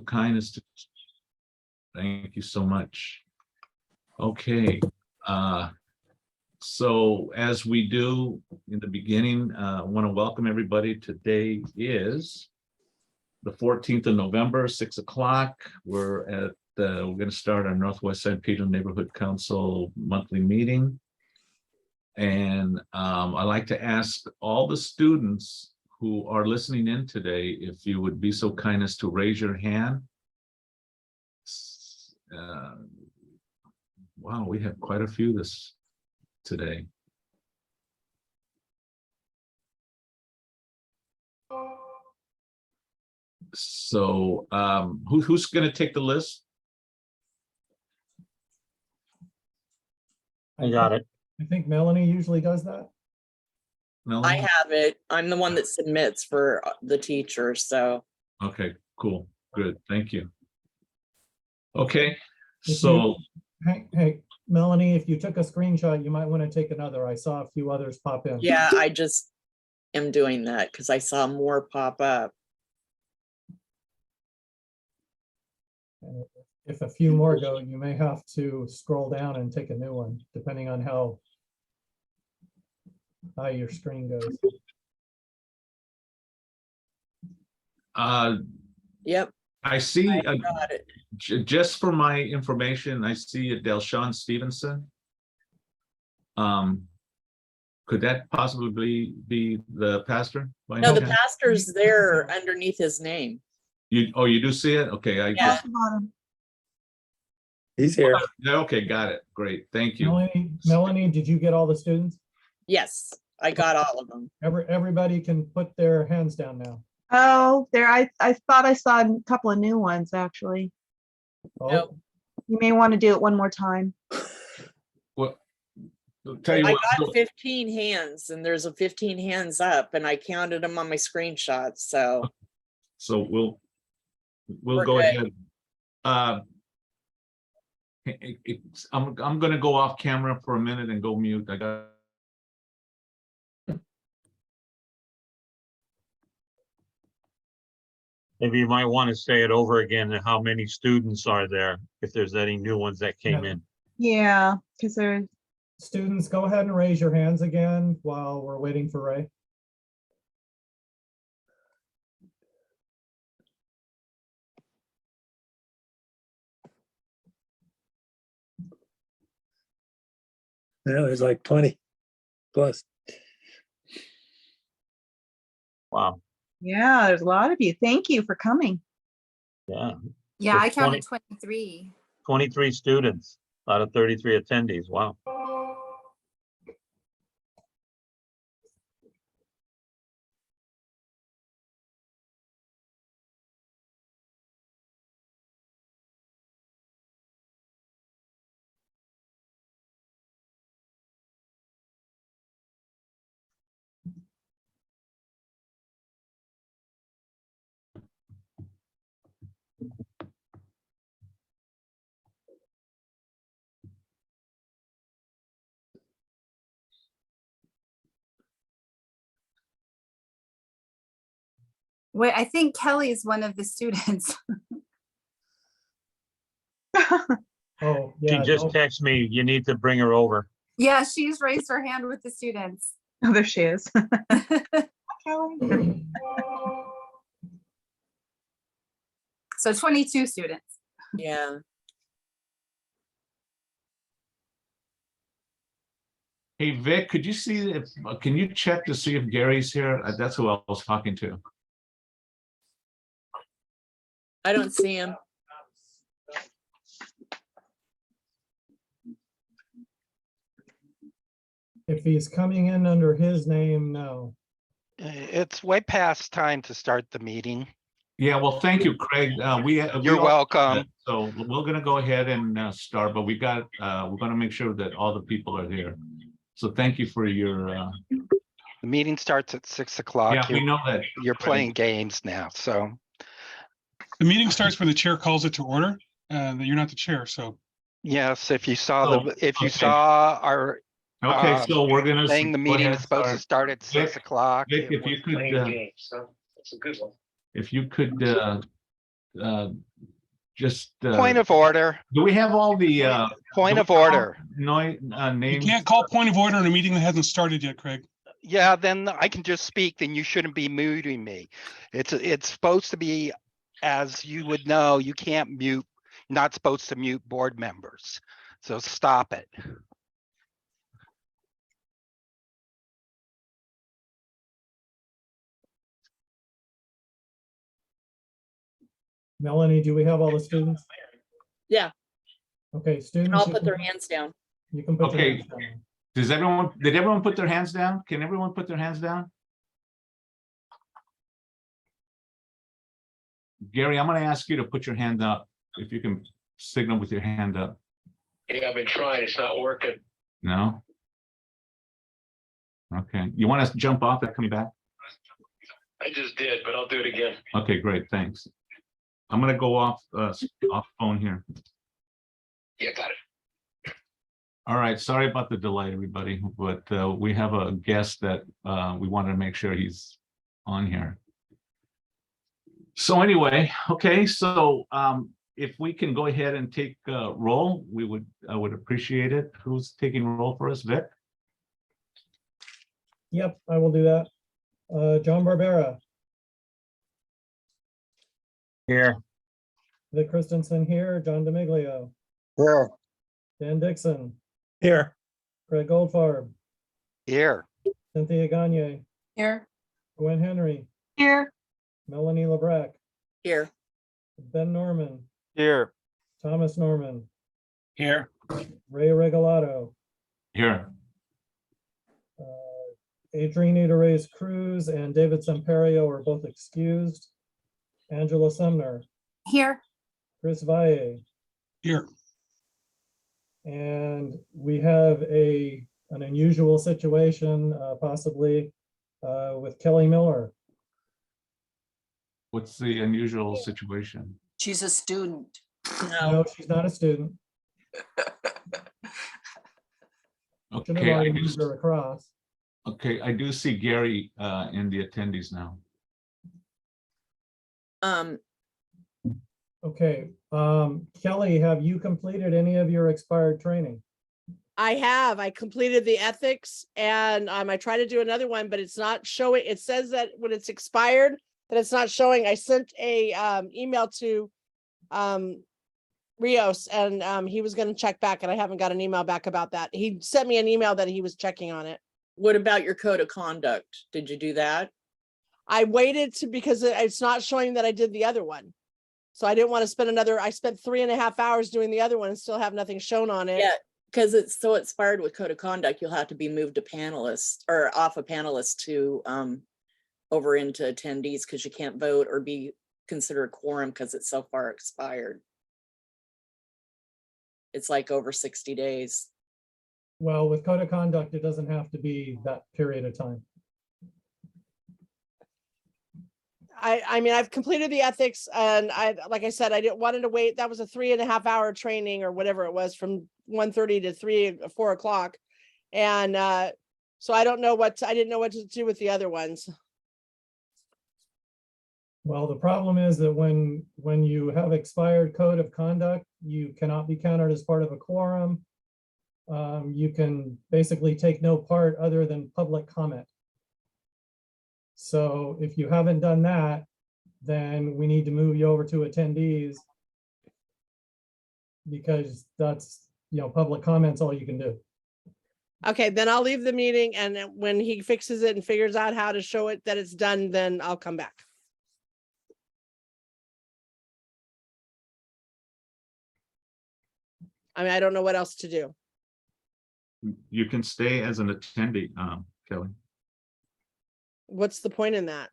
kindness to. Thank you so much. Okay. So as we do in the beginning, I want to welcome everybody. Today is the 14th of November, 6 o'clock. We're going to start our Northwest San Pedro Neighborhood Council monthly meeting. And I'd like to ask all the students who are listening in today, if you would be so kind as to raise your hand. Wow, we have quite a few today. So who's going to take the list? I got it. I think Melanie usually does that. Melanie? I have it. I'm the one that submits for the teacher, so. Okay, cool, good, thank you. Okay, If so Hey, Melanie, if you took a screenshot, you might want to take another. I saw a few others pop in. Yeah, I just am doing that because I saw more pop up. And if a few more go, you may have to scroll down and take a new one, depending on how high your screen goes. Yep, I see, I got it. just for my information, I see a Delshawn Stevenson. Could that possibly be the pastor? No, the pastor's there underneath his name. You do see it? Okay, Yeah. He's here. Okay, got it. Great, thank you. Melanie, did you get all the students? Yes, I got all of them. Everybody can put their hands down now. Oh, there, I thought I saw a couple of new ones, actually. Oh, Nope. You may want to do it one more time. Well, tell you I what. got 15 hands and there's a 15 hands up and I counted them on my screenshots, so. So we'll We're go good. ahead. I'm gonna go off camera for a minute and go mute. I got. Maybe you might want to say it over again, and how many students are there, if there's any new ones that came in. Yeah, because there's, students, go ahead and raise your hands again while we're waiting for Ray. Yeah, there's like 20 plus. Wow, yeah, there's a lot of you. Thank you for coming. yeah. Yeah, So I counted 23. 23 students out of 33 attendees, wow. Wait, I think Kelly is one of the students. Oh, She yeah. just texted me, you need to bring her over. Yeah, she's raised her hand with the students. Oh, there she is. So 22 students. Yeah, Hey, Vic, could you see if, can you check to see if Gary's here? That's who I was talking to. I don't see him. If he's coming in under his name, no. It's way past time to start the meeting. Yeah, well, thank you, Craig. You're welcome. So we're gonna go ahead and start, but we're gonna make sure that all the people are here. So thank you for your, The meeting starts at 6 o'clock. yeah, we know that. You're playing games now, so. The meeting starts when the chair calls it to order, that you're not the chair, so. Yes, if you saw Oh, if you okay. saw our Okay, so we're gonna. thing, the go meeting ahead is supposed to and start at 6 o'clock. Vic, if you could, That's a good one. if you could just. Point of order, Do we have all the? point do of we have all order. You names? can't call point of order in a meeting that hasn't started yet, Craig. Yeah, then I can just speak, then you shouldn't be muting me. It's supposed to be, as you would know, you can't mute, not supposed to mute board members. So stop it. Melanie, do we have all the students? Yeah. Okay, students. I'll you put can their hands down. You can put your Okay. hands down. Did everyone put their hands down? Can everyone put their hands down? Gary, I'm gonna ask you to put your hand up, if you can signal with your hand up. Yeah, I've been trying. It's not working. No? Okay, you want us to jump off and come back? I just did, but I'll do it again. Okay, great, thanks. I'm gonna go off phone here. Yeah, got it. All right, sorry about the delay, everybody, but we have a guest that we wanted to make sure he's on here. So anyway, okay, so if we can go ahead and take roll, I would appreciate it. Who's taking roll for us, Vic? Yep, I will do that. John Barbera, Here. Vic Christensen here, John D'Amiglio, Here. Dan Dixon, Here. Craig Goldfarb, Here, Cynthia Gagne, Here. Gwen Henry, Here. Melanie LeBrecq, Here. Ben Norman, here, Thomas Norman, Here. Ray Regalado, Here. Adriana Reyes Cruz and David Semperio are both excused. Angela Sumner, Here. Chris Valle, Here. and we have an unusual situation possibly with Kelly Miller. What's the unusual situation? She's a student. No, she's not a student. Should have Okay, already moved her across. okay, I do see Gary in the attendees now. Okay, Kelly, have you completed any of your expired training? I have. I completed the ethics and I tried to do another one, but it's not showing. It says that when it's expired, that it's not showing. I sent a email to Rios and he was going to check back and I haven't got an email back about that. He sent me an email that he was checking on it. What about your code of conduct? Did you do that? I waited because it's not showing that I did the other one. So I didn't want to spend I spent 3.5 hours doing the other one and still have nothing shown on it. Yeah, because it's so expired with code of conduct, you'll have to be moved to panelists or off a panelist to over into attendees because you can't vote or be considered a quorum because it's so far expired. It's like over 60 days. Well, with code of conduct, it doesn't have to be that period of time. I mean, I've completed the ethics and like I said, wanted to wait. That was a 3.5 hour training or whatever it was from 1:30 to 4 o'clock. And so I didn't know what to do with the other ones. Well, the problem is that when you have expired code of conduct, you cannot be counted as part of a quorum. You can basically take no part other than public comment. So if you haven't done that, then we need to move you over to attendees because that's, public comments, all you can do. Okay, then I'll leave the meeting and when he fixes it and figures out how to show it that it's done, then I'll come back. I mean, I don't know what else to do. You can stay as an attendee, Kelly. What's the point in that?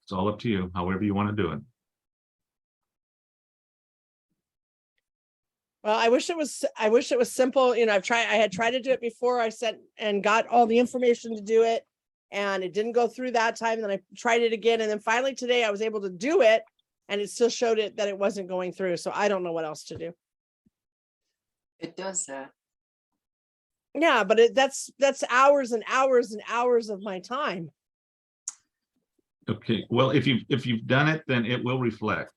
It's all up to you, however you want to do it. Well, I wish it was simple. I had tried to do it before. I sent and got all the information to do it and it didn't go through that time. Then I tried it again. And then finally today I was able to do it and it still showed it that it wasn't going through. So I don't know what else to do. It does that. Yeah, but that's hours and hours and hours of my time. Okay, well, if you've done it, then it will reflect.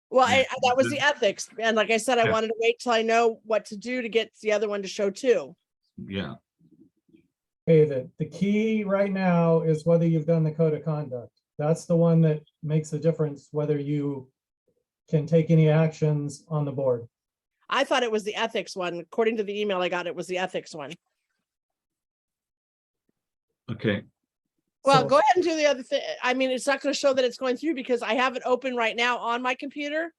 Well, Yeah. that was the ethics. And like I said, I Yeah. wanted to wait till I know what to do to get the other one to show too. Yeah, Okay, the key right now is whether you've done the code of conduct. That's the one that makes the difference, whether you can take any actions on the board. I thought it was the ethics one. According to the email I got, it was the ethics one. okay, Well, So- go ahead and do the other thing. I mean, it's not going to show that it's going through because I have it open right now on my computer.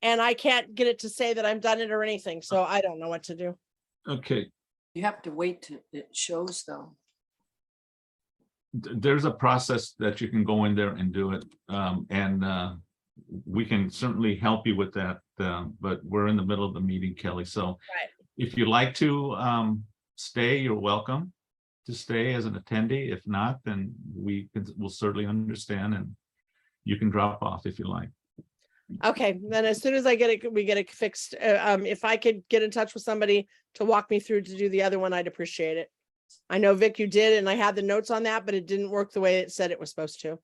And I can't get it to say that I'm done it or anything. So I don't know what to do. okay. You have to wait till it shows though. There's a process that you can go in there and do it. We can certainly help you with that, but we're in the middle of the meeting, Kelly. So Right. if you'd like to stay, you're welcome to stay as an attendee. If not, then we'll certainly understand, and you can drop off if you like. Okay, then as soon as I get it, we get it fixed. If I could get in touch with somebody to walk me through to do the other one, I'd appreciate it. I know Vic, you did, and I had the notes on that, but it didn't work the way it said it was supposed to.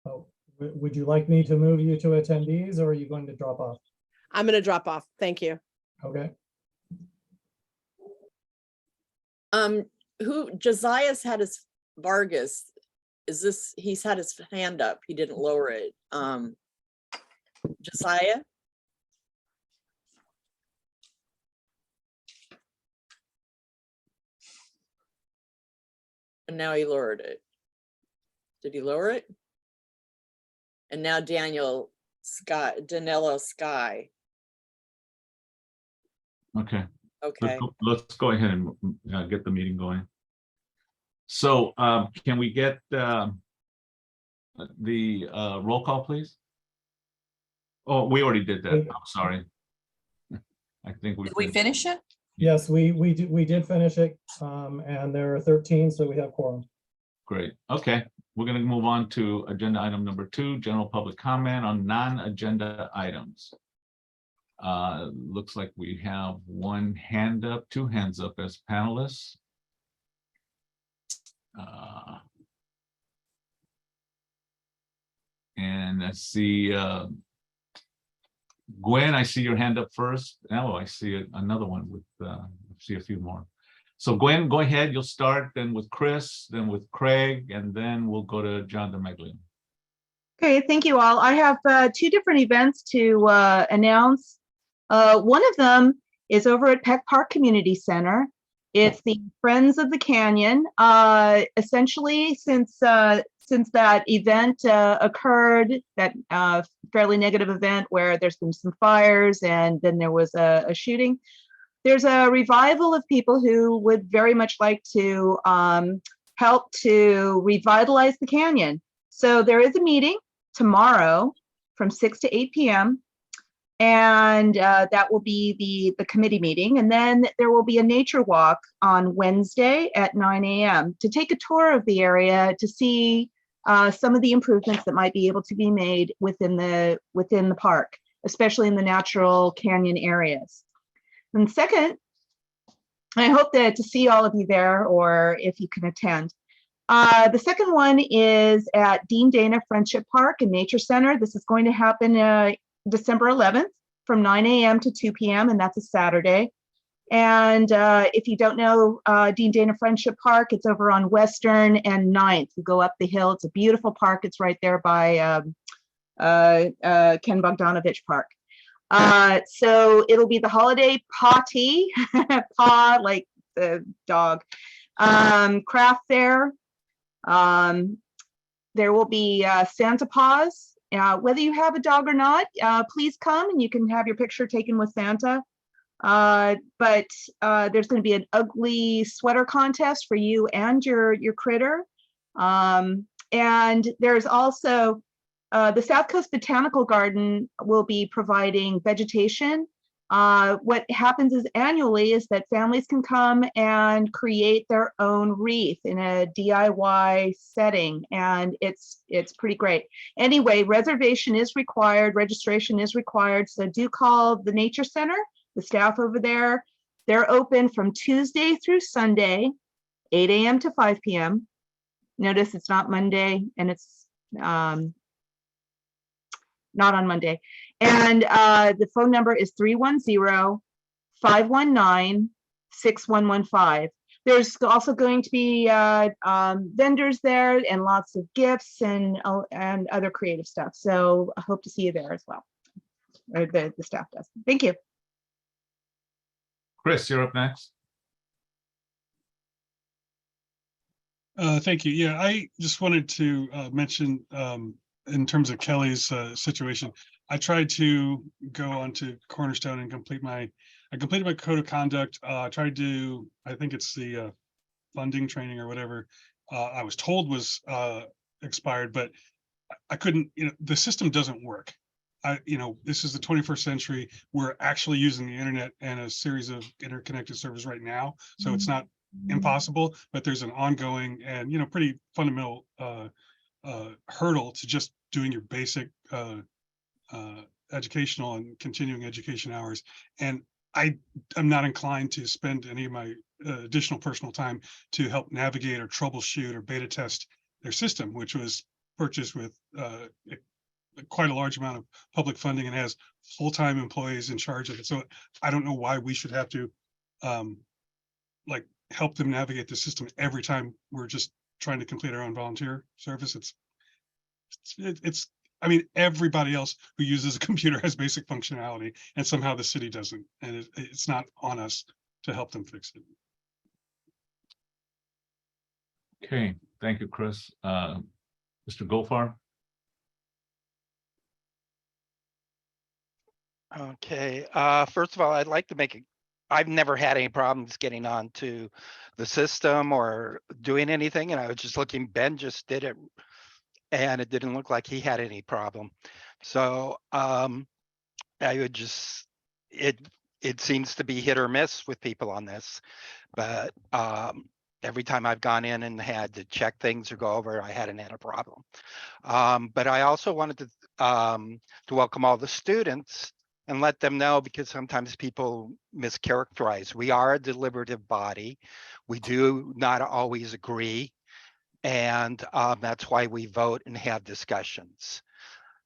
Oh, would you like me to move you to attendees, or are you going to drop off? I'm gonna drop off. Thank you. Okay, Who Josiah's had his Vargas, he's had his hand up, he didn't lower it. Josiah? And now he lowered it. Did he lower it? And now Danello Sky. Okay. Okay. Let's go ahead and get the meeting going. So can we get the roll call, please? Oh, we already did that. I'm sorry. I think Did we finish it? yes, we did finish it, and there are 13, so we have quorum. Great. Okay, we're going to move on to agenda item number 2, general public comment on non-agenda items. Looks like we have one hand up, 2 hands up as panelists. And I see Gwen, I see your hand up first. Oh, I see another one with, I see a few more. So Gwen, go ahead, you'll start, then with Chris, then with Craig, and then we'll go to John DeMeglio. Okay, thank you all. I have 2 different events to announce. One of them is over at Peck Park Community Center. It's the Friends of the Canyon. Essentially, since that event occurred, that fairly negative event where there's been some fires and then there was a shooting, there's a revival of people who would very much like to help to revitalize the canyon. So there is a meeting tomorrow from 6 to 8 p.m. And that will be the committee meeting. And then there will be a nature walk on Wednesday at 9 a.m. to take a tour of the area to see some of the improvements that might be able to be made within the park, especially in the natural canyon areas. And second, I hope to see all of you there, or if you can attend. The second one is at Dean Dana Friendship Park and Nature Center. This is going to happen December 11th from 9 a.m. to 2 p.m. and that's a Saturday. And if you don't know Dean Dana Friendship Park, it's over on Western and 9th. You go up the hill. It's a beautiful park. It's right there by Ken Bogdanovich Park. So it'll be the holiday potty, paw like the dog, craft fair. There will be Santa Paws. Whether you have a dog or not, please come and you can have your picture taken with Santa. But there's going to be an ugly sweater contest for you and your critter. And there's also the South Coast Botanical Garden will be providing vegetation. What happens is annually is that families can come and create their own wreath in a DIY setting, and it's pretty great. Anyway, reservation is required, registration is required, so do call the Nature Center the staff over there. They're open from Tuesday through Sunday, 8 a.m. to 5 p.m. Notice it's not Monday, and it's not on Monday. And the phone number is 310-519-6115. There's also going to be vendors there and lots of gifts and other creative stuff. So I hope to see you there as well. Or the staff does. Thank you. Chris, you're up next. Thank you. Yeah, I just wanted to mention in terms of Kelly's situation, I tried to go onto Cornerstone and completed my code of conduct. I tried to, I think it's the funding training or whatever I was told was expired, but I couldn't, the system doesn't work. This is the 21st century. We're actually using the internet and a series of interconnected servers right now. So it's not impossible, but there's an ongoing and, pretty fundamental hurdle to just doing your basic educational and continuing education hours. And I'm not inclined to spend any of my additional personal time to help navigate or troubleshoot or beta test their system, which was purchased with quite a large amount of public funding and has full-time employees in charge of it. So I don't know why we should have to help them navigate the system every time we're just trying to complete our own volunteer service. It's I mean, everybody else who uses a computer has basic functionality, and somehow the city doesn't, and it's not on us to help them fix it. Okay, thank you, Chris. Mr. Goldfarb. Okay, first of all, I'd like to make it, I've never had any problems getting onto the system or doing anything, and I was just looking, Ben just did it, and it didn't look like he had any problem. So I would just, it seems to be hit or miss with people on this, but every time I've gone in and had to check things or go over, I hadn't had a problem. But I also wanted to welcome all the students and let them know, because sometimes people mischaracterize. We are a deliberative body. We do not always agree. And that's why we vote and have discussions.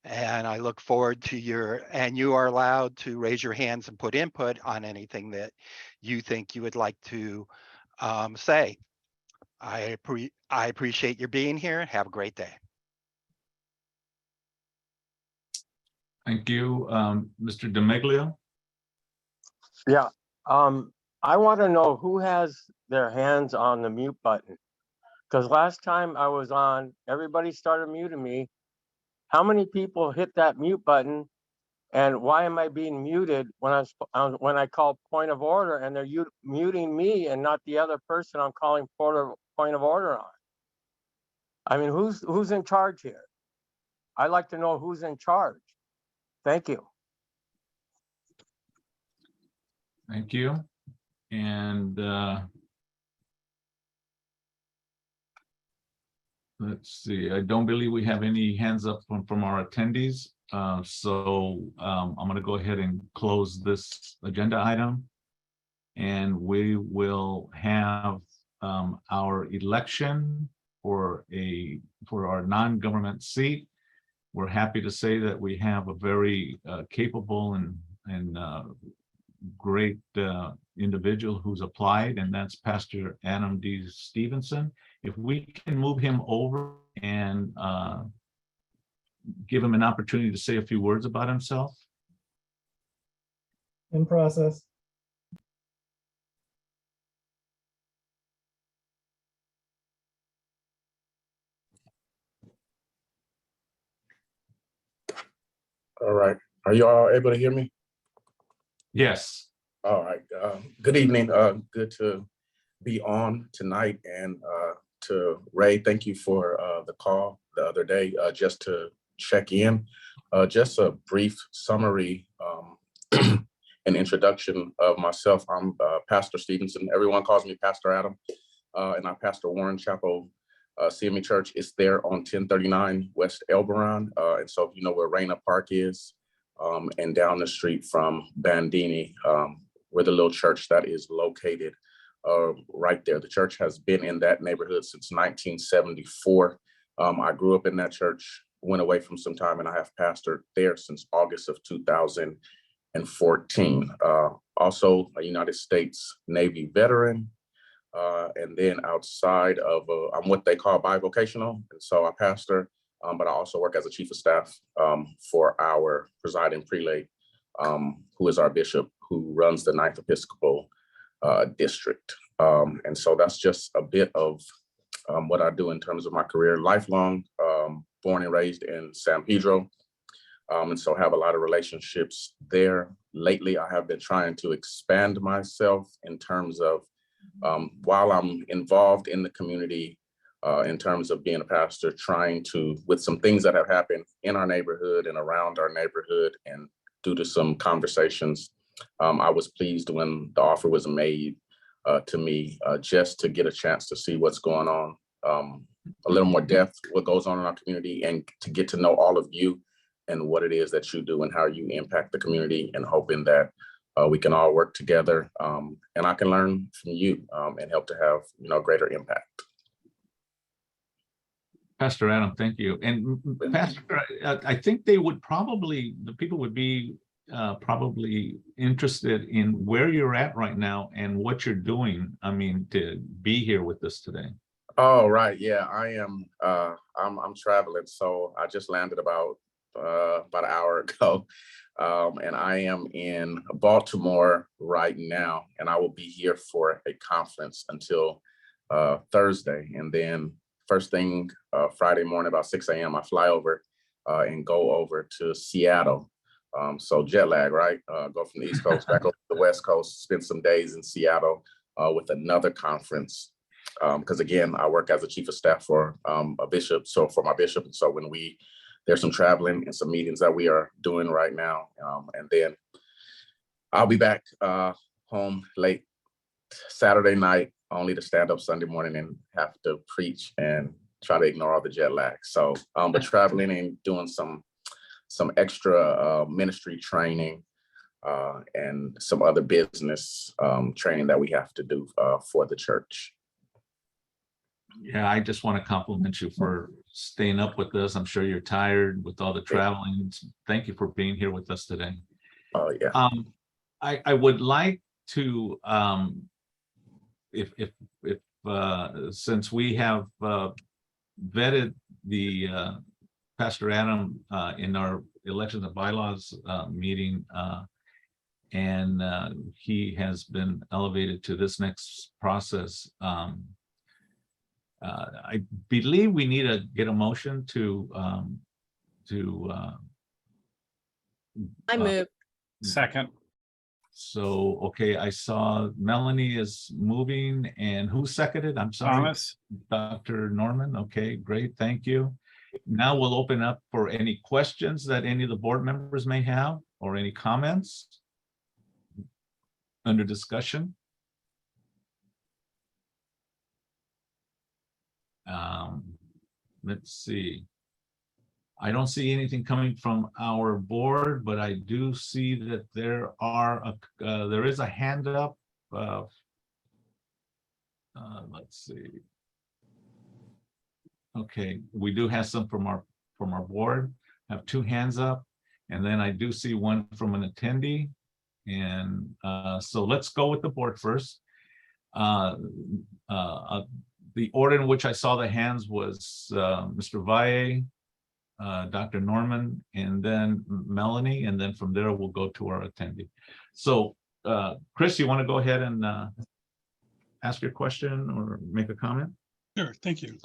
And I look forward to and you are allowed to raise your hands and put input on anything that you think you would like to say. I appreciate your being here. Have a great day. Thank you. Mr. DeMeglio. Yeah, I want to know who has their hands on the mute button. Because last time I was on, everybody started muting me. How many people hit that mute button? And why am I being muted when I call point of order and they're muting me and not the other person I'm calling point of order on? I mean, who's in charge here? I'd like to know who's in charge. Thank you. Thank you. And let's see, I don't believe we have any hands up from our attendees. So I'm going to go ahead and close this agenda item. And we will have our election for our non-government seat. We're happy to say that we have a very capable and great individual who's applied, and that's Pastor Adam D. Stevenson. If we can move him over and give him an opportunity to say a few words about himself. In process. All right. Are you all able to hear me? Yes. All right. Good evening. Good to be on tonight. And to Ray, thank you for the call the other day, just to check in. Just a brief summary and introduction of myself. I'm Pastor Stevenson. Everyone calls me Pastor Adam. And I pastor Warren Chapel CME Church. It's there on 1039 West Elberon. And so if you know where Raina Park is, and down the street from Bandini, where the little church that is located right there. The church has been in that neighborhood since 1974. I grew up in that church, went away from some time, and I have pastored there since August of 2014. Also a United States Navy veteran. And then outside of, I'm what they call bivocational. And so I pastor, but I also work as a chief of staff for our presiding prelate, who is our bishop, who runs the 9th Episcopal district. And so that's just a bit of what I do in terms of my career. Lifelong, born and raised in San Pedro. And so have a lot of relationships there. Lately, I have been trying to expand myself in terms of, while I'm involved in the community, in terms of being a pastor, trying to, with some things that have happened in our neighborhood and around our neighborhood, and due to some conversations, I was pleased when the offer was made to me, just to get a chance to see what's going on, a little more depth, what goes on in our community, and to get to know all of you and what it is that you do and how you impact the community, and hoping that we can all work together, and I can learn from you and help to have, greater impact. Pastor Adam, thank you. And Pastor, I think they would probably, the people would be probably interested in where you're at right now and what you're doing. I mean, to be here with us today. Oh, right. Yeah, I am. I'm traveling. So I just landed about an hour ago. And I am in Baltimore right now, and I will be here for a conference until Thursday. And then first thing Friday morning, about 6 a.m., I fly over and go over to Seattle. So jet lag, right? Go from the East Coast back over to the West Coast, spend some days in Seattle with another conference. Because again, I work as a chief of staff for a bishop. So for my bishop, and so when there's some traveling and some meetings that we are doing right now. And then I'll be back home late Saturday night, only to stand up Sunday morning and have to preach and try to ignore all the jet lag. So, but traveling and doing some extra ministry training and some other business training that we have to do for the church. Yeah, I just want to compliment you for staying up with us. I'm sure you're tired with all the traveling. Thank you for being here with us today. Oh, yeah. I would like to, if since we have vetted the Pastor Adam in our elections and bylaws meeting, and he has been elevated to this next process. I believe we need to get a motion to I move. Second. So, okay, I saw Melanie is moving, and who seconded? I'm sorry. Thomas. Dr. Norman. Okay, great, thank you. Now we'll open up for any questions that any of the board members may have, or any comments under discussion. Let's see. I don't see anything coming from our board, but I do see that there is a hand up. Let's see. Okay, we do have some from our board. I have 2 hands up, and then I do see one from an attendee. And so let's go with the board first. The order in which I saw the hands was Mr. Valle, Dr. Norman, and then Melanie, and then from there we'll go to our attendee. So Chris, you want to go ahead and ask your question or make a comment? Sure, thank you.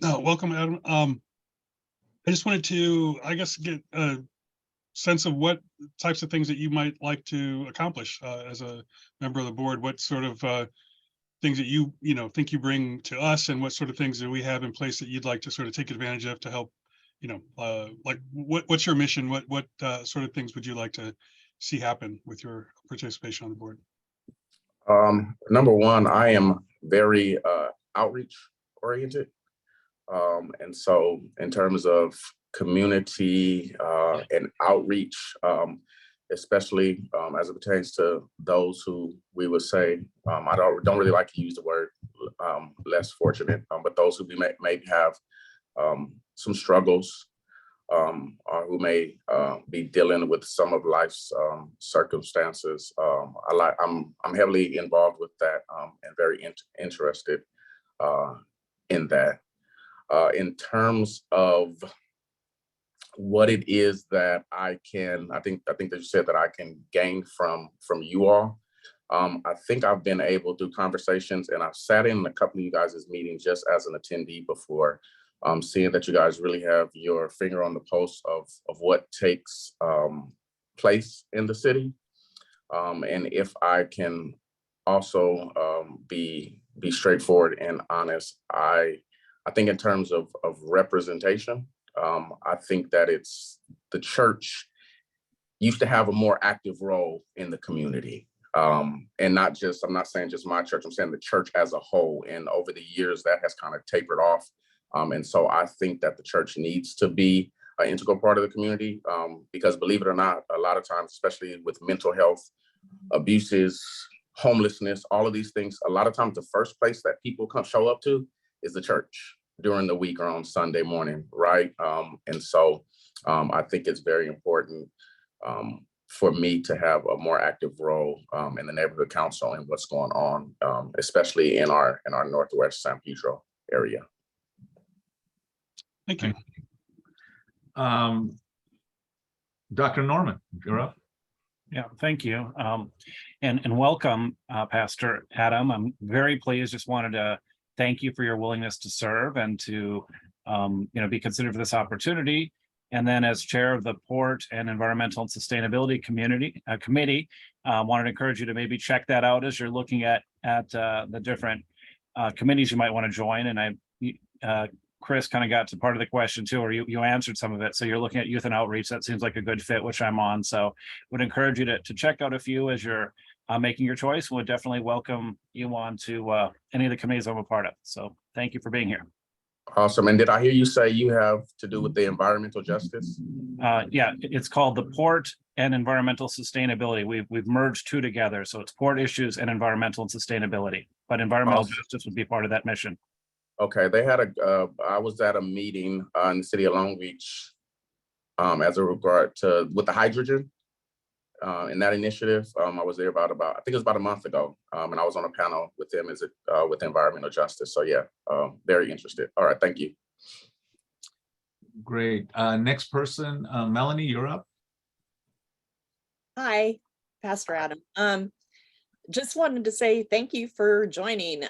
Welcome, Adam. I just wanted to, I guess, get a sense of what types of things that you might like to accomplish as a member of the board. What sort of things that you think you bring to us, and what sort of things that we have in place that you'd like to sort of take advantage of to help, like what's your mission? What sort of things would you like to see happen with your participation on the board? Number one, I am very outreach oriented. And so in terms of community and outreach, especially as it pertains to those who we would say, I don't really like to use the word less fortunate, but those who may have some struggles, or who may be dealing with some of life's circumstances. I'm heavily involved with that and very interested in that. In terms of what it is that I think that you said that I can gain from you all. I think I've been able through conversations, and I've sat in a couple of you guys' meetings just as an attendee before, seeing that you guys really have your finger on the pulse of what takes place in the city. And if I can also be straightforward and honest, I think in terms of representation, I think that the church used to have a more active role in the community. And I'm not saying just my church, I'm saying the church as a whole. And over the years, that has kind of tapered off. And so I think that the church needs to be an integral part of the community, because believe it or not, a lot of times, especially with mental health, abuses, homelessness, all of these things, a lot of times the first place that people show up to is the church during the week or on Sunday morning, right? And so I think it's very important for me to have a more active role in the neighborhood council and what's going on, especially in our Northwest San Pedro area. Thank you. Dr. Norman, you're up. Yeah, thank you. And welcome, Pastor Adam. I'm very pleased. Just wanted to thank you for your willingness to serve and to be considered for this opportunity. And then as chair of the Port and Environmental and Sustainability Committee, wanted to encourage you to maybe check that out as you're looking at the different committees you might want to join. And Chris kind of got to part of the question too, or you answered some of it. So you're looking at youth and outreach. That seems like a good fit, which I'm on. So would encourage you to check out a few as you're making your choice. Would definitely welcome you on to any of the committees I'm a part of. So thank you for being here. Awesome. And did I hear you say you have to do with the environmental justice? Yeah, it's called the Port and Environmental Sustainability. We've merged two together. So it's port issues and environmental and sustainability, but environmental justice would be part of that mission. Okay, they had I was at a meeting in the city of Long Beach as a regard to with the hydrogen in that initiative. I was there about I think it was about a month ago, and I was on a panel with them with environmental justice. So yeah, very interested. All right, thank you. Great. Next person, Melanie, you're up. Hi, Pastor Adam. Just wanted to say thank you for joining.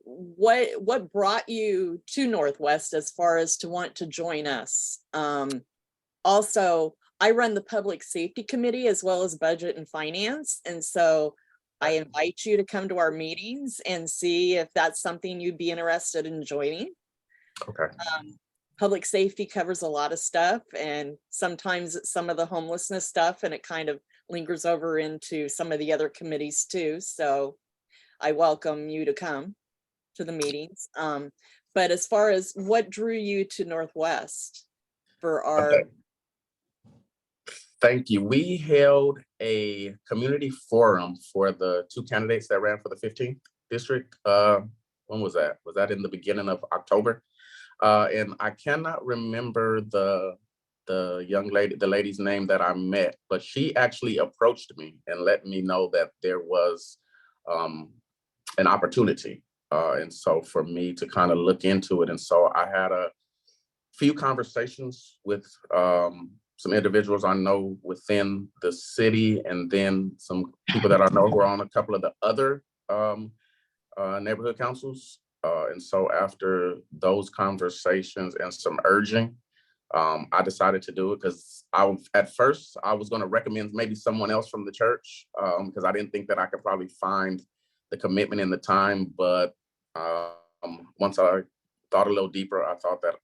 What brought you to Northwest as far as to want to join us? Also, I run the Public Safety Committee as well as Budget and Finance. And so I invite you to come to our meetings and see if that's something you'd be interested in joining. Okay. Public safety covers a lot of stuff, and sometimes it's some of the homelessness stuff, and it kind of lingers over into some of the other committees too. So I welcome you to come to the meetings. But as far as what drew you to Northwest for our... Okay. Thank you. We held a community forum for the two candidates that ran for the 15th district. When was that? Was that in the beginning of October? And I cannot remember the young lady, the lady's name that I met, but she actually approached me and let me know that there was an opportunity. And so for me to kind of look into it. And so I had a few conversations with some individuals I know within the city, and then some people that I know who are on a couple of the other neighborhood councils. And so after those conversations and some urging, I decided to do it because at first I was going to recommend maybe someone else from the church because I didn't think that I could probably find the commitment and the time. But once I thought a little deeper, I thought that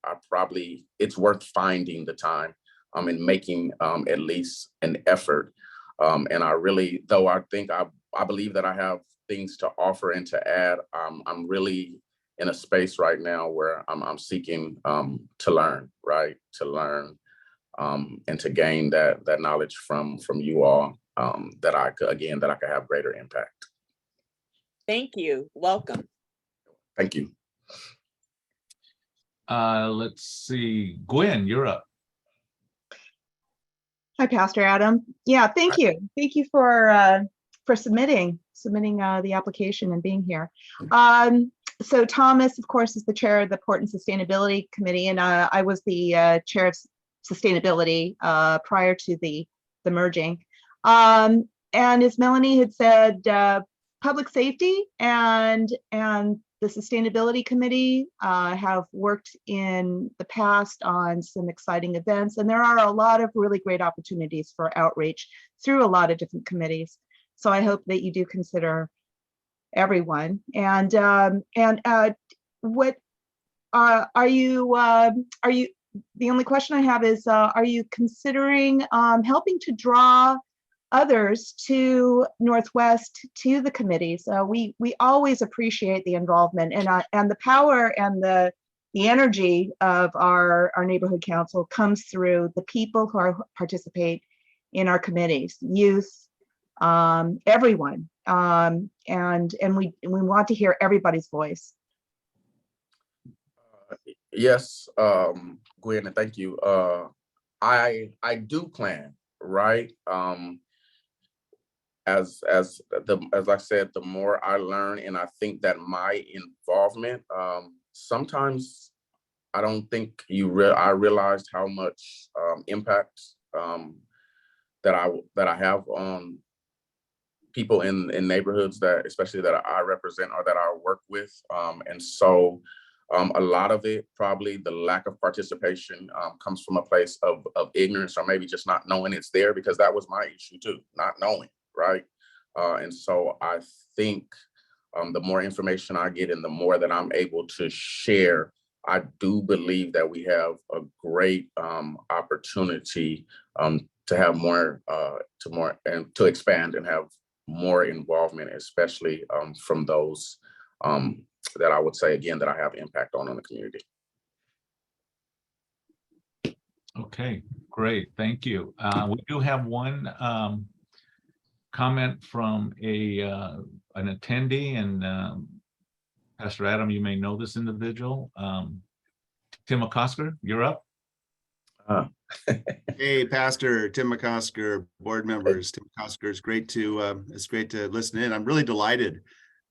it's worth finding the time and making at least an effort. And I really, though I think I believe that I have things to offer and to add, I'm really in a space right now where I'm seeking to learn, right? To learn and to gain that knowledge from you all, that I could have greater impact. Thank you. Welcome. Thank you. Let's see, Gwen, you're up. Hi, Pastor Adam. Yeah, thank you. Thank you for submitting the application and being here. So Thomas, of course, is the chair of the Port and Sustainability Committee, and I was the chair of sustainability prior to the merging. And as Melanie had said, public safety and the Sustainability Committee have worked in the past on some exciting events, and there are a lot of really great opportunities for outreach through a lot of different committees. So I hope that you do consider everyone. And what are you? The only question I have is, are you considering helping to draw others to Northwest, to the committees? We always appreciate the involvement and the power and the energy of our neighborhood council comes through the people who participate in our committees, youth, everyone, and we want to hear everybody's voice. Yes, Gwen, and thank you. I do plan, right? As I said, the more I learn, and I think that my involvement, sometimes I don't think I realized how much impact that I have on people in neighborhoods especially that I represent or that I work with, and so a lot of it, probably the lack of participation, comes from a place of ignorance, or maybe just not knowing it's there, because that was my issue too, not knowing, right? And so I think the more information I get and the more that I'm able to share, I do believe that we have a great opportunity to have more, to expand and have more involvement, especially from those that I would say, again, that I have impact on the community. Okay, great, thank you. We do have one comment from an attendee, and Pastor Adam, you may know this individual. Tim McCosker, you're up. Hey, Pastor Tim McCosker, board members. Tim McCosker, it's great to listen in. I'm really delighted.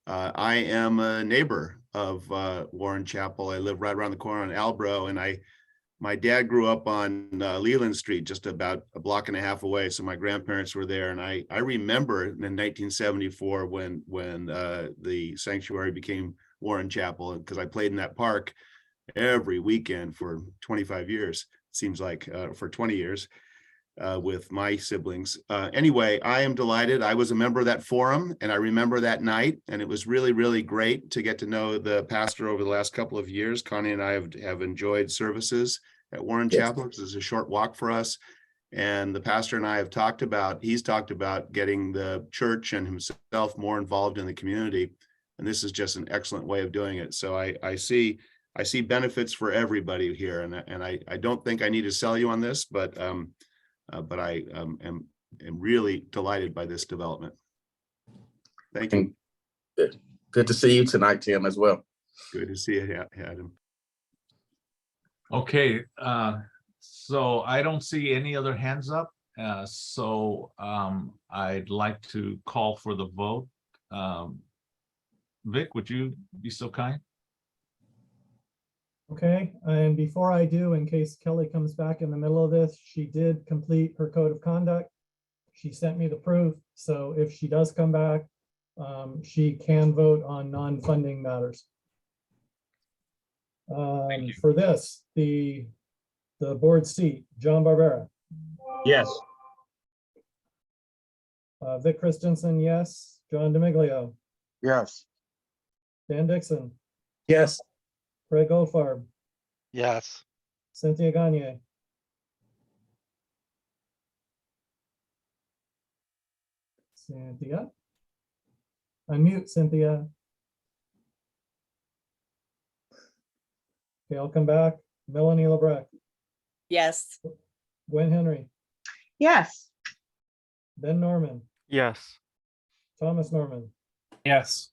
I am a neighbor of Warren Chapel. I live right around the corner on Albro, and my dad grew up on Leland Street, just about a block and a half away. So my grandparents were there, and I remember in 1974 when the sanctuary became Warren Chapel, because I played in that park every weekend for 25 years. Seems like for 20 years with my siblings. Anyway, I am delighted. I was a member of that forum, and I remember that night, and it was really, really great to get to know the pastor over the last couple of years. Connie and I have enjoyed services at Warren Chapel, because it's a short walk for us. And the pastor and I have he's talked about getting the church and himself more involved in the community. And this is just an excellent way of doing it. So I see benefits for everybody here, and I don't think I need to sell you on this, but I am really delighted by this development. Thank you. Good to see you tonight, Tim, as well. Good to see you, Adam. Okay, so I don't see any other hands up. So I'd like to call for the vote. Vic, would you be so kind? Okay, and before I do, in case Kelly comes back in the middle of this, she did complete her code of conduct. She sent me the proof, so if she does come back, she can vote on non-funding matters. For this, the board seat, John Barbera. Yes. Vic Christensen, yes. John DeMiglio. Yes. Dan Dixon. Yes. Craig Goldfarb. Yes. Cynthia Gagne. Cynthia. Unmute, Cynthia. Okay, I'll come back. Melanie LeBrecq, Yes. Gwen Henry, Yes. Ben Norman, Yes. Thomas Norman, Yes.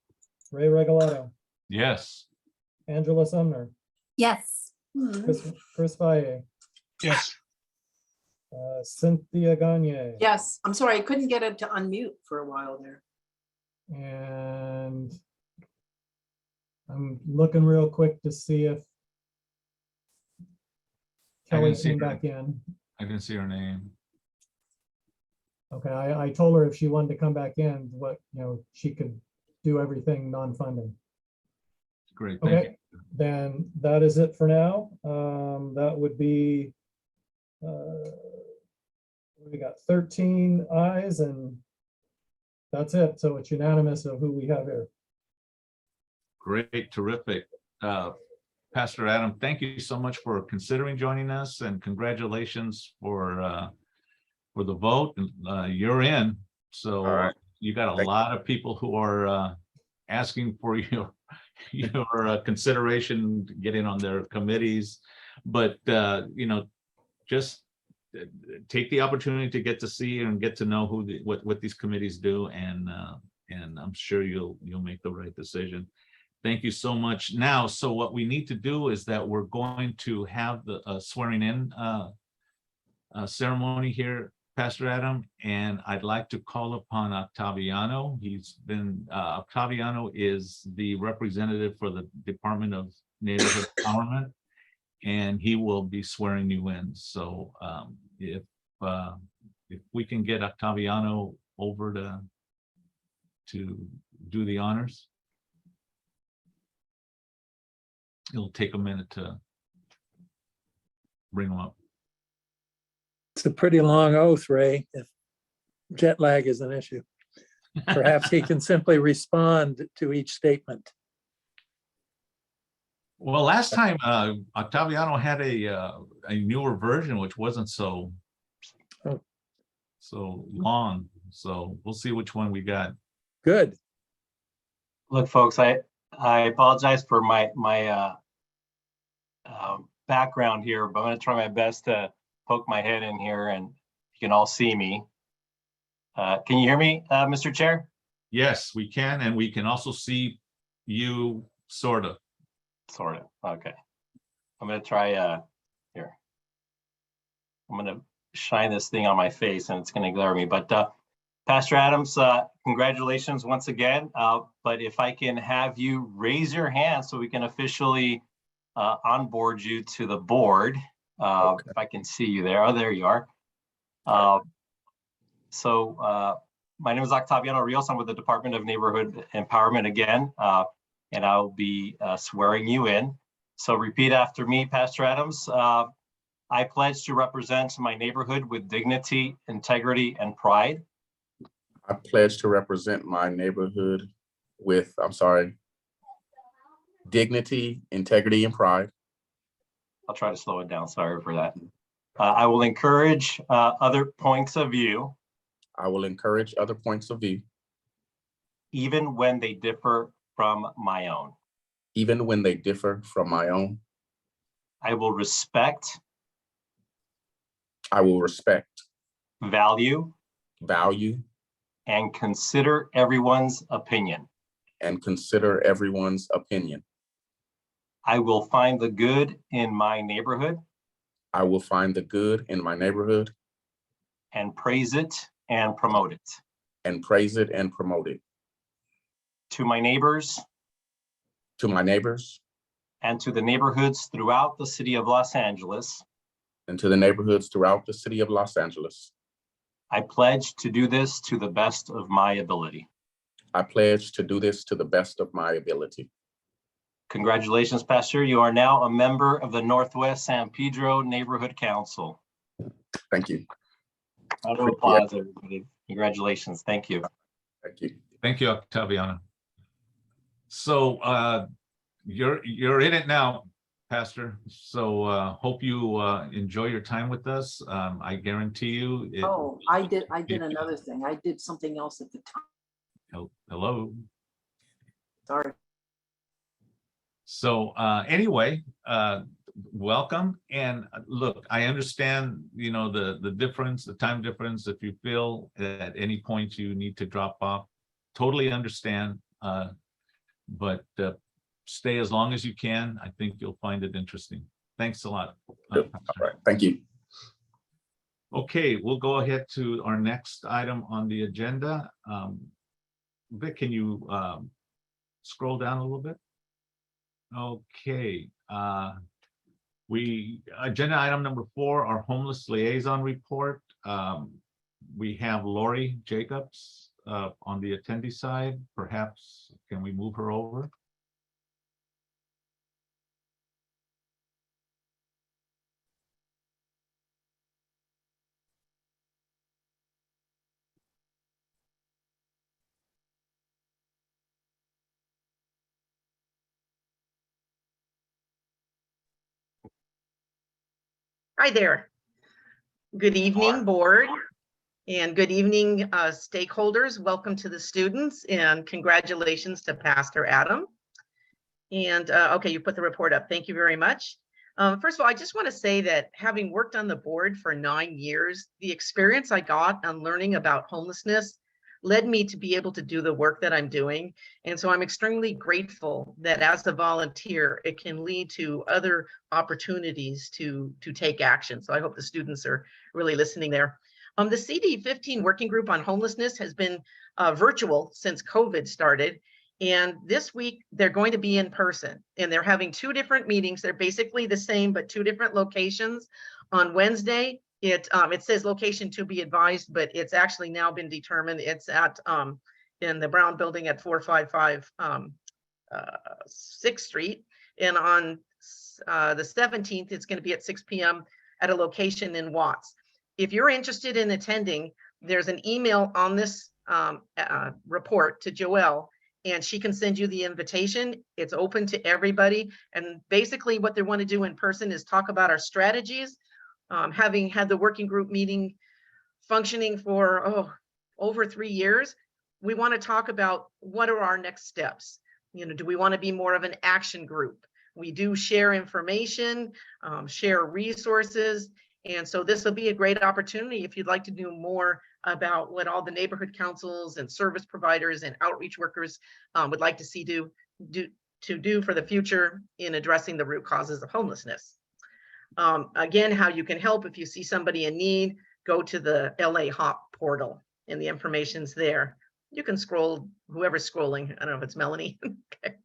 Ray Regalado, Yes. Angela Sumner, Yes. Chris Valle, Yes. Cynthia Gagne. Yes, I'm sorry, I couldn't get it to unmute for a while there. And I'm looking real quick to see if I Kelly didn't see came her. back in. I didn't see her name. Okay, I told her if she wanted to come back in, she could do everything non-funding. Great, thank you. Okay, then that is it for now. That would be, we got 13 ayes and that's it. So it's unanimous of who we have here. Great, terrific. Pastor Adam, thank you so much for considering joining us, and congratulations for the vote. You're in, so All right. you got a lot of people who are asking for your consideration getting on their committees, but just take the opportunity to get to see and get to know what these committees do, and I'm sure you'll make the right decision. Thank you so much. Now, so what we need to do is that we're going to have the swearing in ceremony here, Pastor Adam, and I'd like to call upon Octaviano. Octaviano is the representative for the Department of Neighborhood Empowerment, and he will be swearing you in. So if we can get Octaviano over to do the honors. It'll take a minute to bring them up. It's a pretty long oath, Ray, if jet lag is an issue. Perhaps he can simply respond to each statement. Well, last time Octaviano had a newer version, which wasn't so long. So we'll see which one we got. Good. Look, folks, I apologize for my background here, but I'm going to try my best to poke my head in here and you can all see me. Can you hear me, Mr. Chair? Yes, we can. And we can also see you sort of. Sort of. Okay. I'm going to try here. I'm going to shine this thing on my face and it's going to glare me. But Pastor Adams, congratulations once again. But if I can have you raise your hand so we can officially onboard you to the board. Okay. If I can see you there. Oh, there you are. My name is Octaviano Rios. I'm with the Department of Neighborhood Empowerment again, and I'll be swearing you in. So repeat after me, Pastor Adams. I pledge to represent my neighborhood with dignity, integrity, and pride. I pledge to represent my neighborhood with, dignity, integrity, and pride. I'll try to slow it down. Sorry for that. I will encourage other points of view. I will encourage other points of view. Even when they differ from my own. Even when they differ from my own. I will respect. I will respect. Value. Value. And consider everyone's opinion. And consider everyone's opinion. I will find the good in my neighborhood. I will find the good in my neighborhood. And praise it and promote it. And praise it and promote it. To my neighbors. To my neighbors. And to the neighborhoods throughout the city of Los Angeles. And to the neighborhoods throughout the city of Los Angeles. I pledge to do this to the best of my ability. I pledge to do this to the best of my ability. Congratulations, Pastor. You are now a member of the Northwest San Pedro Neighborhood Council. Thank you. Round of applause, everybody. Congratulations. Thank you. Thank you. Thank you, Octaviano. So you're in it now, Pastor. So hope you enjoy your time with us. I guarantee you. I did another thing. I did something else at the time. Hello. Sorry. So anyway, welcome. And look, I understand, you know, the difference, the time difference. If you feel at any point you need to drop off, totally understand. But stay as long as you can. I think you'll find it interesting. Thanks a lot. All right, thank you. Okay, we'll go ahead to our next item on the agenda. Vic, can you scroll down a little bit? Okay, agenda item number 4, our homeless liaison report. We have Lori Jacobs on the attendee side. Perhaps, can we move her over? Hi there. Good evening, board, and good evening, stakeholders. Welcome to the students, and congratulations to Pastor Adam. And okay, you put the report up. Thank you very much. First of all, I just want to say that having worked on the board for 9 years, the experience I got on learning about homelessness led me to be able to do the work that I'm doing. And so I'm extremely grateful that as a volunteer, it can lead to other opportunities to take action. So I hope the students are really listening there. The CD15 working group on homelessness has been virtual since COVID started. And this week they're going to be in person, and they're having 2 different meetings. They're basically the same, but 2 different locations. On Wednesday, it says location to be advised, but it's actually now been determined. It's at in the Brown Building at 455 6th Street. And on the 17th, it's going to be at 6 p.m. at a location in Watts. If you're interested in attending, there's an email on this report to Joelle, and she can send you the invitation. It's open to everybody. And basically what they want to do in person is talk about our strategies. Having had the working group meeting functioning for over 3 years, we want to talk about what are our next steps. You know, do we want to be more of an action group? We do share information, share resources. And so this will be a great opportunity if you'd like to do more about what all the neighborhood councils and service providers and outreach workers would like to see do for the future in addressing the root causes of homelessness. Again, how you can help if you see somebody in need, go to the LA HOP portal and the information's there. You can scroll, whoever's scrolling, I don't know if it's Melanie. Okay.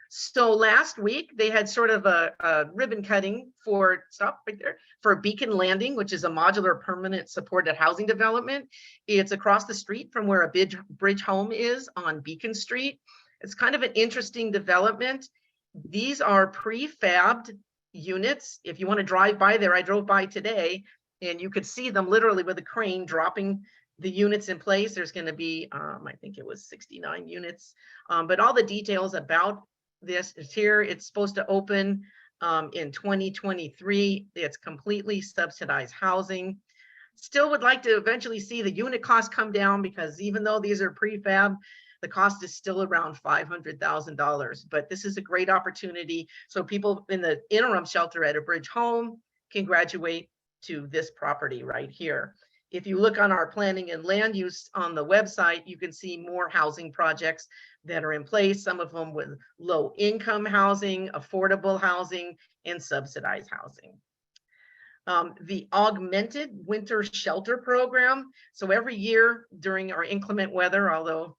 So last week they had sort of a ribbon cutting for, stop right there, for Beacon Landing, which is a modular permanent supported housing development. It's across the street from where a bridge home is on Beacon Street. It's kind of an interesting development. These are prefabbed units. If you want to drive by there, I drove by today and you could see them literally with a crane dropping the units in place. There's going to be, I think it was 69 units, but all the details about this is here. It's supposed to open in 2023. It's completely subsidized housing. Still would like to eventually see the unit cost come down, because even though these are prefab, the cost is still around $500,000. But this is a great opportunity. So people in the interim shelter at a bridge home can graduate to this property right here. If you look on our planning and land use on the website, you can see more housing projects that are in place, some of them with low income housing, affordable housing, and subsidized housing. The augmented winter shelter program. So every year during our inclement weather, although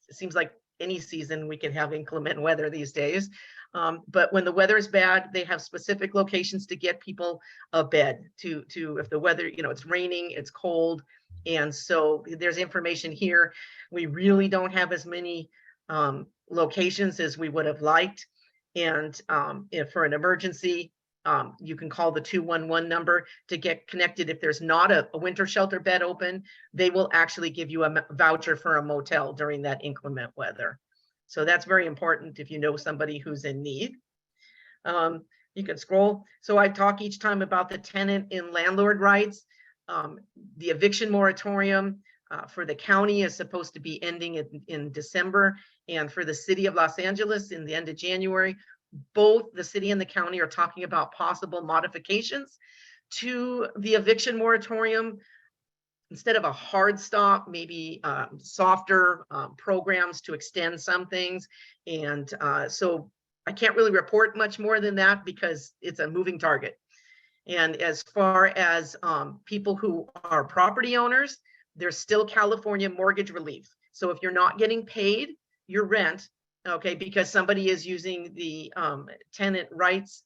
it seems like any season we can have inclement weather these days, but when the weather is bad, they have specific locations to get people a bed to if the weather, you know, it's raining, it's cold. And so there's information here. We really don't have as many locations as we would have liked. And if for an emergency, you can call the 211 number to get connected. If there's not a winter shelter bed open, they will actually give you a voucher for a motel during that inclement weather. So that's very important if you know somebody who's in need. You can scroll. So I talk each time about the tenant and landlord rights, the eviction moratorium. for the county is supposed to be ending in December, and for the city of Los Angeles in the end of January. Both the city and the county are talking about possible modifications to the eviction moratorium. Instead of a hard stop, maybe softer programs to extend some things. And so I can't really report much more than that because it's a moving target. And as far as people who are property owners, there's still California mortgage relief. So if you're not getting paid your rent, okay, because somebody is using the tenant rights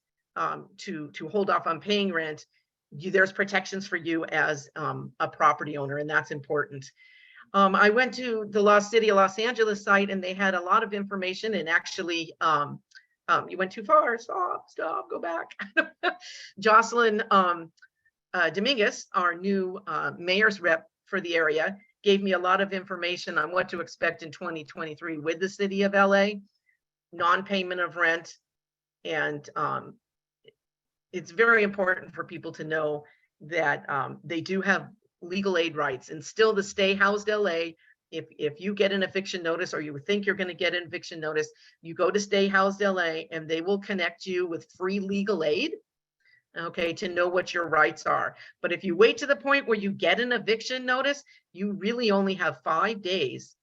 to hold off on paying rent, there's protections for you as a property owner, and that's important. I went to the City of Los Angeles site, and they had a lot of information. And actually, you went too far. Stop, go back. Jocelyn Dominguez, our new mayor's rep for the area, gave me a lot of information on what to expect in 2023 with the City of LA, non-payment of rent, and it's very important for people to know that they do have legal aid rights. And still the Stay Housed LA, if you get an eviction notice or you think you're going to get an eviction notice, you go to Stay Housed LA and they will connect you with free legal aid, okay, to know what your rights are. But if you wait to the point where you get an eviction notice, you really only have 5 days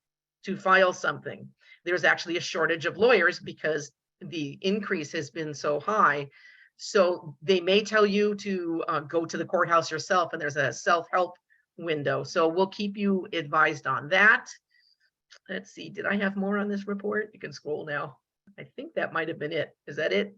to file something. There's actually a shortage of lawyers because the increase has been so high. So they may tell you to go to the courthouse yourself, and there's a self-help window. So we'll keep you advised on that. Let's see, did I have more on this report? You can scroll now. I think that might have been it. Is that it?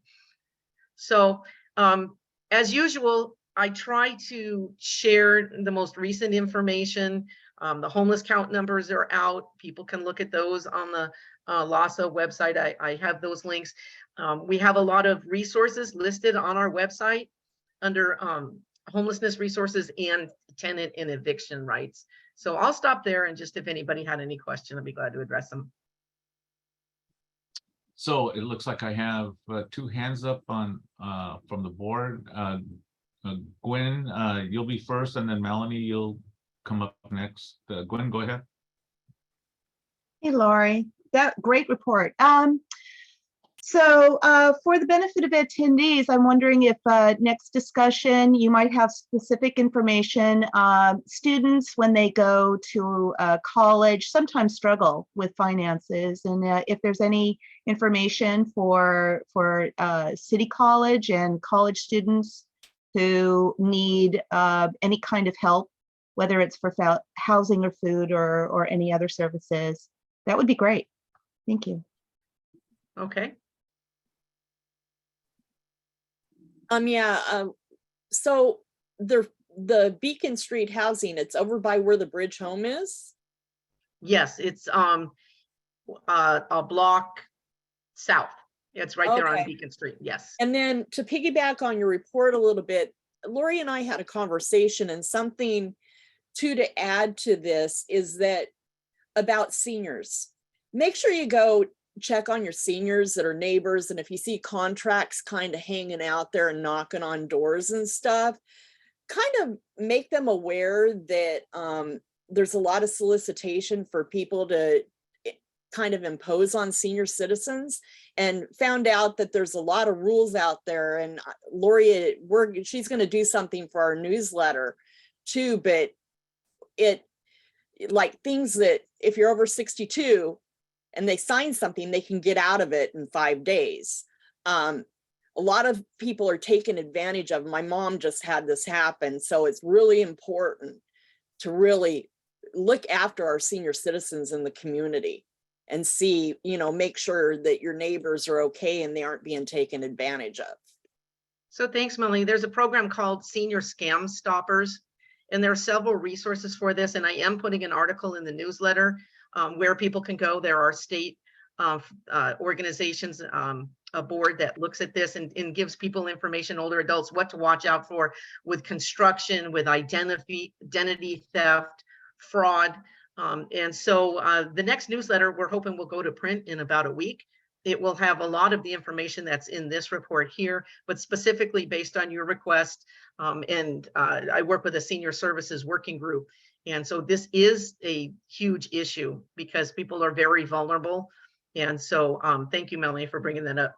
So as usual, I try to share the most recent information. The homeless count numbers are out. People can look at those on the LAHSA website. I have those links. We have a lot of resources listed on our website under homelessness resources and tenant and eviction rights. So I'll stop there, and just if anybody had any question, I'd be glad to address them. So it looks like I have 2 hands up on from the board. Gwen, you'll be first, and then Melanie, you'll come up next. Gwen, go ahead. Hey, Lori, that great report. So for the benefit of attendees, I'm wondering if next discussion, you might have specific information. Students, when they go to college, sometimes struggle with finances. And if there's any information for City College and college students who need any kind of help, whether it's for housing or food or any other services, that would be great. Thank you. Okay. So the Beacon Street housing, it's over by where the Bridge Home is? Yes, it's a block south. It's right there on Beacon Street. Yes. And then to piggyback on your report a little bit, Lori and I had a conversation, and something to add to this is that about seniors. Make sure you go check on your seniors that are neighbors, and if you see contracts kind of hanging out there and knocking on doors and stuff, kind of make them aware that there's a lot of solicitation for people to kind of impose on senior citizens, and found out that there's a lot of rules out there. And Lori, she's going to do something for our newsletter too, but it like things that if you're over 62 and they sign something, they can get out of it in 5 days. A lot of people are taking advantage of. My mom just had this happen. So it's really important to really look after our senior citizens in the community and see, make sure that your neighbors are okay and they aren't being taken advantage of. So thanks, Melanie. There's a program called Senior Scam Stoppers, and there are several resources for this. And I am putting an article in the newsletter where people can go. There are state organizations, a board that looks at this and gives people information, older adults, what to watch out for with construction, with identity theft, fraud. And so the next newsletter, we're hoping will go to print in about a week. It will have a lot of the information that's in this report here, but specifically based on your request. And I work with a senior services working group, And so this is a huge issue because people are very vulnerable. And so thank you, Melanie, for bringing that up.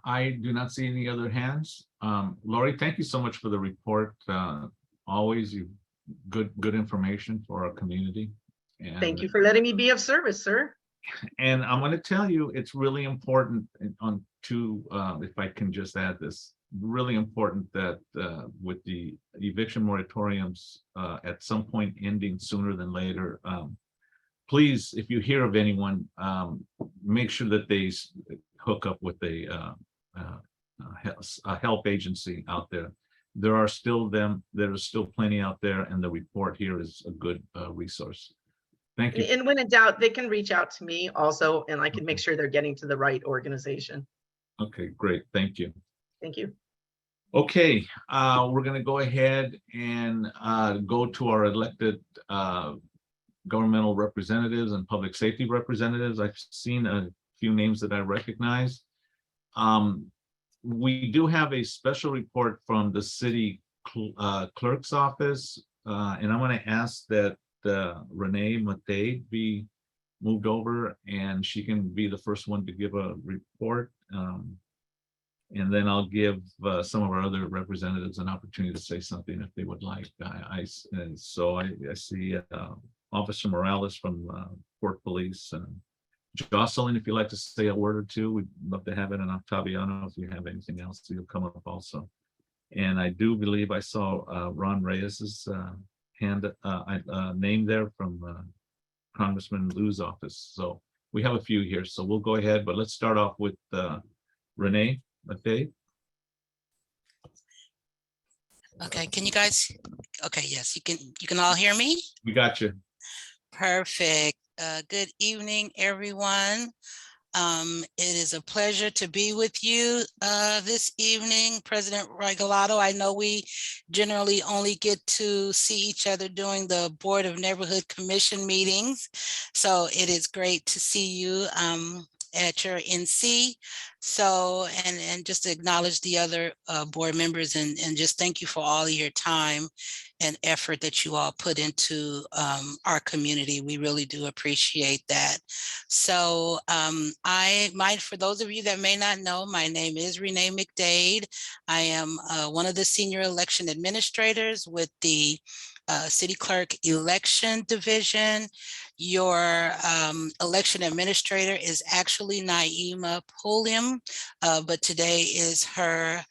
I do not see any other hands. Lori, thank you so much for the report. Always good information for our community. And, thank you for letting me be of service, sir. And I'm going to tell you, it's really important if I can just add this, really important that with the eviction moratoriums at some point ending sooner than later, please, if you hear of anyone, make sure that they hook up with a help agency out there. There are still plenty out there, and the report here is a good resource. Thank you. And when in doubt, they can reach out to me also, and I can make sure they're getting to the right organization. Okay, great. Thank you. Thank you. Okay, we're going to go ahead and go to our elected governmental representatives and public safety representatives. I've seen a few names that I recognize. We do have a special report from the city clerk's office, and I'm going to ask that Renee Matei be moved over, and she can be the first one to give a report. And then I'll give some of our other representatives an opportunity to say something if they would like. I see Officer Morales from Port Police, and Jocelyn, if you'd like to say a word or two, we'd love to have it. And Octaviano, if you have anything else, you'll come up also. And I do believe I saw Ron Reyes's name there from Congressman Liu's office. So we have a few here, so we'll go ahead, but let's start off with Renee Matei. Okay, can you guys, okay, yes, you can all hear me? We got you. Perfect. Good evening, everyone. It is a pleasure to be with you this evening, President Regalado. I know we generally only get to see each other during the Board of Neighborhood Commission meetings. So it is great to see you at your NC. So, and just to acknowledge the other board members and just thank you for all of your time and effort that you all put into our community. We really do appreciate that. So for those of you that may not know, my name is Renee McDade. I am one of the senior election administrators with the City Clerk Election Division. Your election administrator is actually Naima Pulliam, but today is her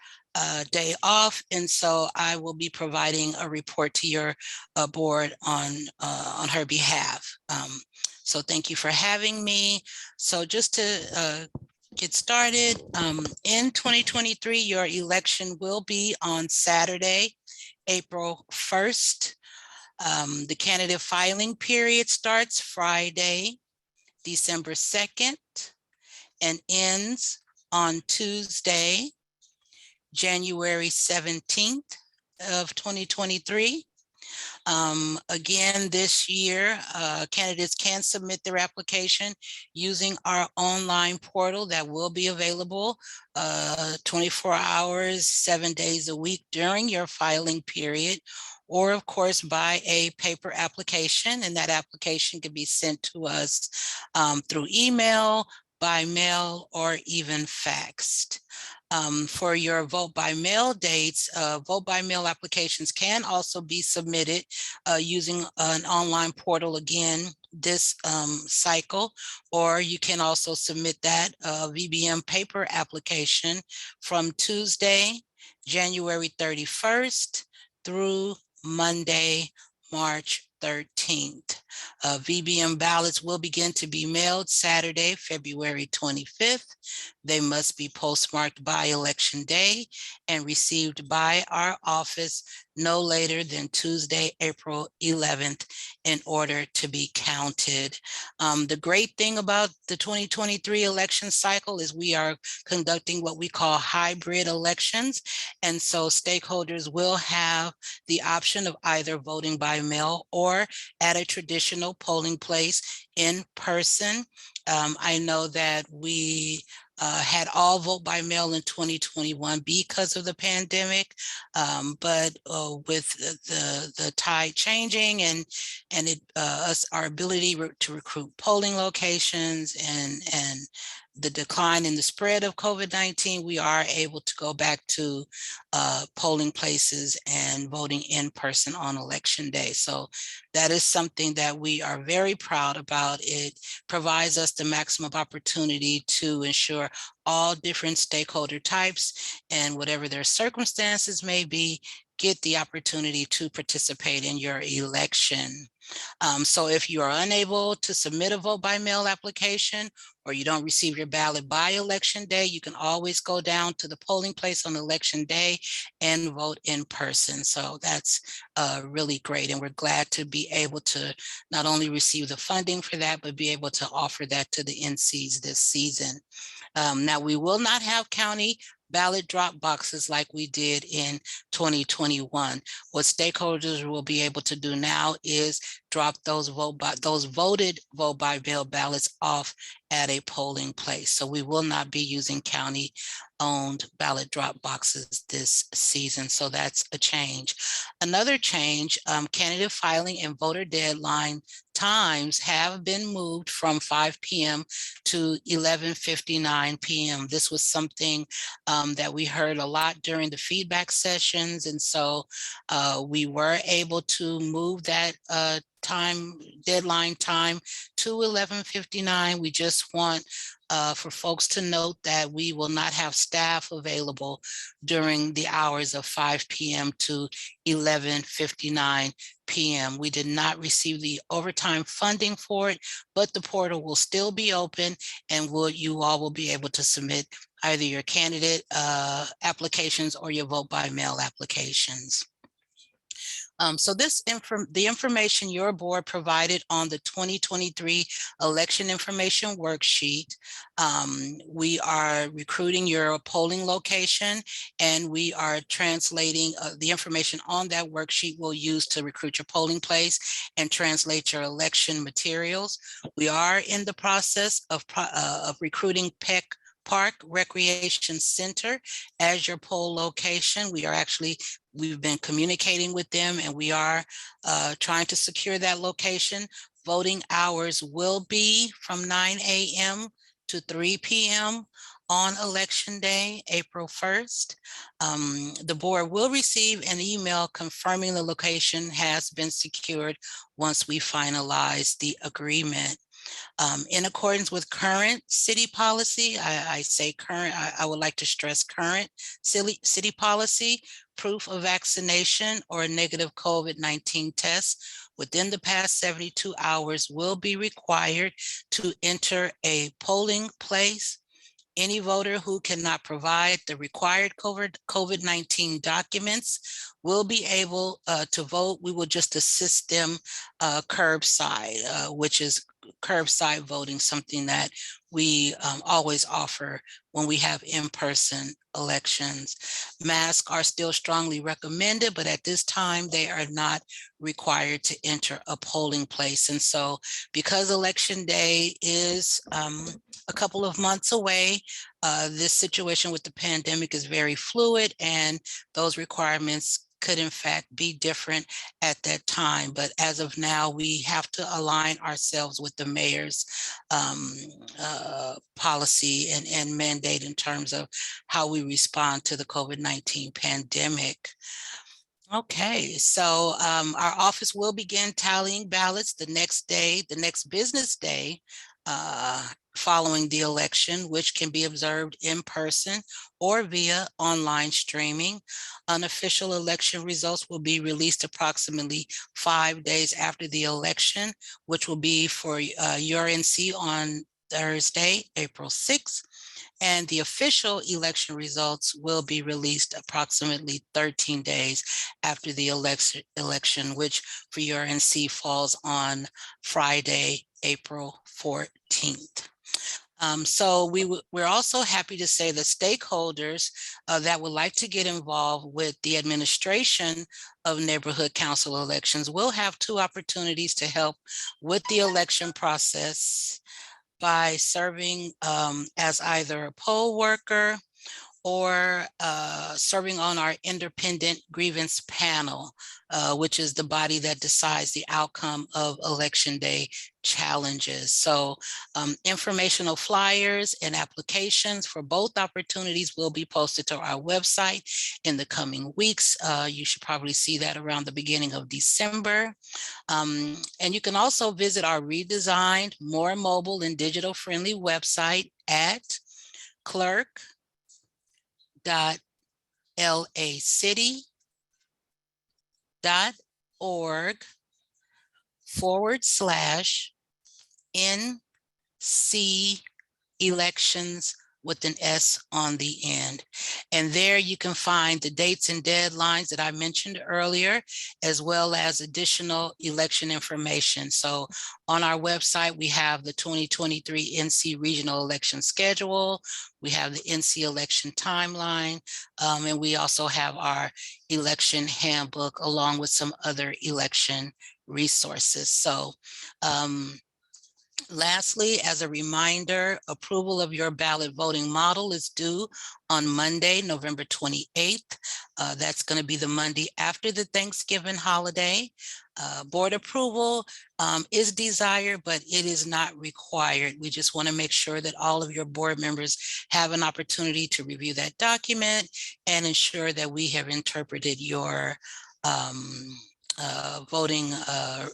day off, and so I will be providing a report to your board on her behalf. So thank you for having me. So just to get started, in 2023, your election will be on Saturday, April 1st. The candidate filing period starts Friday, December 2nd, and ends on Tuesday, January 17th of 2023. Again, this year, candidates can submit their application using our online portal that will be available 24 hours, 7 days a week during your filing period, or of course by a paper application, and that application can be sent to us through email, by mail, or even faxed. For your vote by mail dates, vote by mail applications can also be submitted using an online portal again this cycle, or you can also submit that VBM paper application from Tuesday, January 31st through Monday, March 13th. VBM ballots will begin to be mailed Saturday, February 25th. They must be postmarked by Election Day and received by our office no later than Tuesday, April 11th in order to be counted. The great thing about the 2023 election cycle is we are conducting what we call hybrid elections. And so stakeholders will have the option of either voting by mail or at a traditional polling place in person. I know that we had all vote by mail in 2021 because of the pandemic. But with the tide changing and our ability to recruit polling locations and the decline in the spread of COVID-19, we are able to go back to polling places and voting in person on election day. So that is something that we are very proud about. It provides us the maximum opportunity to ensure all different stakeholder types and whatever their circumstances may be, get the opportunity to participate in your election. So if you are unable to submit a vote by mail application or you don't receive your ballot by election day, you can always go down to the polling place on election day and vote in person. So that's really great. And we're glad to be able to not only receive the funding for that, but be able to offer that to the NCs this season. Now, we will not have county ballot drop boxes like we did in 2021. What stakeholders will be able to do now is drop those voted vote by mail ballots off at a polling place. So we will not be using county owned ballot drop boxes this season. So that's a change. Another change, candidate filing and voter deadline times have been moved from 5 p.m. to 11:59 p.m. This was something that we heard a lot during the feedback sessions. And so we were able to move that deadline time to 11:59. We just want for folks to note that we will not have staff available during the hours of 5 p.m. to 11:59 p.m. We did not receive the overtime funding for it, but the portal will still be open and you all will be able to submit either your candidate applications or your vote by mail applications. So the information your board provided on the 2023 election information worksheet, we are recruiting your polling location and we are translating the information on that worksheet we'll use to recruit your polling place and translate your election materials. We are in the process of recruiting Peck Park Recreation Center as your poll location. We've been communicating with them and we are trying to secure that location. Voting hours will be from 9 a.m. to 3 p.m. on election day, April 1st. The board will receive an email confirming the location has been secured once we finalize the agreement. In accordance with current city policy, I say current, I would like to stress current city policy, proof of vaccination or a negative COVID-19 test within the past 72 hours will be required to enter a polling place. Any voter who cannot provide the required COVID-19 documents will be able to vote. We will just assist them curbside, which is curbside voting, something that we always offer when we have in-person elections. Masks are still strongly recommended, but at this time they are not required to enter a polling place. And so because election day is a couple of months away, this situation with the pandemic is very fluid and those requirements could in fact be different at that time. But as of now, we have to align ourselves with the mayor's policy and mandate in terms of how we respond to the COVID-19 pandemic. Okay, so our office will begin tallying ballots the next day, the next business day, following the election, which can be observed in person or via online streaming. Unofficial election results will be released approximately 5 days after the election, which will be for URNC on Thursday, April 6th. And the official election results will be released approximately 13 days after the election, which for URNC falls on Friday, April 14th. So we're also happy to say that stakeholders that would like to get involved with the administration of neighborhood council elections will have 2 opportunities to help with the election process by serving as either a poll worker or serving on our independent grievance panel, which is the body that decides the outcome of Election Day challenges. So informational flyers and applications for both opportunities will be posted to our website in the coming weeks. You should probably see that around the beginning of December. And you can also visit our redesigned, more mobile and digital friendly website at clerk.lacity.org/NC elections with an S on the end. And there you can find the dates and deadlines that I mentioned earlier, as well as additional election information. So on our website, we have the 2023 NC regional election schedule. We have the NC election timeline, and we also have our election handbook along with some other election resources. So lastly, as a reminder, approval of your ballot voting model is due on Monday, November 28th. That's going to be the Monday after the Thanksgiving holiday. Board approval is desired, but it is not required. We just want to make sure that all of your board members have an opportunity to review that document and ensure that we have interpreted your voting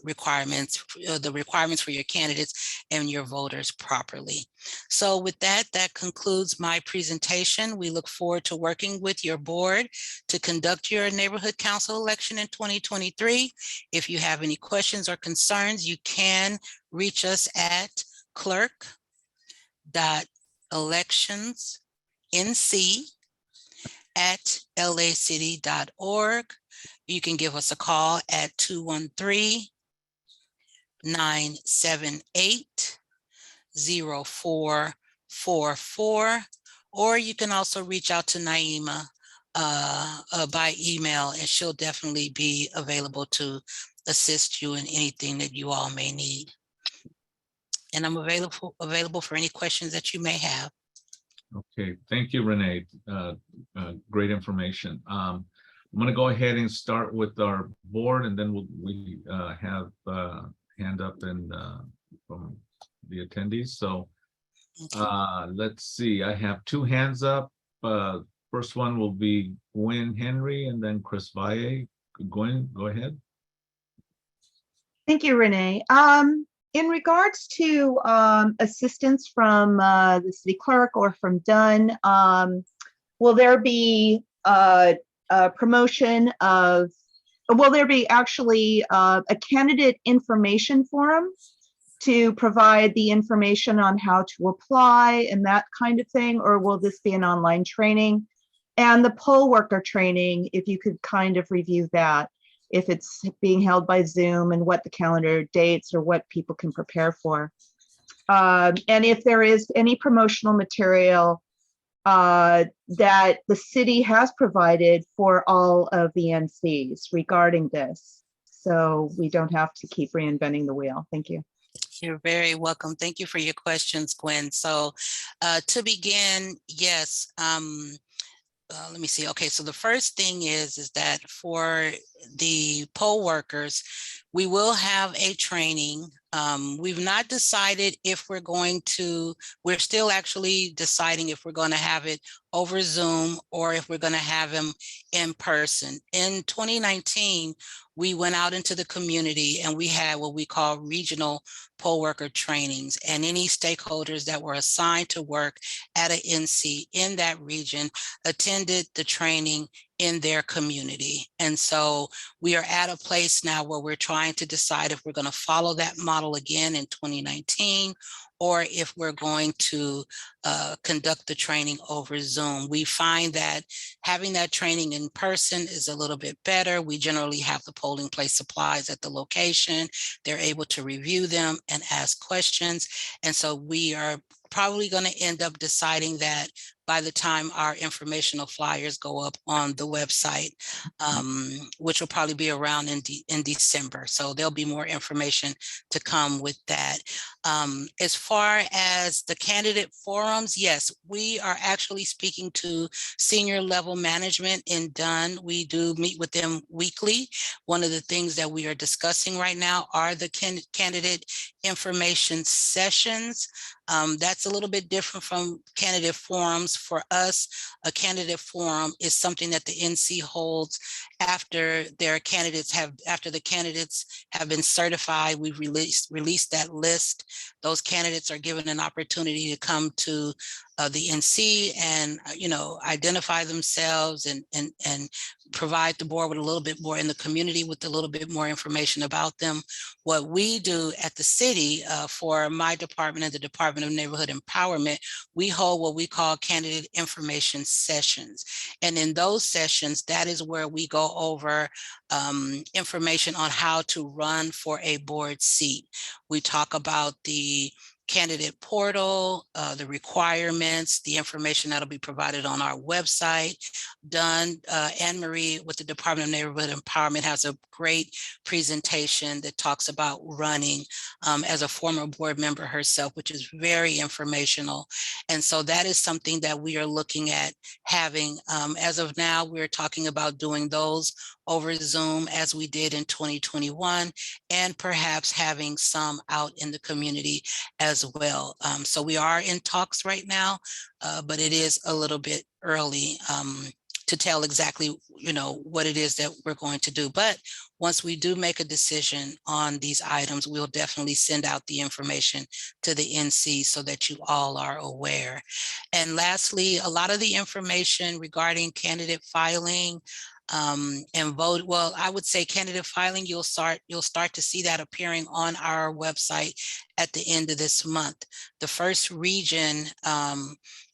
requirements, the requirements for your candidates and your voters properly. So with that, that concludes my presentation. We look forward to working with your board to conduct your neighborhood council election in 2023. If you have any questions or concerns, you can reach us at clerk.electionsnc@lacity.org. You can give us a call at 213-978-0444, or you can also reach out to Naima by email, and she'll definitely be available to assist you in anything that you all may need. And I'm available for any questions that you may have. Okay, thank you, Renee. Great information. I'm going to go ahead and start with our board, and then we have hand up and from the attendees. So let's see, I have two hands up. First one will be Gwen Henry and then Chris Valle. Gwen, go ahead. Thank you, Renee. In regards to assistance from the city clerk or from Dunn, will there be a promotion of, will there be actually a candidate information forum to provide the information on how to apply and that kind of thing, or will this be an online training? And the poll worker training, if you could kind of review that, if it's being held by Zoom and what the calendar dates or what people can prepare for. And if there is any promotional material that the city has provided for all of the NCs regarding this, so we don't have to keep reinventing the wheel. Thank you. You're very welcome. Thank you for your questions, Gwen. So to begin, yes, let me see. Okay, so the first thing is that for the poll workers, we will have a training. We've not decided if we're going to, we're still actually deciding if we're going to have it over Zoom or if we're going to have them in person. In 2019, we went out into the community and we had what we call regional poll worker trainings, and any stakeholders that were assigned to work at an NC in that region attended the training in their community. And so we are at a place now where we're trying to decide if we're going to follow that model again in 2019, or if we're going to conduct the training over Zoom. We find that having that training in person is a little bit better. We generally have the polling place supplies at the location. They're able to review them and ask questions. And so we are probably going to end up deciding that by the time our informational flyers go up on the website, which will probably be around in December. So there'll be more information to come with that. As far as the candidate forums, yes, we are actually speaking to senior level management in Dunn. We do meet with them weekly. One of the things that we are discussing right now are the candidate information sessions. That's a little bit different from candidate forums. For us, a candidate forum is something that the NC holds after the candidates have been certified. We've released that list. Those candidates are given an opportunity to come to the NC and identify themselves and provide the board with a little bit more in the community with a little bit more information about them. What we do at the city for my department and the Department of Neighborhood Empowerment, we hold what we call candidate information sessions. And in those sessions, that is where we go over information on how to run for a board seat. We talk about the candidate portal, the requirements, the information that'll be provided on our website. Anne Marie with the Department of Neighborhood Empowerment has a great presentation that talks about running as a former board member herself, which is very informational. And so that is something that we are looking at having. As of now, we're talking about doing those over Zoom as we did in 2021, and perhaps having some out in the community as well. So we are in talks right now, but it is a little bit early to tell exactly, what it is that we're going to do. But once we do make a decision on these items, we'll definitely send out the information to the NC so that you all are aware. And lastly, a lot of the information regarding candidate filing and vote. Well, I would say candidate filing, you'll start to see that appearing on our website at the end of this month. The first region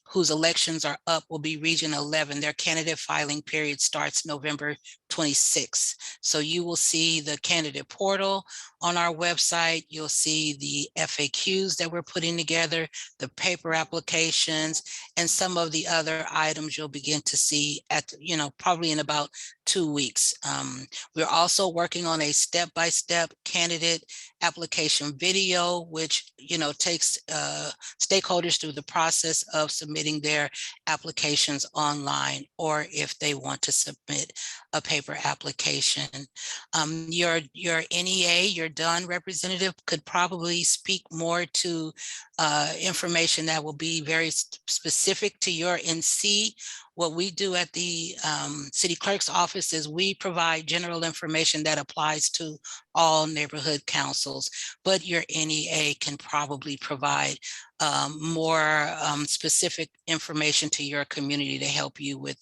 whose elections are up will be Region 11. Their candidate filing period starts November 26th. So you will see the candidate portal on our website. You'll see the FAQs that we're putting together, the paper applications, and some of the other items you'll begin to see at, probably in about 2 weeks. We're also working on a step-by-step candidate application video, which, takes stakeholders through the process of submitting their applications online, or if they want to submit a paper application. Your NEA, your Dunn representative, could probably speak more to information that will be very specific to your NC. What we do at the city clerk's office is we provide general information that applies to all neighborhood councils, but your NEA can probably provide more specific information to your community to help you with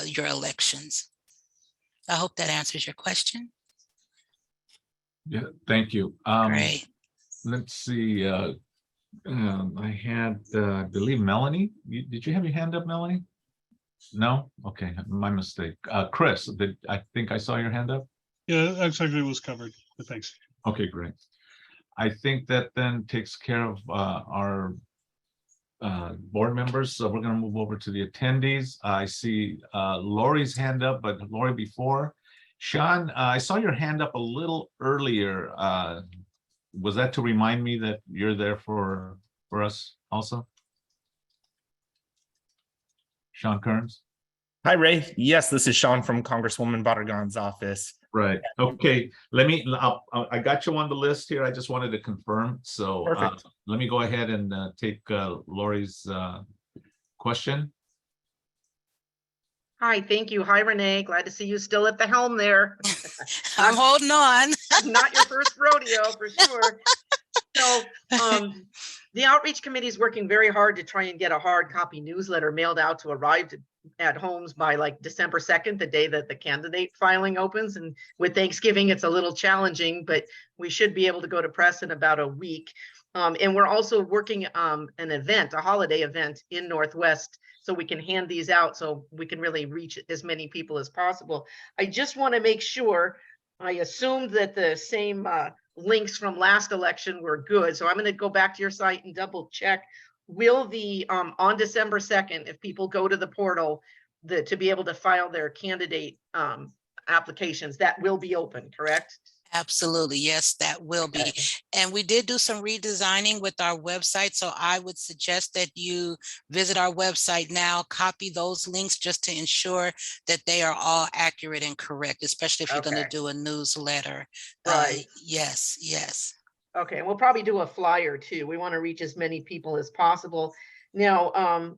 your elections. I hope that answers your question. Yeah, thank you. Great. Let's see. I had, I believe, Melanie. Did you have your hand up, Melanie? No? Okay, my mistake. Chris, I think I saw your hand up? Yeah, actually it was covered, but thanks. Okay, great. I think that then takes care of our board members. So we're going to move over to the attendees. I see Lori's hand up, but Lori before. Sean, I saw your hand up a little earlier. Was that to remind me that you're there for us also? Sean Kearns? Hi, Ray. Yes, this is Sean from Congresswoman Barragan's office. Right. Okay. I got you on the list here. I just wanted to confirm. So let me go ahead and take Lori's question. Hi, thank you. Hi, Renee. Glad to see you still at the helm there. I'm holding on. Not your first rodeo, for sure. So the outreach committee is working very hard to try and get a hard copy newsletter mailed out to arrive at homes by like December 2nd, the day that the candidate filing opens. And with Thanksgiving, it's a little challenging, but we should be able to go to press in about a week. And we're also working an event, a holiday event in Northwest, so we can hand these out so we can really reach as many people as possible. I just want to make sure, I assumed that the same links from last election were good. So I'm going to go back to your site and double check will the, on December 2nd, if people go to the portal, to be able to file their candidate applications, that will be open, correct? Absolutely. Yes, that will be. And we did do some redesigning with our website. So I would suggest that you visit our website now, copy those links just to ensure that they are all accurate and correct, especially if you're going to do a newsletter. Right. Yes, yes. Okay, we'll probably do a flyer too. We want to reach as many people as possible. Now,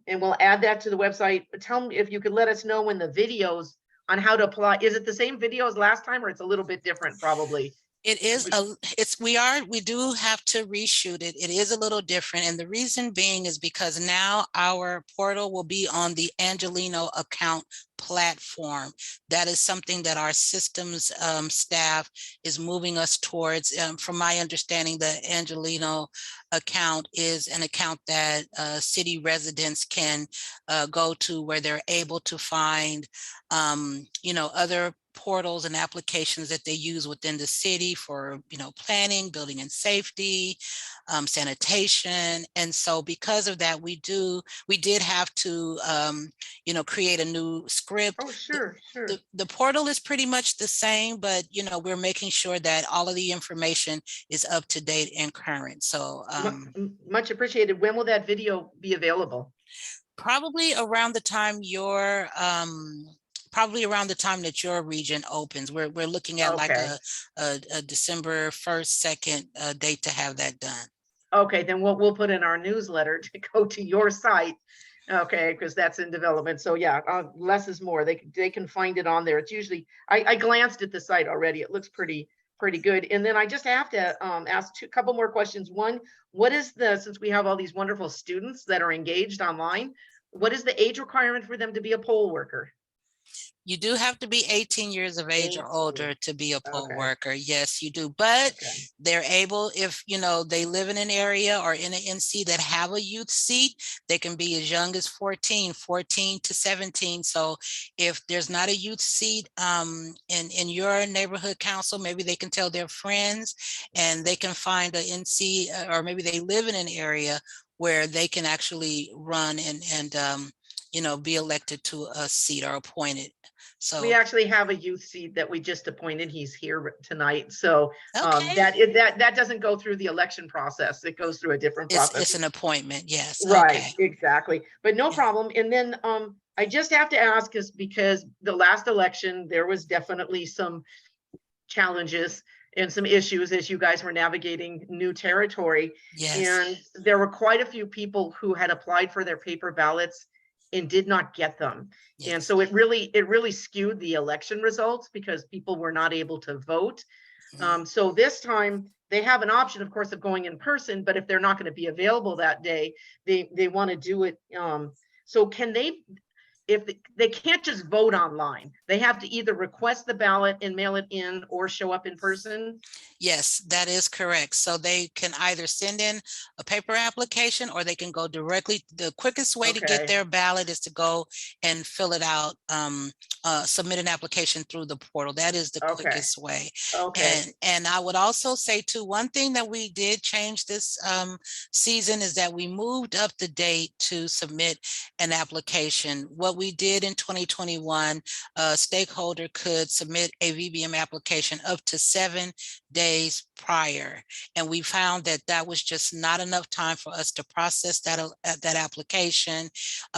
and we'll add that to the website. Tell me if you could let us know when the videos on how to apply. Is it the same video as last time, or it's a little bit different probably? It is we do have to reshoot it. It is a little different. And the reason being is because now our portal will be on the Angelino account platform. That is something that our systems staff is moving us towards. From my understanding, the Angelino account is an account that city residents can go to, where they're able to find, other portals and applications that they use within the city for, planning, building and safety, sanitation. And so because of that, we did have to, create a new script. Oh, sure. The portal is pretty much the same, but, we're making sure that all of the information is up to date and current. So much appreciated. When will that video be available? Probably around the time that your region opens. We're looking at like a December 1st, 2nd date to have that done. Okay, then we'll put in our newsletter to go to your site. Okay, because that's in development. So yeah, less is more. They can find it on there. It's usually, I glanced at the site already. It looks pretty good. And then I just have to ask a couple more questions. One, what is since we have all these wonderful students that are engaged online, what is the age requirement for them to be a poll worker? You do have to be 18 years of age or older to be a poll worker. Yes, you do. But they're able, if they live in an area or in an NC that have a youth seat, they can be as young as 14 to 17. So if there's not a youth seat in your neighborhood council, maybe they can tell their friends and they can find an NC, or maybe they live in an area where they can actually run and be elected to a seat or appointed. So we actually have a youth seat that we just appointed. He's here tonight. So that doesn't go through the election process. It goes through a different process. It's an appointment. Yes. Right. Exactly. But no problem. And then I just have to ask is because the last election, there was definitely some challenges and some issues as you guys were navigating new territory. Yes. And there were quite a few people who had applied for their paper ballots and did not get them. Yes. And so it really skewed the election results because people were not able to vote. So this time they have an option, of course, of going in person, but if they're not going to be available that day, they want to do it. So can if they can't just vote online, they have to either request the ballot and mail it in or show up in person? Yes, that is correct. So they can either send in a paper application or they can go directly. The quickest way to get their ballot is to go and fill it out, submit an application through the portal. That is the quickest way. And I would also say too, one thing that we did change this season is that we moved up the date to submit an application. What we did in 2021, a stakeholder could submit a VBM application up to 7 days prior. And we found that that was just not enough time for us to process that application.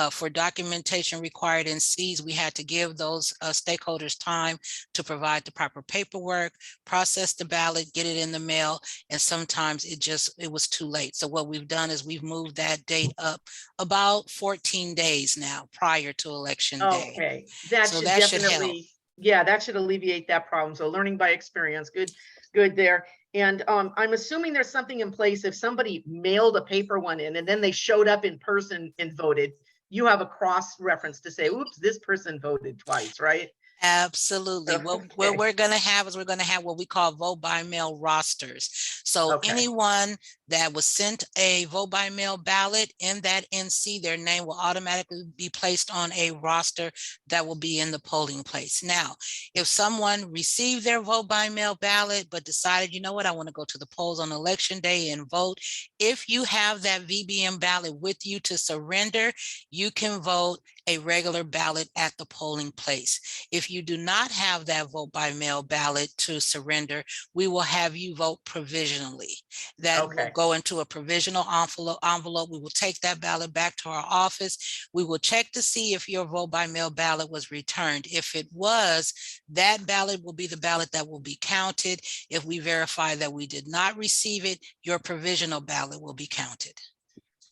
For documentation required in Cs, we had to give those stakeholders time to provide the proper paperwork, process the ballot, get it in the mail, and sometimes it was too late. So what we've done is we've moved that date up about 14 days now prior to election day. Okay, that should definitely, yeah, that should alleviate that problem. So learning by experience, good there. And I'm assuming there's something in place if somebody mailed a paper one in and then they showed up in person and voted, you have a cross reference to say, oops, this person voted twice, right? Absolutely. What Okay. we're going to have is we're going to have what we call vote by mail rosters. So Okay. anyone that was sent a vote by mail ballot in that NC, their name will automatically be placed on a roster that will be in the polling place. Now, if someone received their vote by mail ballot, but decided, you know what, I want to go to the polls on election day and vote, if you have that VBM ballot with you to surrender, you can vote a regular ballot at the polling place. If you do not have that vote by mail ballot to surrender, we will have you vote provisionally. That will go into a provisional envelope. We will take that ballot back to our office. We will check to see if your vote by mail ballot was returned. If it was, that ballot will be the ballot that will be counted. If we verify that we did not receive it, your provisional ballot will be counted.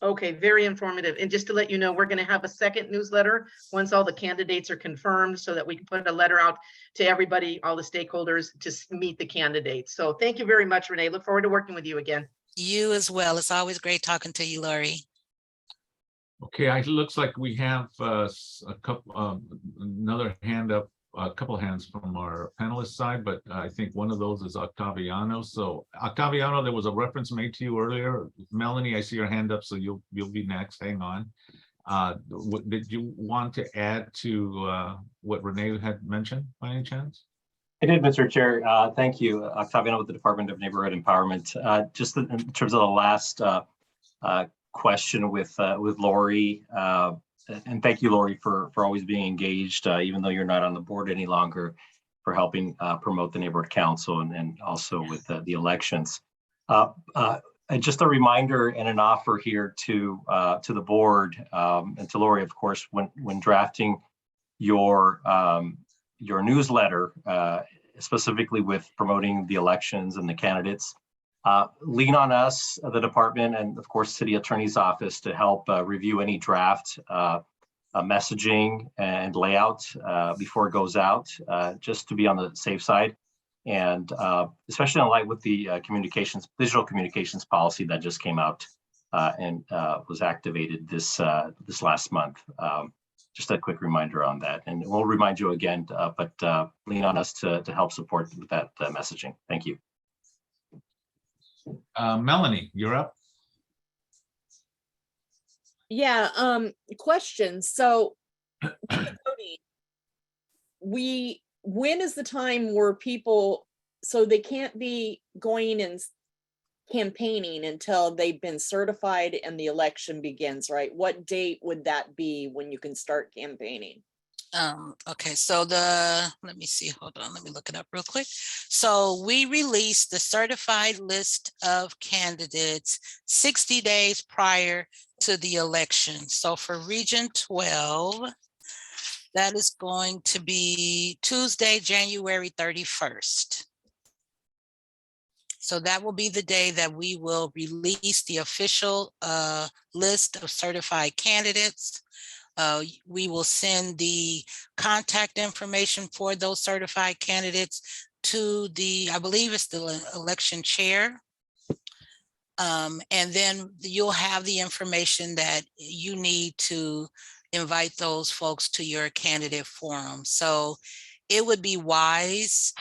Okay, very informative. And just to let you know, we're going to have a second newsletter once all the candidates are confirmed so that we can put a letter out to everybody, all the stakeholders to meet the candidates. So thank you very much, Renee. Look forward to working with you again. You as well. It's always great talking to you, Lori. Okay, it looks like we have a couple, another hand up, a couple of hands from our panelist side, but I think one of those is Octaviano. So Octaviano, there was a reference made to you earlier. Melanie, I see your hand up, so you'll be next. Hang on. Did you want to add to what Renee had mentioned by any chance? I did, Mr. Chair. Thank you. Octaviano with the Department of Neighborhood Empowerment. Just in terms of the last question with Lori, and thank you, Lori, for always being engaged, even though you're not on the board any longer, for helping promote the neighborhood council and also with the elections. And just a reminder and an offer here to the board and to Lori, of course, when drafting your newsletter, specifically with promoting the elections and the candidates, lean on us, the department, and of course, City Attorney's Office to help review any draft messaging and layout before it goes out, just to be on the safe side. And especially in light with the digital communications policy that just came out and was activated this last month. Just a quick reminder on that, and we'll remind you again, but lean on us to help support with that messaging. Thank you. Melanie, you're up. Yeah, question. So when is the time where people, so they can't be going and campaigning until they've been certified and the election begins, right? What date would that be when you can start campaigning? Okay, so let me see, hold on, let me look it up real quick. So we released the certified list of candidates 60 days prior to the election. So for Region 12, that is going to be Tuesday, January 31st. So that will be the day that we will release the official list of certified candidates. We will send the contact information for those certified candidates to I believe it's the election chair. And then you'll have the information that you need to invite those folks to your candidate forum. So it would be wise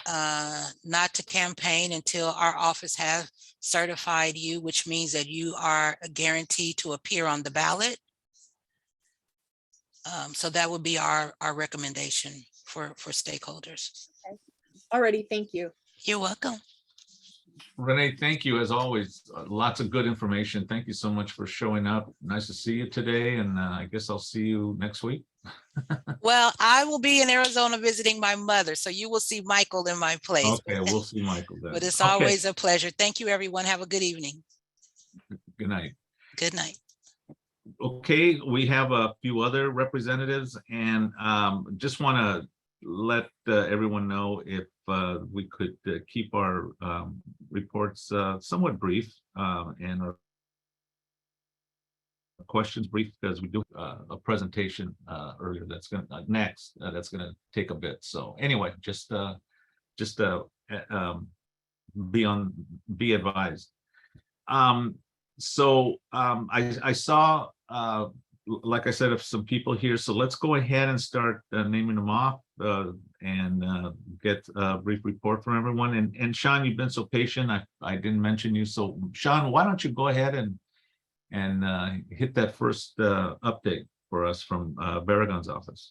not to campaign until our office has certified you, which means that you are guaranteed to appear on the ballot. So that would be our recommendation for stakeholders. Okay. Alrighty, thank you. You're welcome. Renee, thank you as always. Lots of good information. Thank you so much for showing up. Nice to see you today, and I guess I'll see you next week. Well, I will be in Arizona visiting my mother, so you will see Michael in my place. Okay, we'll see Michael then. But it's always a pleasure. Thank you, everyone. Have a good evening. Good night. Good night. Okay, we have a few other representatives, and just want to let everyone know if we could keep our reports somewhat brief and our questions brief, because we do a presentation earlier that's going to next that's going to take a bit. So anyway, just be advised. I saw like I said, if some people here, so let's go ahead and start naming them off and get a brief report from everyone. And Sean, you've been so patient. I didn't mention you. So Sean, why don't you go ahead and hit that first update for us from Barragan's office.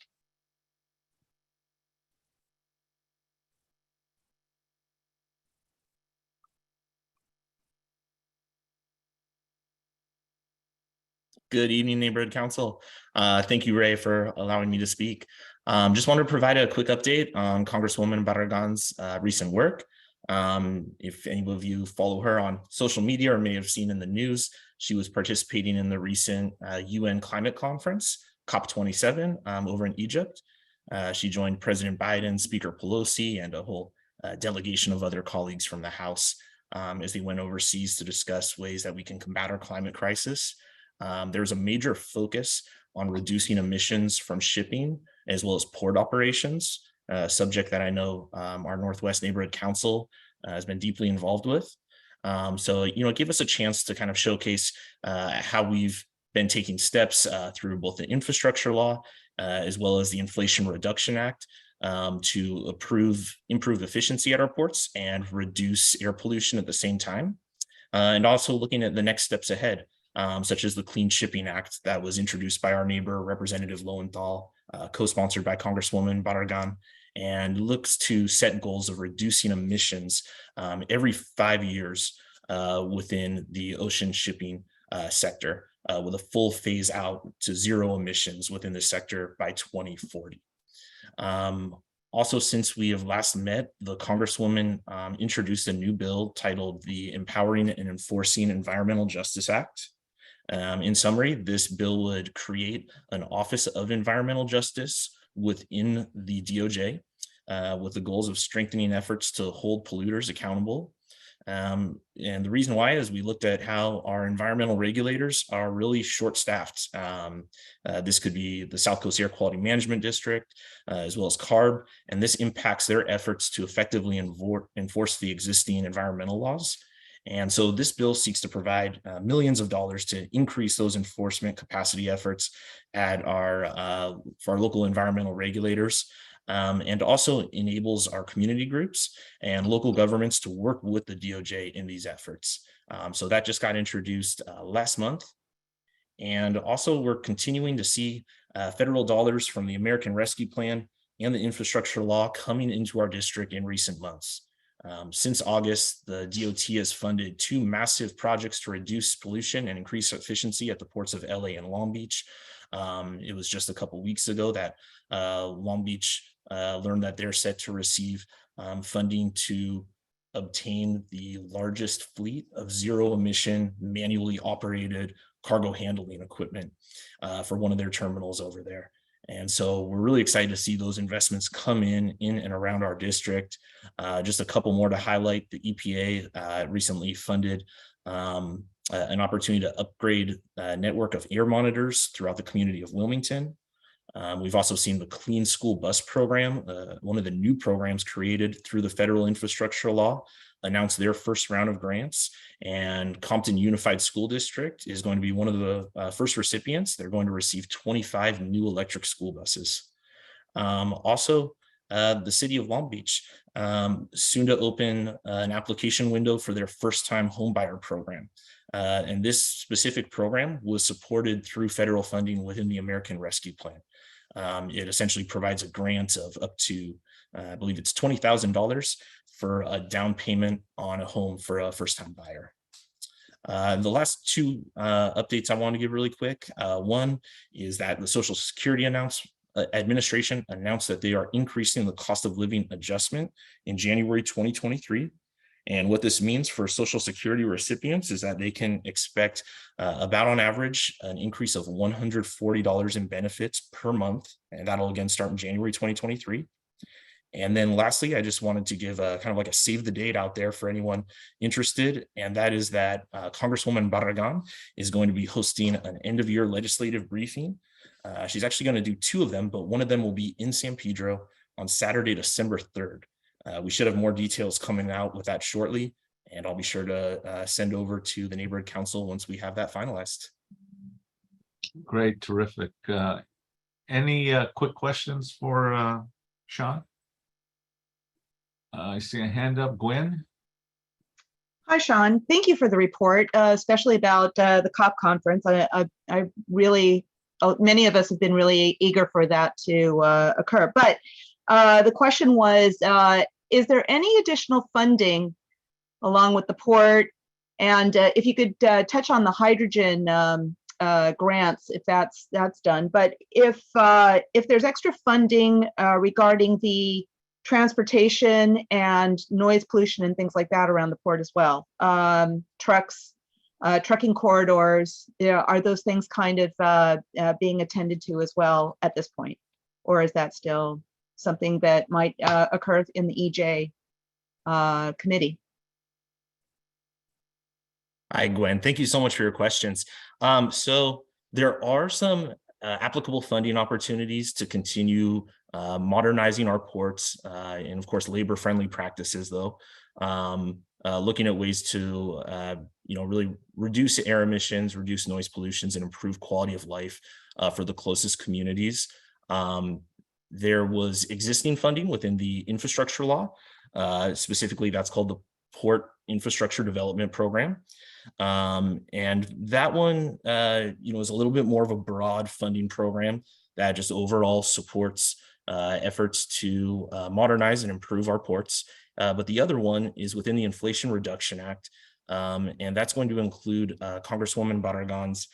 Good evening, Neighborhood Council. Thank you, Ray, for allowing me to speak. Just wanted to provide a quick update on Congresswoman Barragan's recent work. If any of you follow her on social media or may have seen in the news, she was participating in the recent UN climate conference, COP27, over in Egypt. She joined President Biden, Speaker Pelosi, and a whole delegation of other colleagues from the House as they went overseas to discuss ways that we can combat our climate crisis. There's a major focus on reducing emissions from shipping as well as port operations, a subject that I know our Northwest Neighborhood Council has been deeply involved with. So, it gave us a chance to kind of showcase how we've been taking steps through both the infrastructure law as well as the Inflation Reduction Act to improve efficiency at our ports and reduce air pollution at the same time. And also looking at the next steps ahead. Such as the Clean Shipping Act that was introduced by our neighbor, Representative Lowenthal, co-sponsored by Congresswoman Barragan, and looks to set goals of reducing emissions every 5 years within the ocean shipping sector, with a full phase out to zero emissions within the sector by 2040. Also, since we have last met, the Congresswoman introduced a new bill titled the Empowering and Enforcing Environmental Justice Act. In summary, this bill would create an Office of Environmental Justice within the DOJ with the goals of strengthening efforts to hold polluters accountable. And the reason why is we looked at how our environmental regulators are really short-staffed. This could be the South Coast Air Quality Management District, as well as CARB, and this impacts their efforts to effectively enforce the existing environmental laws. And so this bill seeks to provide millions of dollars to increase those enforcement capacity efforts at for our local environmental regulators, and also enables our community groups and local governments to work with the DOJ in these efforts. So that just got introduced last month. And also we're continuing to see federal dollars from the American Rescue Plan and the infrastructure law coming into our district in recent months. Since August, the DOT has funded 2 massive projects to reduce pollution and increase efficiency at the ports of LA and Long Beach. It was just a couple weeks ago that Long Beach learned that they're set to receive funding to obtain the largest fleet of zero emission, manually operated cargo handling equipment for one of their terminals over there. And so we're really excited to see those investments come in and around our district. Just a couple more to highlight. The EPA recently funded an opportunity to upgrade a network of air monitors throughout the community of Wilmington. We've also seen the Clean School Bus Program, one of the new programs created through the federal infrastructure law, announce their first round of grants, and Compton Unified School District is going to be one of the first recipients. They're going to receive 25 new electric school buses. Also, the city of Long Beach, soon to open an application window for their first-time homebuyer program. And this specific program was supported through federal funding within the American Rescue Plan. It essentially provides a grant of up to, I believe it's $20,000 for a down payment on a home for a first-time buyer. The last 2 updates I want to give really quick. One is that the Social Security Administration announced that they are increasing the cost of living adjustment in January 2023. And what this means for Social Security recipients is that they can expect about on average an increase of $140 in benefits per month. And that'll again start in January 2023. And then lastly, I just wanted to give a kind of like a save the date out there for anyone interested. And that is that Congresswoman Barragan is going to be hosting an end of year legislative briefing. She's actually going to do 2 of them, but one of them will be in San Pedro on Saturday, December 3rd. We should have more details coming out with that shortly, and I'll be sure to send over to the Neighborhood Council once we have that finalized. Great, terrific. Any quick questions for Sean? I see a hand up, Gwen. Hi, Sean. Thank you for the report, especially about the COP conference. I really, many of us have been really eager for that to occur. But the question was, is there any additional funding along with the port? And if you could touch on the hydrogen grants, if that's done. But if there's extra funding regarding the transportation and noise pollution and things like that around the port as well, trucking corridors, are those things kind of being attended to as well at this point? Or is that still something that might occur in the EJ committee? Hi, Gwen. Thank you so much for your questions. So there are some applicable funding opportunities to continue modernizing our ports and of course, labor-friendly practices though. Looking at ways to, really reduce air emissions, reduce noise pollutions and improve quality of life for the closest communities. There was existing funding within the infrastructure law. Specifically, that's called the Port Infrastructure Development Program. And that one, is a little bit more of a broad funding program that just overall supports efforts to modernize and improve our ports. But the other one is within the Inflation Reduction Act, and that's going to include Congresswoman Barragan's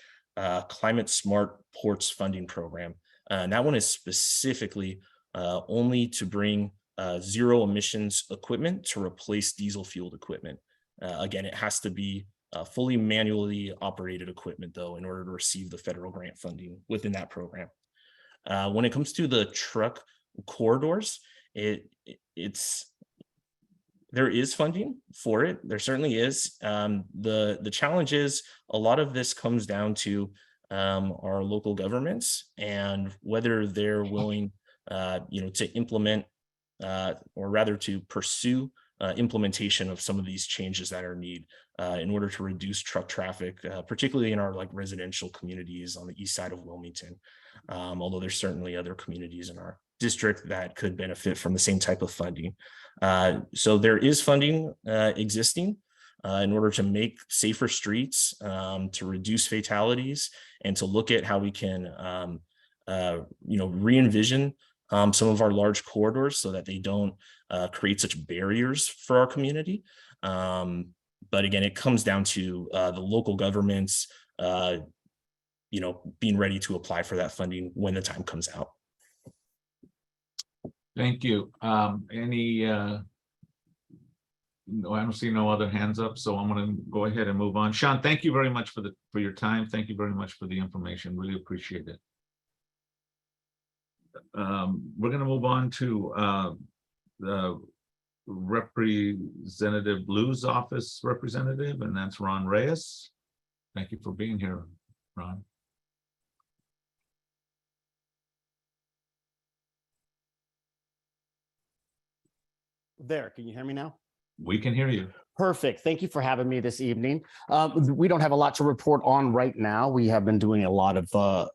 Climate Smart Ports Funding Program. And that one is specifically only to bring zero emissions equipment to replace diesel fueled equipment. Again, it has to be fully manually operated equipment though, in order to receive the federal grant funding within that program. When it comes to the truck corridors, there is funding for it. There certainly is. The challenge is a lot of this comes down to our local governments and whether they're willing, to implement or rather to pursue implementation of some of these changes that are needed in order to reduce truck traffic, particularly in our residential communities on the east side of Wilmington. Although there's certainly other communities in our district that could benefit from the same type of funding. So there is funding existing in order to make safer streets, to reduce fatalities, and to look at how we can, re-envision some of our large corridors so that they don't create such barriers for our community. But again, it comes down to the local governments, being ready to apply for that funding when the time comes out. Thank you. No, I don't see no other hands up, so I'm going to go ahead and move on. Sean, thank you very much for your time. Thank you very much for the information. Really appreciate it. We're going to move on to the Representative Blue's office representative, and that's Ron Reyes. Thank you for being here, Ron. There, can you hear me now? We can hear you. Perfect. Thank you for having me this evening. We don't have a lot to report on right now. We have been doing a lot of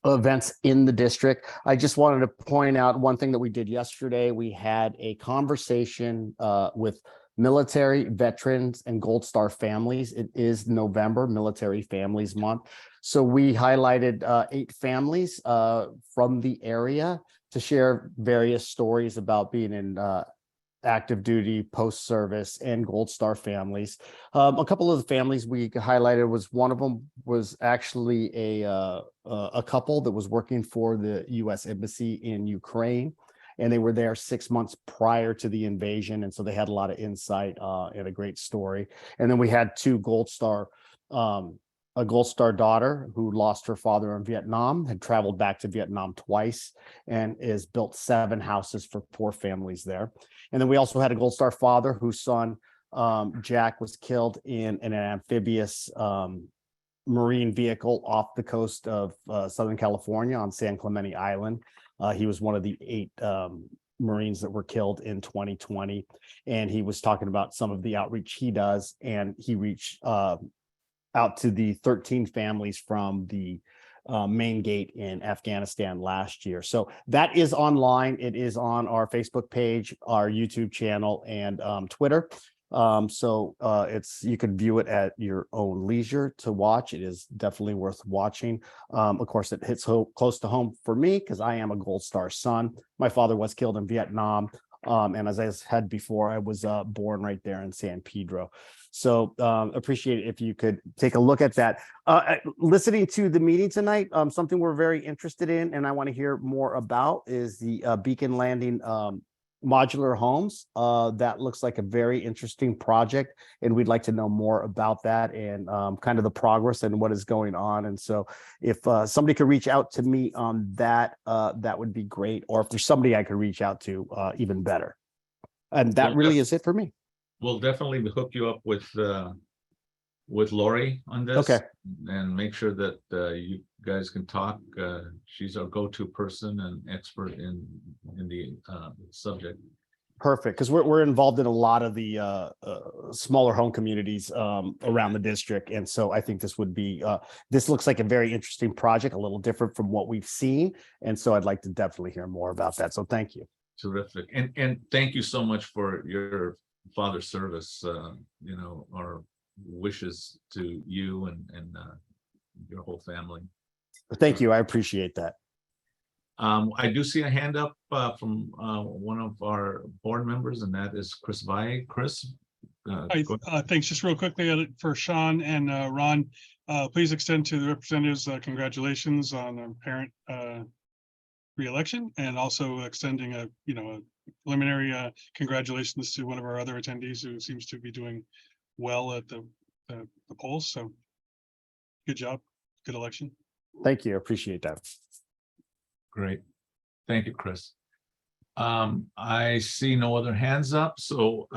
events in the district. I just wanted to point out one thing that we did yesterday. We had a conversation with military veterans and Gold Star families. It is November, Military Families Month. So we highlighted 8 families from the area to share various stories about being in active duty, post-service, and Gold Star families. A couple of the families we highlighted was one of them was actually a couple that was working for the U.S. Embassy in Ukraine, and they were there 6 months prior to the invasion, and so they had a lot of insight and a great story. And then we had 2 Gold Star, a Gold Star daughter who lost her father in Vietnam, had traveled back to Vietnam twice, and is built 7 houses for poor families there. And then we also had a Gold Star father whose son, Jack, was killed in an amphibious marine vehicle off the coast of Southern California on San Clemente Island. He was one of the 8 Marines that were killed in 2020. And he was talking about some of the outreach he does. And he reached out to the 13 families from the main gate in Afghanistan last year. So that is online. It is on our Facebook page, our YouTube channel, and Twitter. You can view it at your own leisure to watch. It is definitely worth watching. Of course, it hits close to home for me because I am a Gold Star son. My father was killed in Vietnam. And as I said before, I was born right there in San Pedro. So appreciate it if you could take a look at that. Listening to the meeting tonight, something we're very interested in and I want to hear more about is the Beacon Landing modular homes. That looks like a very interesting project, and we'd like to know more about that and kind of the progress and what is going on. And so if somebody could reach out to me on that, that would be great. Or if there's somebody I could reach out to, even better. And that really is it for me. We'll definitely hook you up with Lori on this. Okay. And make sure that you guys can talk. She's our go-to person and expert in the subject. Perfect, because we're involved in a lot of the smaller home communities around the district, and so I think this would be this looks like a very interesting project, a little different from what we've seen, and so I'd like to definitely hear more about that. So thank you. Terrific, and thank you so much for your father's service. You know, our wishes to you and your whole family. Thank you, I appreciate that. I do see a hand up from one of our board members, and that is Chris Valle. Chris? Thanks. Just real quickly for Sean and Ron, please extend to the representatives congratulations on their parent re-election, and also extending a preliminary congratulations to one of our other attendees who seems to be doing well at the polls. So good job, good election. Thank you, I appreciate that. Great. Thank you, Chris. I see no other hands up. So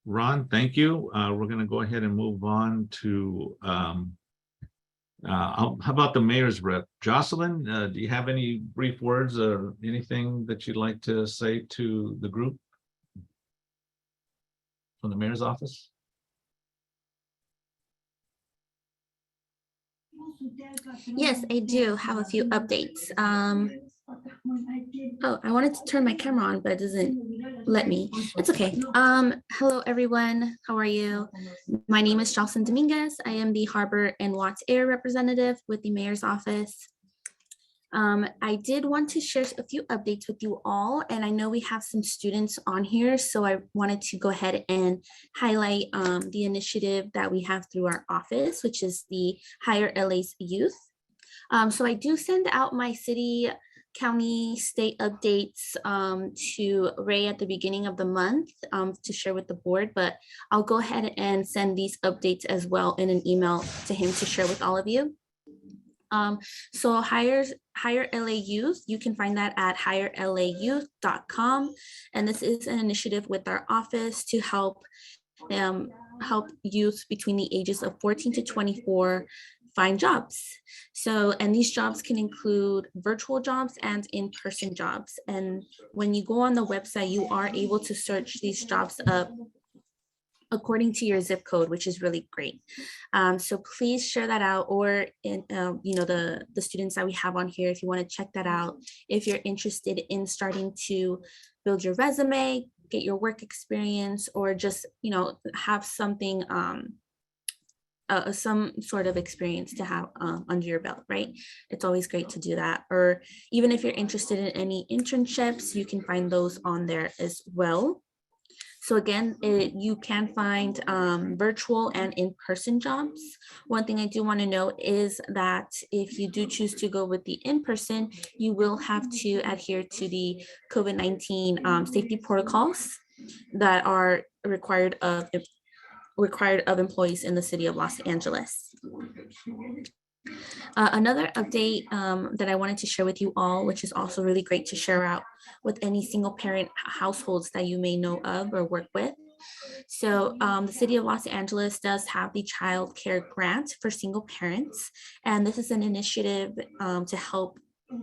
Ron, thank you. We're going to go ahead and move on to how about the mayor's rep? Jocelyn, do you have any brief words or anything that you'd like to say to the group from the mayor's office? Yes, I do have a few updates. Oh, I wanted to turn my camera on, but it doesn't let me. It's okay. Hello, everyone. How are you? My name is Jocelyn Dominguez. I am the Harbor and Watts Air representative with the mayor's office. I did want to share a few updates with you all, and I know we have some students on here, so I wanted to go ahead and highlight the initiative that we have through our office, which is the Higher LA's Youth. So I do send out my city, county, state updates to Ray at the beginning of the month to share with the board, but I'll go ahead and send these updates as well in an email to him to share with all of you. So Higher LA Youth, you can find that at higherlayouth.com. And this is an initiative with our office to help youth between the ages of 14 to 24 find jobs. So, and these jobs can include virtual jobs and in-person jobs. And when you go on the website, you are able to search these jobs up according to your zip code, which is really great. So please share that out, or in the students that we have on here, if you want to check that out, if you're interested in starting to build your resume, get your work experience, or just have something some sort of experience to have under your belt, right? It's always great to do that. Or even if you're interested in any internships, you can find those on there as well. So again, you can find virtual and in-person jobs. One thing I do want to note is that if you do choose to go with the in-person, you will have to adhere to the COVID-19 safety protocols that are required of employees in the city of Los Angeles. Another update that I wanted to share with you all, which is also really great to share out with any single parent households that you may know of or work with. So the city of Los Angeles does have the child care grant for single parents. And this is an initiative to help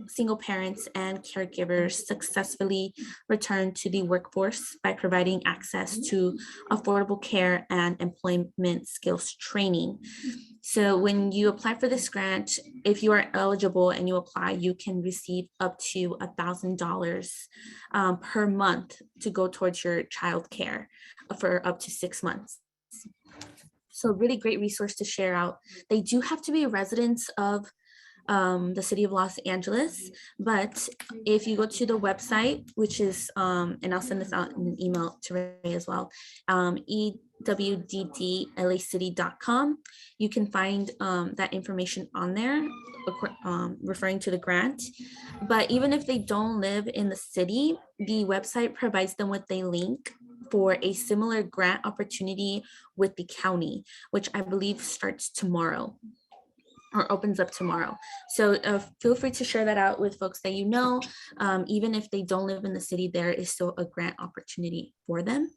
single parents and caregivers successfully return to the workforce by providing access to affordable care and employment skills training. So when you apply for this grant, if you are eligible and you apply, you can receive up to $1,000 per month to go towards your child care for up to 6 months. So really great resource to share out. They do have to be residents of the city of Los Angeles, but if you go to the website, which is, and I'll send this out in an email to Ray as well, ewddlacity.com, you can find that information on there, referring to the grant. But even if they don't live in the city, the website provides them with a link for a similar grant opportunity with the county, which I believe starts tomorrow or opens up tomorrow. So feel free to share that out with folks that you know. Even if they don't live in the city, there is still a grant opportunity for them.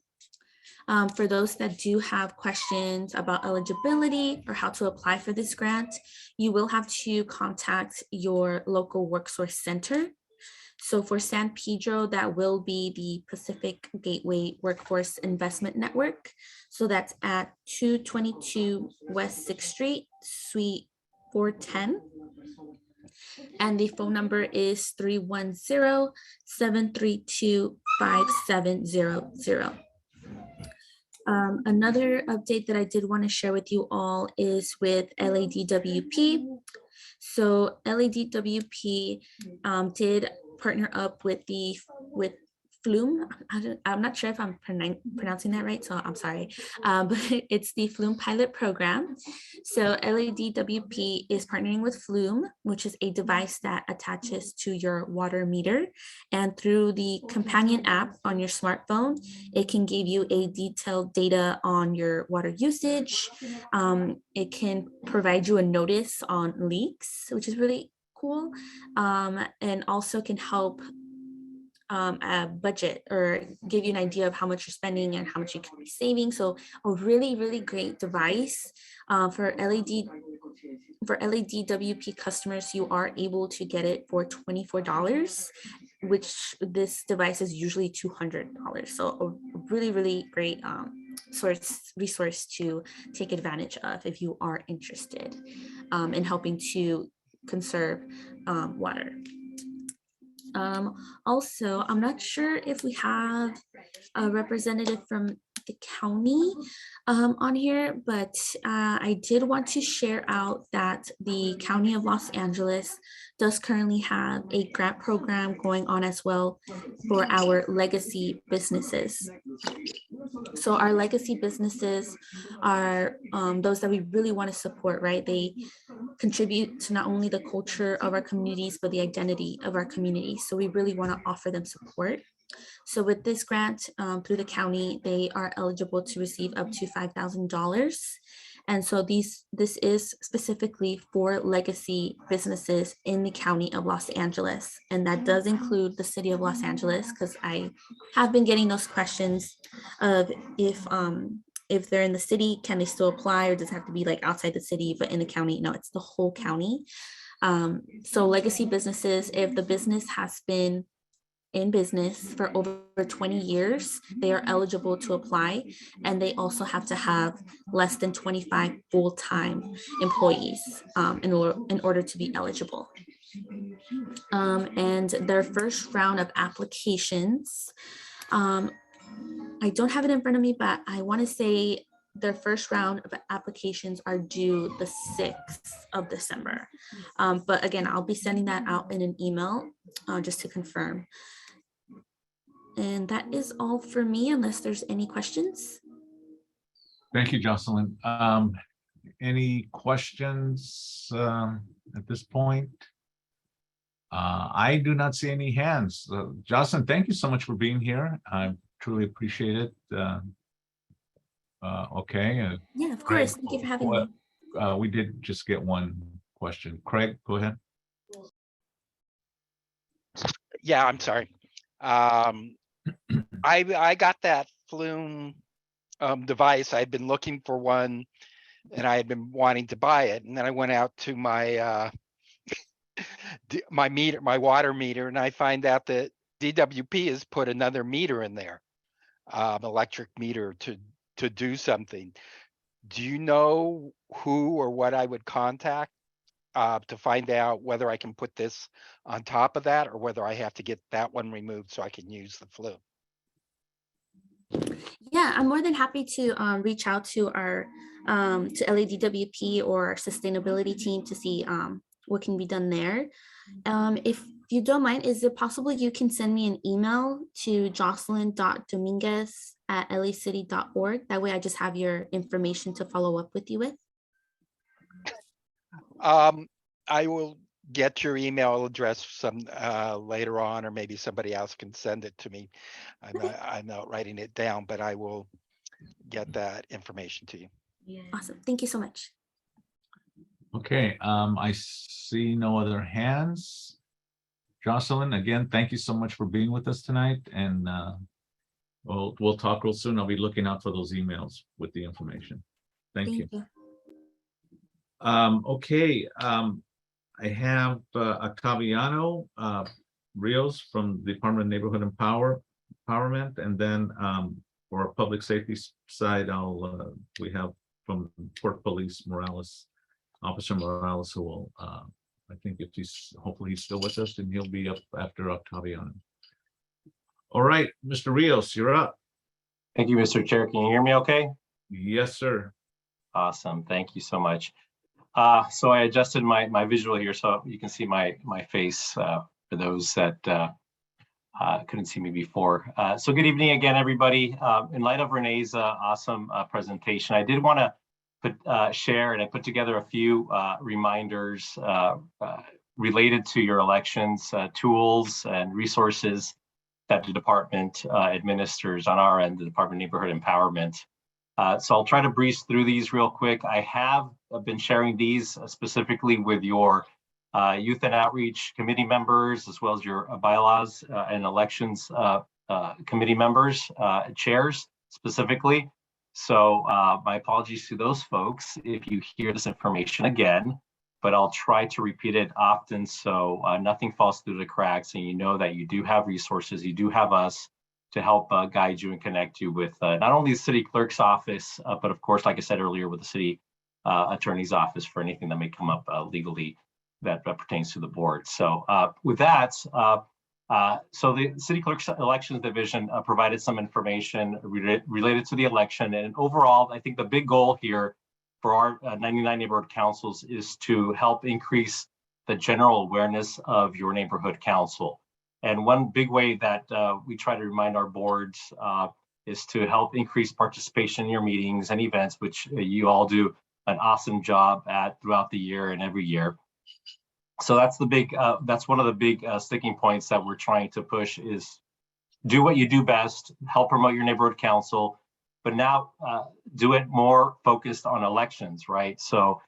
For those that do have questions about eligibility or how to apply for this grant, you will have to contact your local WorkSource center. So for San Pedro, that will be the Pacific Gateway Workforce Investment Network. So that's at 222 West 6th Street, Suite 410. And the phone number is 310-732-5700. Another update that I did want to share with you all is with LADWP. So LADWP did partner up with Flume. I'm not sure if I'm pronouncing that right, so I'm sorry, but it's the Flume pilot program. So LADWP is partnering with Flume, which is a device that attaches to your water meter. And through the companion app on your smartphone, it can give you a detailed data on your water usage. It can provide you a notice on leaks, which is really cool, and also can help budget or give you an idea of how much you're spending and how much you can be saving. So a really, really great device for LADWP customers. You are able to get it for $24, which this device is usually $200. So a really, really great resource to take advantage of if you are interested in helping to conserve water. Also, I'm not sure if we have a representative from the county on here, but I did want to share out that the County of Los Angeles does currently have a grant program going on as well for our legacy businesses. So our legacy businesses are those that we really want to support, right? They contribute to not only the culture of our communities, but the identity of our communities. So we really want to offer them support. So with this grant through the county, they are eligible to receive up to $5,000. And so this is specifically for legacy businesses in the County of Los Angeles. And that does include the City of Los Angeles, because I have been getting those questions of if they're in the city, can they still apply, or does it have to be like outside the city, but in the county? No, it's the whole county. So legacy businesses, if the business has been in business for over 20 years, they are eligible to apply. And they also have to have less than 25 full-time employees in order to be eligible. And their first round of applications, I don't have it in front of me, but I want to say their first round of applications are due the 6th of December. But again, I'll be sending that out in an email just to confirm. And that is all for me, unless there's any questions. Thank you, Jocelyn. Any questions at this point? I do not see any hands. Jocelyn, thank you so much for being here. I truly appreciate it. Okay. Yeah, of course. Thank you for having me. We did just get one question. Craig, go ahead. Yeah, I'm sorry. I got that Flume device. I'd been looking for one and I had been wanting to buy it. And then I went out to my my water meter, and I find out that DWP has put another meter in there, electric meter to do something. Do you know who or what I would contact to find out whether I can put this on top of that or whether I have to get that one removed so I can use the flu? Yeah, I'm more than happy to reach out to our to LADWP or our sustainability team to see what can be done there. If you don't mind, is it possible you can send me an email to jocelyn.dominguez@lacity.org? That way I just have your information to follow up with you with. I will get your email address some later on, or maybe somebody else can send it to me. I'm not writing it down, but I will get that information to you. Awesome. Thank you so much. Okay, I see no other hands. Jocelyn, again, thank you so much for being with us tonight, and we'll talk real soon. I'll be looking out for those emails with the information. Thank you. Okay, I have Octaviano Rios from the Department of Neighborhood Empowerment, and then for our public safety side, we have from Port Police Morales, Officer Morales, who will, I think if hopefully he's still with us, and he'll be up after Octaviano. All right, Mr. Rios, you're up. Thank you, Mr. Chair. Can you hear me okay? Yes, sir. Awesome. Thank you so much. So I adjusted my visual here so you can see my face for those that couldn't see me before. So good evening again, everybody. In light of Renee's awesome presentation, I did want to share, and I put together a few reminders related to your elections, tools and resources that the department administers on our end, the Department of Neighborhood Empowerment. So I'll try to breeze through these real quick. I have been sharing these specifically with your youth and outreach committee members, as well as your bylaws and elections committee members, chairs specifically. So my apologies to those folks if you hear this information again, but I'll try to repeat it often so nothing falls through the cracks, and you know that you do have resources, you do have us to help guide you and connect you with not only the city clerk's office, but of course, like I said earlier, with the city attorney's office for anything that may come up legally that pertains to the board. So with that, so the City Clerk's Elections Division provided some information related to the election. And overall, I think the big goal here for our 99 neighborhood councils is to help increase the general awareness of your neighborhood council. And one big way that we try to remind our boards is to help increase participation in your meetings and events, which you all do an awesome job at throughout the year and every year. So that's the big, that's one of the big sticking points that we're trying to push is do what you do best, help promote your neighborhood council, but now do it more focused on elections, right? So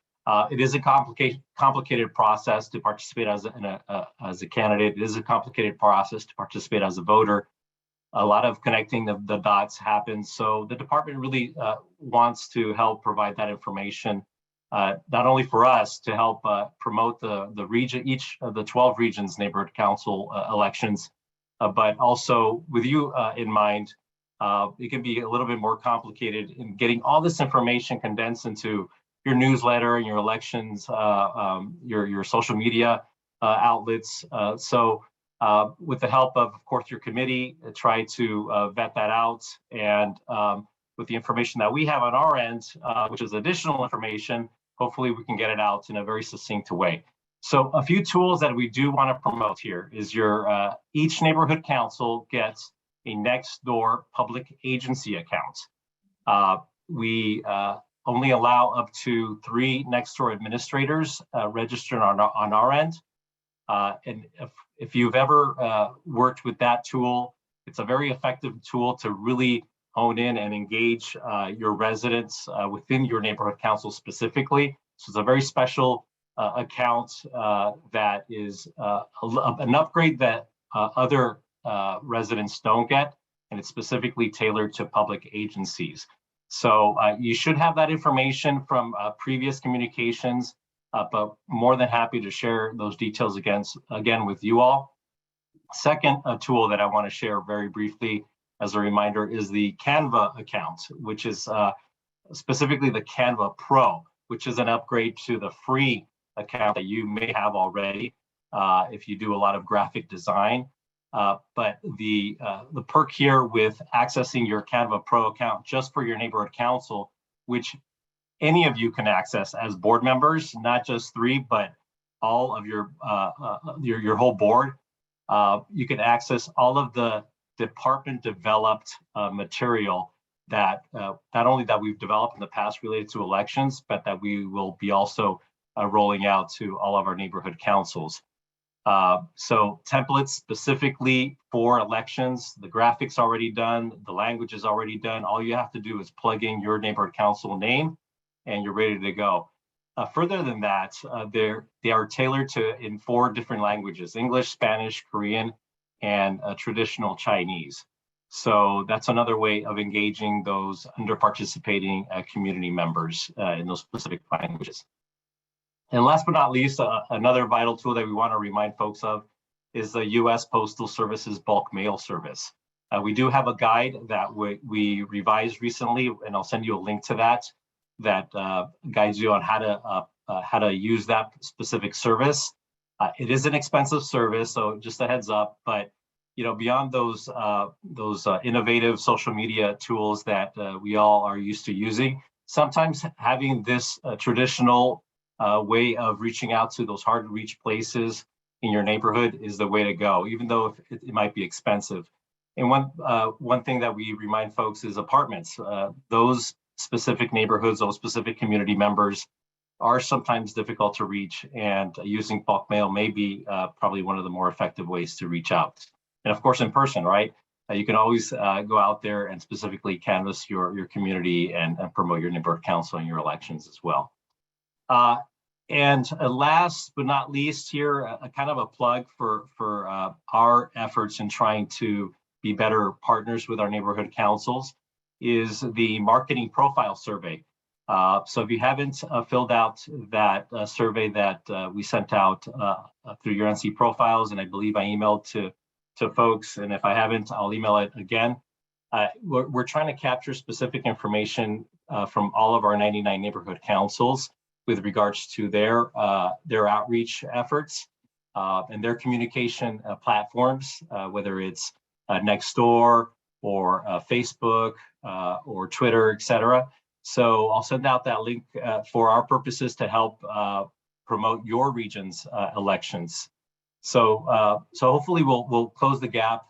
it is a complicated process to participate as a candidate. It is a complicated process to participate as a voter. A lot of connecting the dots happens. So the department really wants to help provide that information, not only for us to help promote the region, each of the 12 regions neighborhood council elections, but also with you in mind. It can be a little bit more complicated in getting all this information condensed into your newsletter and your elections, your social media outlets. So with the help of course, your committee, try to vet that out. And with the information that we have on our end, which is additional information, hopefully we can get it out in a very succinct way. So a few tools that we do want to promote here is your each neighborhood council gets a Nextdoor public agency account. We only allow up to 3 Nextdoor administrators registered on our end. And if you've ever worked with that tool, it's a very effective tool to really hone in and engage your residents within your neighborhood council specifically. So it's a very special account that is an upgrade that other residents don't get, and it's specifically tailored to public agencies. So you should have that information from previous communications, but more than happy to share those details again with you all. Second tool that I want to share very briefly as a reminder is the Canva account, which is specifically the Canva Pro, which is an upgrade to the free account that you may have already if you do a lot of graphic design. But the perk here with accessing your Canva Pro account just for your neighborhood council, which any of you can access as board members, not just 3, but all of your whole board. You can access all of the department developed material that not only that we've developed in the past related to elections, but that we will be also rolling out to all of our neighborhood councils. So templates specifically for elections, the graphics already done, the language is already done. All you have to do is plug in your neighborhood council name and you're ready to go. Further than that, they are tailored to in 4 different languages: English, Spanish, Korean, and traditional Chinese. So that's another way of engaging those under participating community members in those specific languages. And last but not least, another vital tool that we want to remind folks of is the U.S. Postal Service's bulk mail service. We do have a guide that we revised recently, and I'll send you a link to that guides you on how to use that specific service. It is an expensive service, so just a heads up. But beyond those innovative social media tools that we all are used to using, sometimes having this traditional way of reaching out to those hard to reach places in your neighborhood is the way to go, even though it might be expensive. And one thing that we remind folks is apartments. Those specific neighborhoods, those specific community members are sometimes difficult to reach, and using bulk mail may be probably one of the more effective ways to reach out. And of course, in person, right? You can always go out there and specifically canvass your community and promote your neighborhood council and your elections as well. And last but not least here, a kind of a plug for our efforts in trying to be better partners with our neighborhood councils is the marketing profile survey. So if you haven't filled out that survey that we sent out through your NC profiles, and I believe I emailed to folks, and if I haven't, I'll email it again. We're trying to capture specific information from all of our 99 neighborhood councils with regards to their outreach efforts and their communication platforms, whether it's Nextdoor or Facebook or Twitter, etc. So I'll send out that link for our purposes to help promote your region's elections. So hopefully we'll close the gap.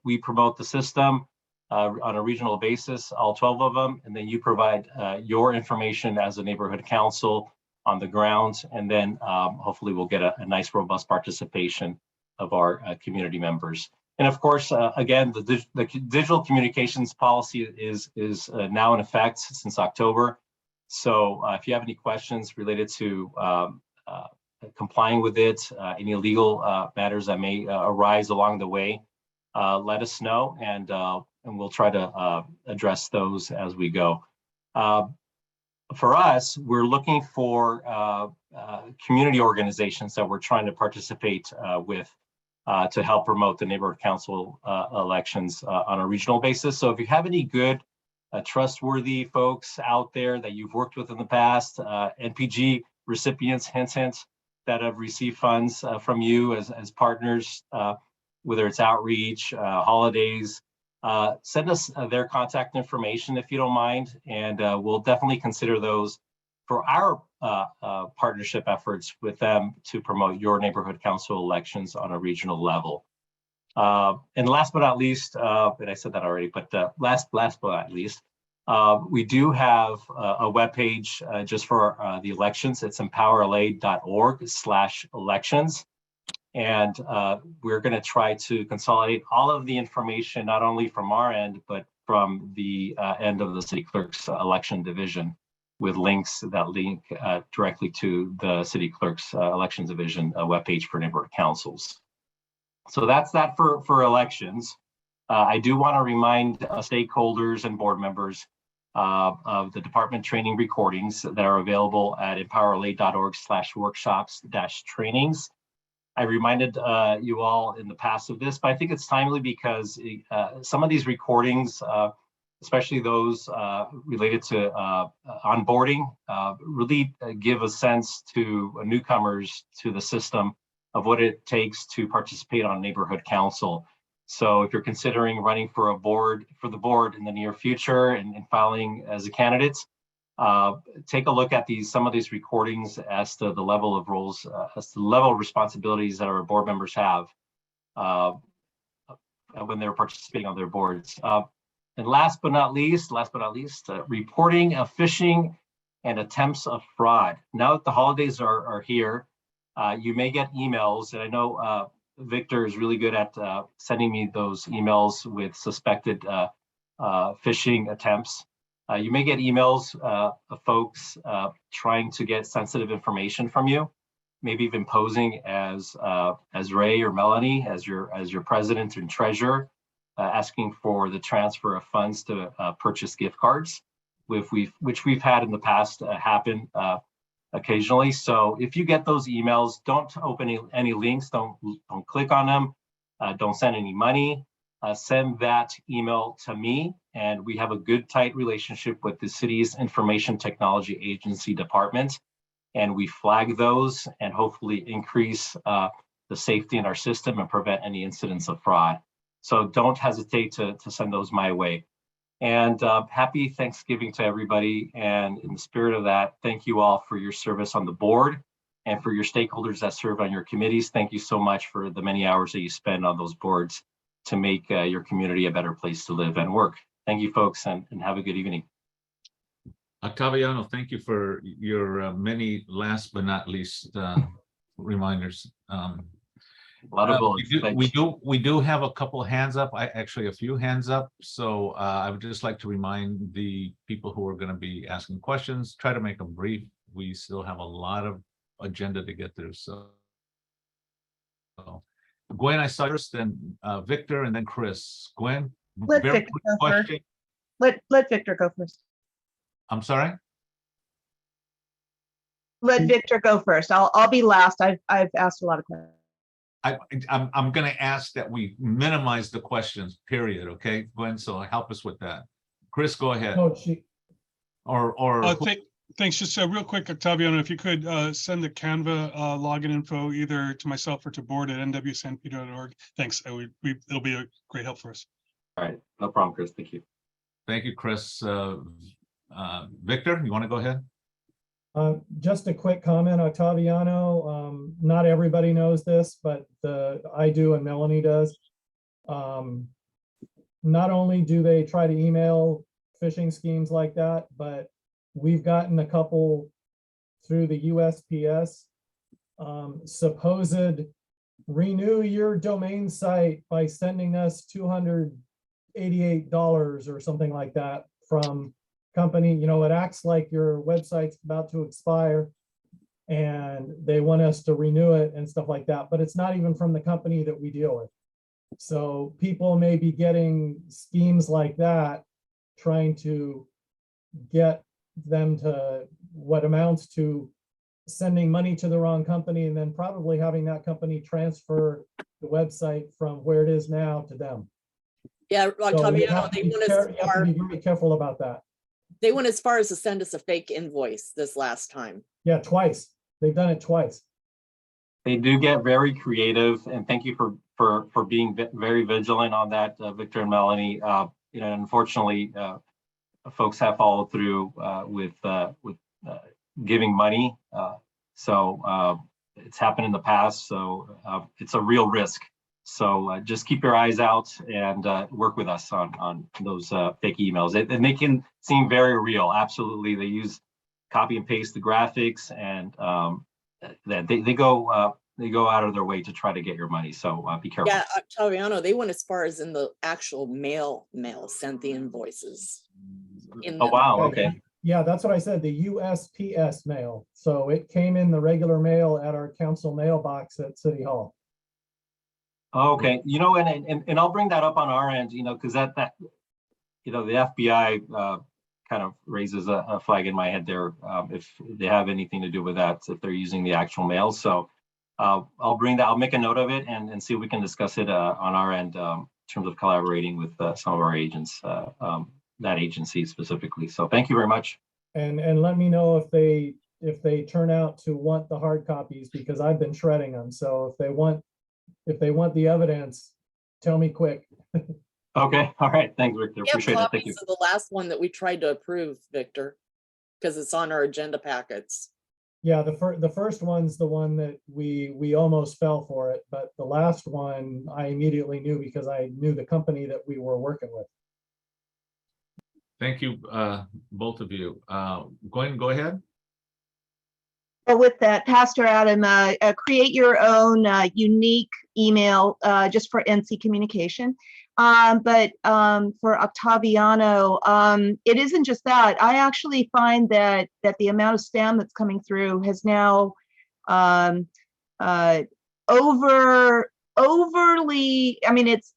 We promote the system on a regional basis, all 12 of them, and then you provide your information as a neighborhood council on the ground, and then hopefully we'll get a nice robust participation of our community members. And of course, again, the digital communications policy is now in effect since October. So if you have any questions related to complying with it, any legal matters that may arise along the way, let us know, and we'll try to address those as we go. For us, we're looking for community organizations that we're trying to participate with to help promote the neighborhood council elections on a regional basis. So if you have any good, trustworthy folks out there that you've worked with in the past, NPG recipients, hint, that have received funds from you as partners, whether it's outreach, holidays, send us their contact information if you don't mind, and we'll definitely consider those for our partnership efforts with them to promote your neighborhood council elections on a regional level. And last but not least, and I said that already, but last but not least, we do have a webpage just for the elections. It's empowerla.org/elections. And we're going to try to consolidate all of the information, not only from our end, but from the end of the city clerk's election division, with links that link directly to the city clerk's elections division webpage for neighborhood councils. So that's that for elections. I do want to remind stakeholders and board members of the department training recordings that are available at empowerla.org/workshops-trainings. I reminded you all in the past of this, but I think it's timely because some of these recordings especially those related to onboarding, really give a sense to newcomers to the system of what it takes to participate on neighborhood council. So if you're considering running for the board in the near future and filing as a candidate, take a look at some of these recordings as to the level of roles, as to the level of responsibilities that our board members have when they're participating on their boards. And last but not least, reporting of phishing and attempts of fraud. Now that the holidays are here, you may get emails, and I know Victor is really good at sending me those emails with suspected phishing attempts. You may get emails of folks trying to get sensitive information from you, maybe even posing as Ray or Melanie, as your president and treasurer, asking for the transfer of funds to purchase gift cards, which we've had in the past happen occasionally. So if you get those emails, don't open any links, don't click on them, don't send any money. Send that email to me, and we have a good, tight relationship with the city's Information Technology Agency department, and we flag those and hopefully increase the safety in our system and prevent any incidents of fraud. So don't hesitate to send those my way. And happy Thanksgiving to everybody. And in the spirit of that, thank you all for your service on the board and for your stakeholders that serve on your committees. Thank you so much for the many hours that you spend on those boards to make your community a better place to live and work. Thank you, folks, and have a good evening. Octaviano, thank you for your many last but not least reminders. A lot of bullets. We do have a couple hands up. Actually a few hands up. So I would just like to remind the people who are going to be asking questions, try to make them brief. We still have a lot of agenda to get through. So Gwen, I saw first, then Victor, and then Chris. Gwen, Let very Victor quick go question. first. Let Victor go first. I'm sorry. Let Victor go first. I'll be last. I've asked a lot of questions. I'm going to ask that we minimize the questions, period. Okay, Gwen, so help us with that. Chris, go ahead. No, Thanks. Just real quick, Octaviano, if you could send the Canva login info either to myself or to board at nwsnp.org. Thanks. It'll be a great help for us. All right. No problem, Chris. Thank you. Thank you, Chris. Victor, you want to go ahead? Just a quick comment, Octaviano. Not everybody knows this, but I do and Melanie does. Not only do they try to email phishing schemes like that, but we've gotten a couple through the USPS, supposed renew your domain site by sending us $288 or something like that from company. You know, it acts like your website's about to expire and they want us to renew it and stuff like that, but it's not even from the company that we deal with. So people may be getting schemes like that, trying to get them to what amounts to sending money to the wrong company and then probably having that company transfer the website from where it is now to them. Yeah, So you Octaviano, have to be very careful about that. They went as far as to send us a fake invoice this last time. Yeah, twice. They've done it twice. They do get very creative, and thank you for being very vigilant on that, Victor and Melanie. You know, unfortunately, folks have followed through with giving money. So it's happened in the past. So it's a real risk. So just keep your eyes out and work with us on those fake emails. And they can seem very real. Absolutely. They use copy and paste the graphics, and they go out of their way to try to get your money. So be careful. Yeah, Octaviano, they went as far as in the actual mail sent the invoices. Oh, wow. Okay. Yeah, that's what I said, the USPS mail. So it came in the regular mail at our council mailbox at City Hall. Okay, you know, and I'll bring that up on our end, you know, because that you know, the FBI kind of raises a flag in my head there if they have anything to do with that, if they're using the actual mail. So I'll bring that, I'll make a note of it and see if we can discuss it on our end in terms of collaborating with some of our agents. that agency specifically. So thank you very much. And let me know if they turn out to want the hard copies, because I've been shredding them. So if they want the evidence, tell me quick. Okay, all right, thanks, Victor. We have Appreciate it. Thank you. copies of the last one that we tried to approve, Victor, because it's on our agenda packets. Yeah, the first one's the one that we almost fell for it, but the last one I immediately knew because I knew the company that we were working with. Thank you, both of you. Go ahead. But with that, Pastor Adam, create your own unique email just for NC communication. But for Octaviano, it isn't just that. I actually find that the amount of spam that's coming through has now overly. I mean, it's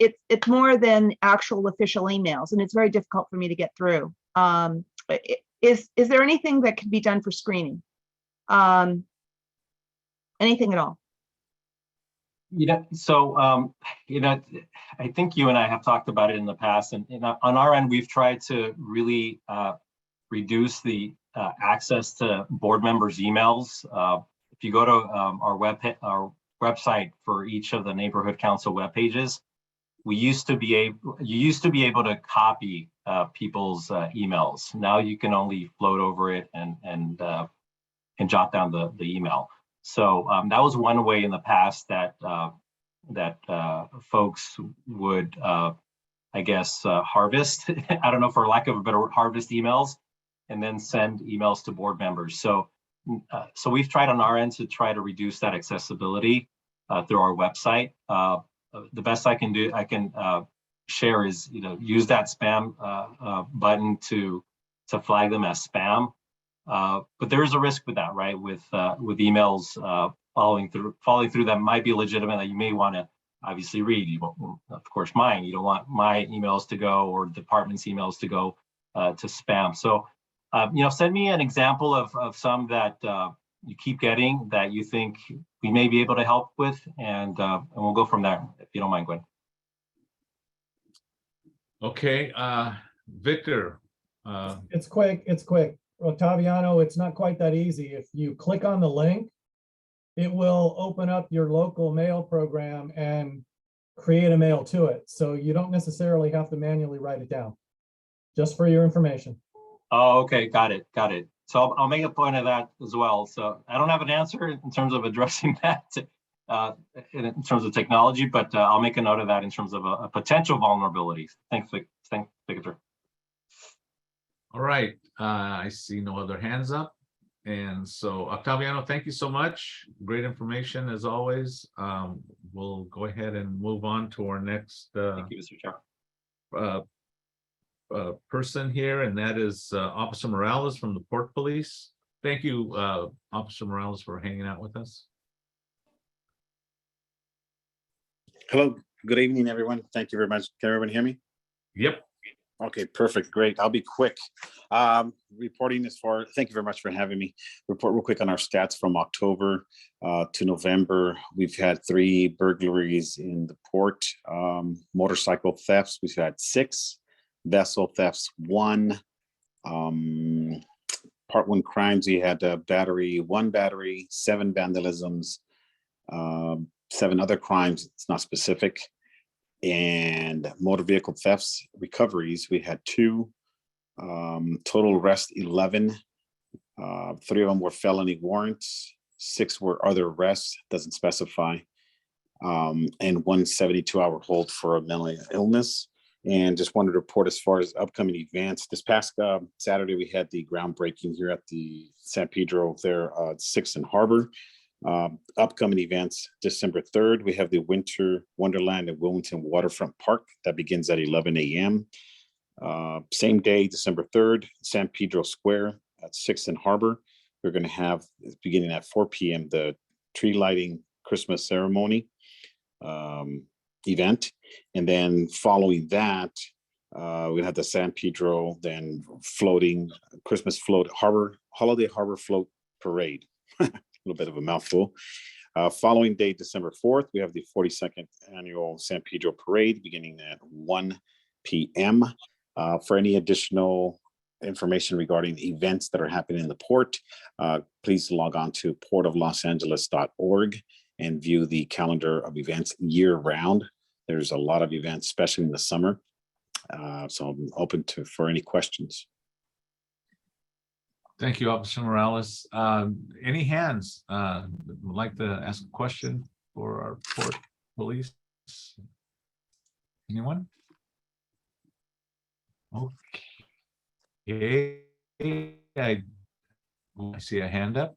more than actual official emails, and it's very difficult for me to get through. Is there anything that could be done for screening? Anything at all? So I think you and I have talked about it in the past, and on our end, we've tried to really reduce the access to board members' emails. If you go to our website for each of the neighborhood council web pages, you used to be able to copy people's emails. Now you can only float over it and jot down the email. So that was one way in the past that folks would, I guess, harvest. I don't know, for lack of a better word, harvest emails and then send emails to board members. So we've tried on our end to try to reduce that accessibility through our website. The best I can do, share is use that spam button to flag them as spam. But there is a risk with that, right? With emails following through that might be legitimate, that you may want to obviously read. You won't, of course, mine. You don't want my emails to go, or the department's emails to go to spam. So, send me an example of some that you keep getting that you think we may be able to help with, and we'll go from there, if you don't mind, Gwen. Okay, Victor. It's quick. Octaviano, it's not quite that easy. If you click on the link, it will open up your local mail program and create a mail to it. So you don't necessarily have to manually write it down, just for your information. Oh, okay, got it. So I'll make a point of that as well. So I don't have an answer in terms of addressing that in terms of technology, but I'll make a note of that in terms of a potential vulnerability. Thanks, Victor. All right, I see no other hands up. And so Octaviano, thank you so much. Great information as always. We'll go ahead and move on to our next thank you, Mr. Chair. Person here, and that is Officer Morales from the Port Police. Thank you, Officer Morales, for hanging out with us. Hello, good evening, everyone. Thank you very much. Can everyone hear me? Yep. Okay, perfect, great. I'll be quick. Reporting thank you very much for having me. Report real quick on our stats from October to November. We've had 3 burglaries in the port. Motorcycle thefts, we've had 6. Vessel thefts, 1. Part 1 crimes, we had 1 battery, 7 vandalisms, 7 other crimes, it's not specific. And motor vehicle thefts, recoveries, we had 2. Total arrest 11. 3 of them were felony warrants, 6 were other arrests, doesn't specify. And 1 72-hour hold for a mental illness. And just wanted to report as far as upcoming events. This past Saturday, we had the groundbreaking here at the San Pedro there, 6th and Harbor. Upcoming events, December 3rd, we have the Winter Wonderland at Wilmington Waterfront Park. That begins at 11 a.m. Same day, December 3rd, San Pedro Square at 6th and Harbor. We're going to have, beginning at 4 p.m., the tree lighting Christmas ceremony event. And then following that, we have the San Pedro then floating Christmas float holiday harbor float parade. A little bit of a mouthful. Following day, December 4th, we have the 42nd annual San Pedro parade beginning at 1 p.m. For any additional information regarding events that are happening in the port, please log on to portoflosangeles.org and view the calendar of events year round. There's a lot of events, especially in the summer. So I'm open for any questions. Thank you, Officer Morales. Any hands would like to ask a question for our port police? Anyone? Okay. I see a hand up.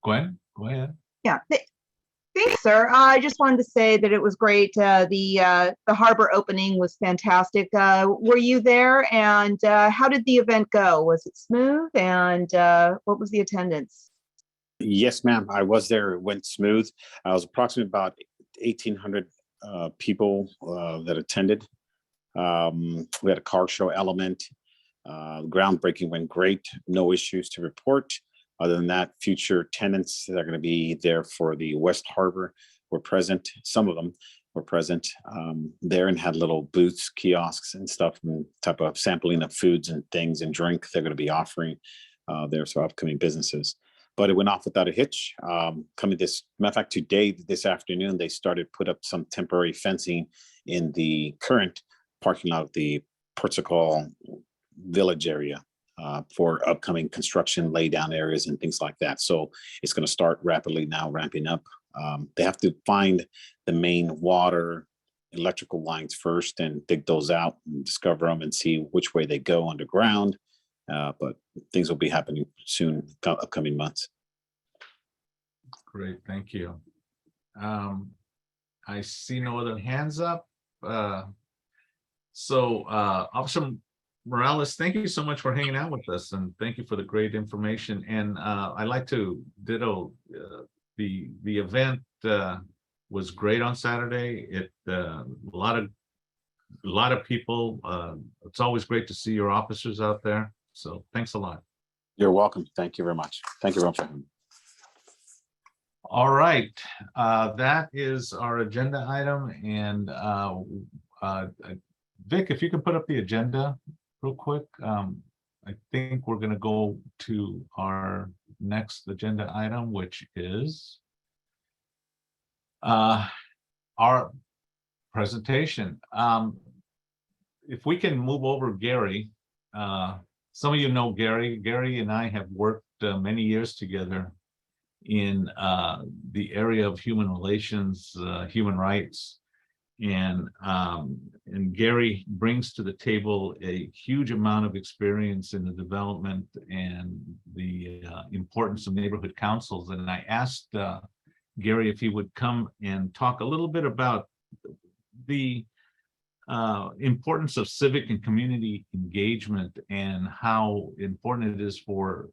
Gwen, go ahead. Yeah, thanks, sir. I just wanted to say that it was great. The harbor opening was fantastic. Were you there? And how did the event go? Was it smooth? And what was the attendance? Yes, ma'am. I was there. It went smooth. I was approximately about 1,800 people that attended. We had a car show element. Groundbreaking went great. No issues to report. Other than that, future tenants that are going to be there for the West Harbor were present. Some of them were present there and had little booths, kiosks and stuff, and type of sampling of foods and things and drink they're going to be offering there for upcoming businesses. But it went off without a hitch. Matter of fact, today, this afternoon, they started put up some temporary fencing in the current parking lot of the Portugal Village area for upcoming construction laydown areas and things like that. So it's going to start rapidly now, ramping up. They have to find the main water, electrical lines first and dig those out and discover them and see which way they go underground. But things will be happening soon, upcoming months. Great, thank you. I see no other hands up. Officer Morales, thank you so much for hanging out with us, and thank you for the great information. And I'd like to ditto the event was great on Saturday. A lot of people. It's always great to see your officers out there. So thanks a lot. You're welcome. Thank you very much. Thank you very much for having me. All right, that is our agenda item. And Vic, if you can put up the agenda real quick. I think we're going to go to our next agenda item, which is our presentation. If we can move over Gary. Some of you know Gary. Gary and I have worked many years together in the area of human relations, human rights. And Gary brings to the table a huge amount of experience in the development and the importance of neighborhood councils. And I asked Gary if he would come and talk a little bit about the importance of civic and community engagement and how important it is for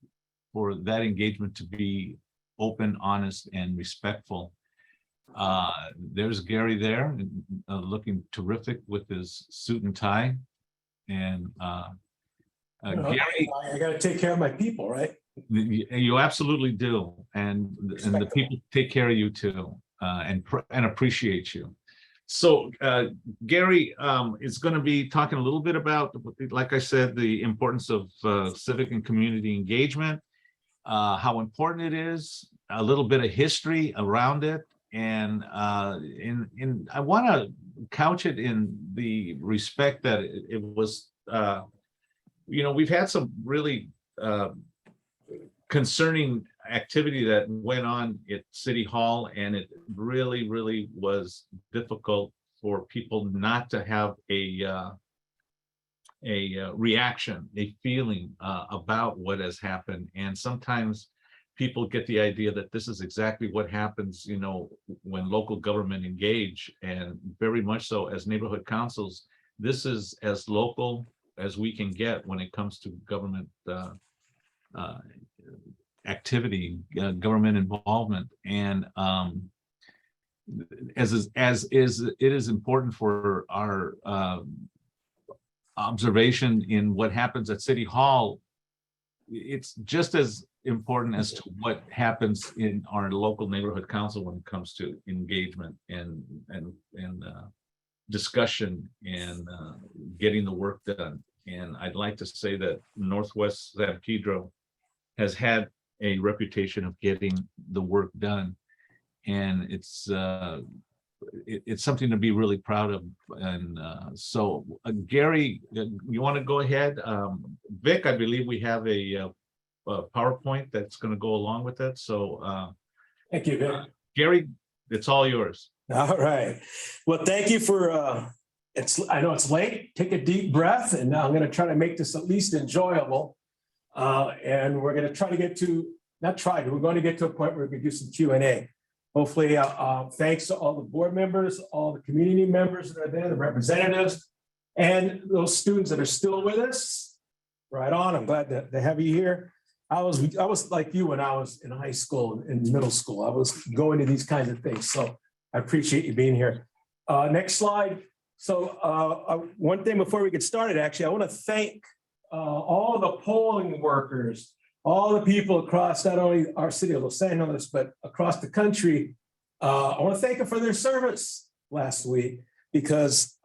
that engagement to be open, honest, and respectful. There's Gary there, looking terrific with his suit and tie. And Gary, I got to take care of my people, right? You absolutely do, and the people take care of you too, and appreciate you. So Gary is going to be talking a little bit about, like I said, the importance of civic and community engagement, how important it is, a little bit of history around it. And I want to couch it in the respect that it was, we've had some really concerning activity that went on at City Hall, and it really, really was difficult for people not to have a reaction, a feeling about what has happened. And sometimes people get the idea that this is exactly what happens, when local government engage, and very much so as neighborhood councils, this is as local as we can get when it comes to government activity, government involvement. And it is important for our observation in what happens at City Hall. It's just as important as to what happens in our local neighborhood council when it comes to engagement and discussion and getting the work done. And I'd like to say that Northwest San Pedro has had a reputation of getting the work done. And it's something to be really proud of. And so Gary, you want to go ahead? Vic, I believe we have a PowerPoint that's going to go along with it. So Thank you, Vic. Gary, it's all yours. All right. Well, thank you for, I know it's late. Take a deep breath. And now I'm going to try to make this at least enjoyable. And we're going to try to get to, we're going to get to a point where we can do some Q&A. Hopefully, thanks to all the board members, all the community members that are there, the representatives, and those students that are still with us. Right on. I'm glad to have you here. I was like you when I was in high school, in middle school. I was going to these kinds of things. So I appreciate you being here. Next slide. So one thing before we get started, actually, I want to thank all the polling workers, all the people across not only our city of Los Angeles, but across the country. I want to thank them for their service last week, because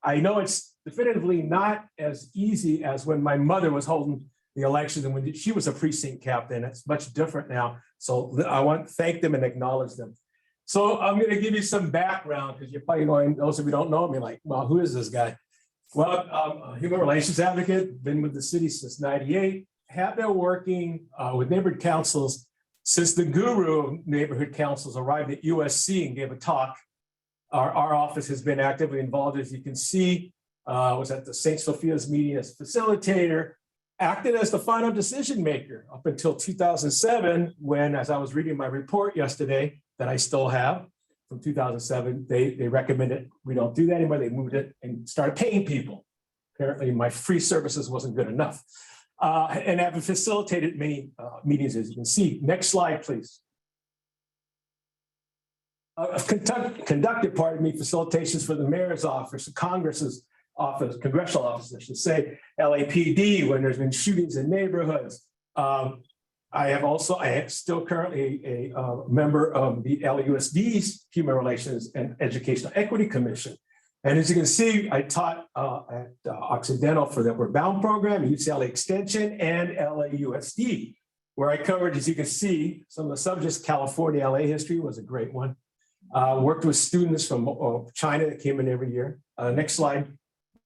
I know it's definitively not as easy as when my mother was holding the election and when she was a precinct captain. It's much different now. So I want to thank them and acknowledge them. So I'm going to give you some background, because you're probably going, those of you who don't know me, like, well, who is this guy? Well, I'm a human relations advocate, been with the city since '98, have been working with neighborhood councils since the guru of neighborhood councils arrived at USC and gave a talk. Our office has been actively involved, as you can see. Was at the St. Sophia's meeting as facilitator, acted as the final decision maker up until 2007, when, as I was reading my report yesterday that I still have from 2007, they recommended we don't do that anymore. They moved it and started paying people. Apparently my free services wasn't good enough. And have facilitated many meetings, as you can see. Next slide, please. Conducted, pardon me, facilitations for the mayor's office, the Congress's office, congressional office, I should say, LAPD, when there's been shootings in neighborhoods. I am still currently a member of the LAUSD's Human Relations and Educational Equity Commission. And as you can see, I taught at Occidental for the Upward Bound program, UCLA Extension, and LAUSD, where I covered, as you can see, some of the subjects. California, LA history was a great one. Worked with students from China that came in every year. Next slide.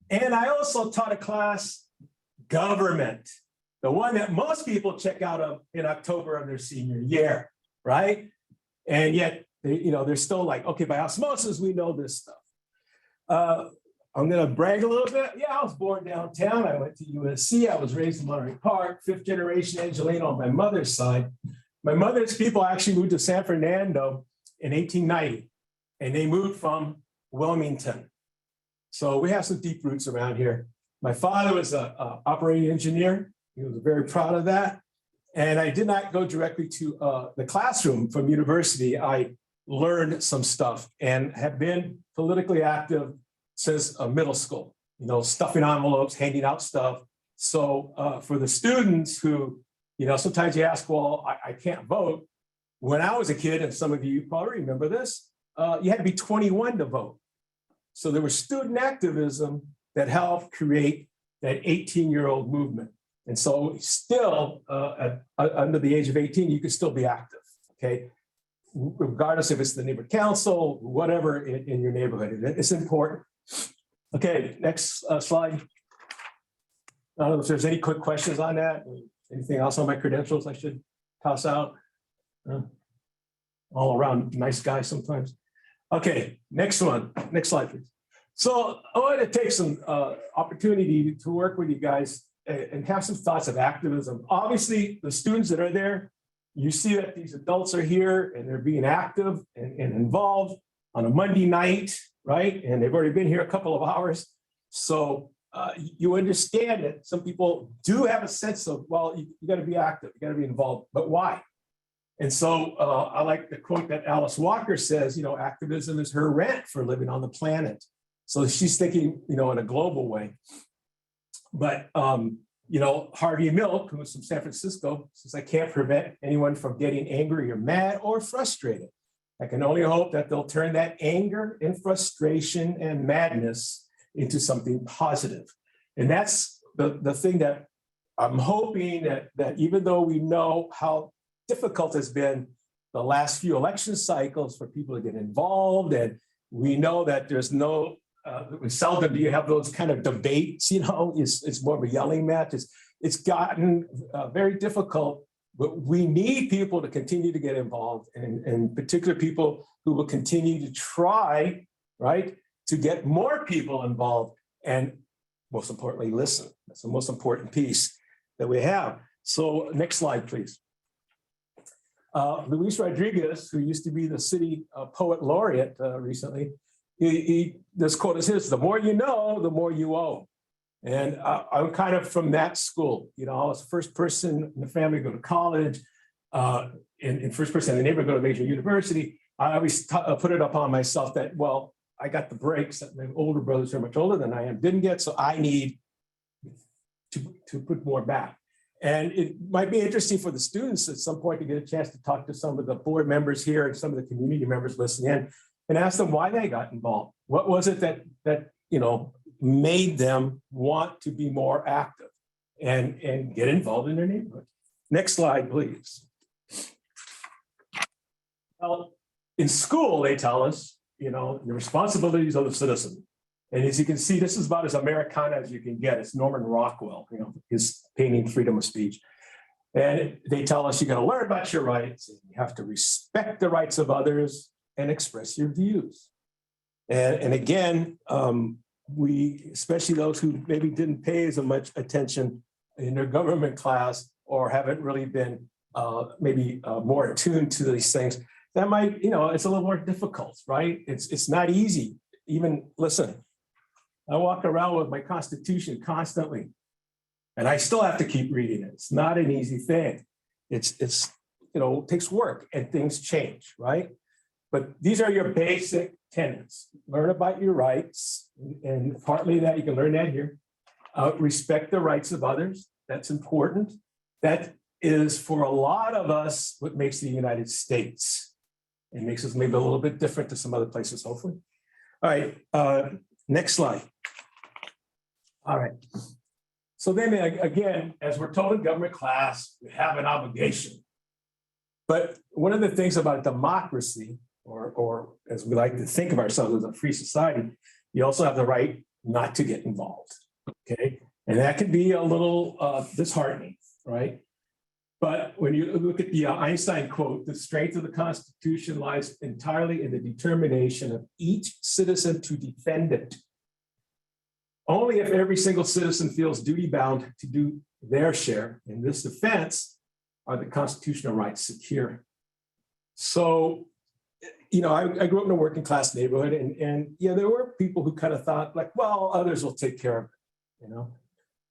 And I also taught a class, government, the one that most people check out of in October of their senior year, right? And yet, they're still like, okay, by osmosis, we know this stuff. I'm going to brag a little bit. Yeah, I was born downtown. I went to USC. I was raised in Monterey Park, 5th generation Angelino on my mother's side. My mother's people actually moved to San Fernando in 1890, and they moved from Wilmington. So we have some deep roots around here. My father was an operating engineer. He was very proud of that. And I did not go directly to the classroom from university. I learned some stuff and have been politically active since middle school, stuffing envelopes, handing out stuff. So for the students who, sometimes you ask, well, I can't vote. When I was a kid, and some of you probably remember this, you had to be 21 to vote. So there was student activism that helped create that 18-year-old movement. And so still, under the age of 18, you can still be active, okay? Regardless if it's the neighborhood council, whatever in your neighborhood. It's important. Okay, next slide. I don't know if there's any quick questions on that. Anything else on my credentials I should toss out? All around nice guy sometimes. Okay, next one. Next slide, please. So I wanted to take some opportunity to work with you guys and have some thoughts of activism. Obviously, the students that are there, you see that these adults are here and they're being active and involved on a Monday night, right? And they've already been here a couple of hours. So you understand that some people do have a sense of, well, you got to be active, you got to be involved, but why? And so I like the quote that Alice Walker says, activism is her rent for living on the planet. So she's thinking, in a global way. But, Harvey Milk, who is from San Francisco, says, I can't prevent anyone from getting angry or mad or frustrated. I can only hope that they'll turn that anger and frustration and madness into something positive. And that's the thing that I'm hoping that even though we know how difficult it's been the last few election cycles for people to get involved, and we know that there's no, seldom do you have those kind of debates, it's more of a yelling match. It's gotten very difficult, but we need people to continue to get involved, and particular people who will continue to try, right, to get more people involved, and most importantly, listen. That's the most important piece that we have. So next slide, please. Luis Rodriguez, who used to be the city poet laureate recently, this quote is his: "The more you know, the more you owe." And I'm kind of from that school. I was the first person in the family to go to college, and first person in the neighborhood to go to a major university. I always put it upon myself that, well, I got the breaks that my older brothers who are much older than I am didn't get, so I need to put more back. And it might be interesting for the students at some point to get a chance to talk to some of the board members here and some of the community members listening in and ask them why they got involved. What was it that made them want to be more active and get involved in their neighborhood? Next slide, please. Well, in school, they tell us, the responsibilities of the citizen. And as you can see, this is about as Americana as you can get. It's Norman Rockwell, his painting Freedom of Speech. And they tell us you got to learn about your rights, and you have to respect the rights of others and express your views. And again, we, especially those who maybe didn't pay as much attention in their government class or haven't really been maybe more attuned to these things, that might, it's a little more difficult, right? It's not easy. Even, listen, I walk around with my Constitution constantly, and I still have to keep reading it. It's not an easy thing. It takes work and things change, right? But these are your basic tenets. Learn about your rights, and partly that you can learn that here. Respect the rights of others. That's important. That is, for a lot of us, what makes the United States. It makes us maybe a little bit different to some other places, hopefully. All right, next slide. All right. So then again, as we're told in government class, we have an obligation. But one of the things about democracy, or as we like to think of ourselves as a free society, you also have the right not to get involved, okay? And that can be a little disheartening, right? But when you look at the Einstein quote, the strength of the Constitution lies entirely in the determination of each citizen to defend it. Only if every single citizen feels duty-bound to do their share in this defense are the constitutional rights secure. So, I grew up in a working class neighborhood, and there were people who kind of thought like, well, others will take care of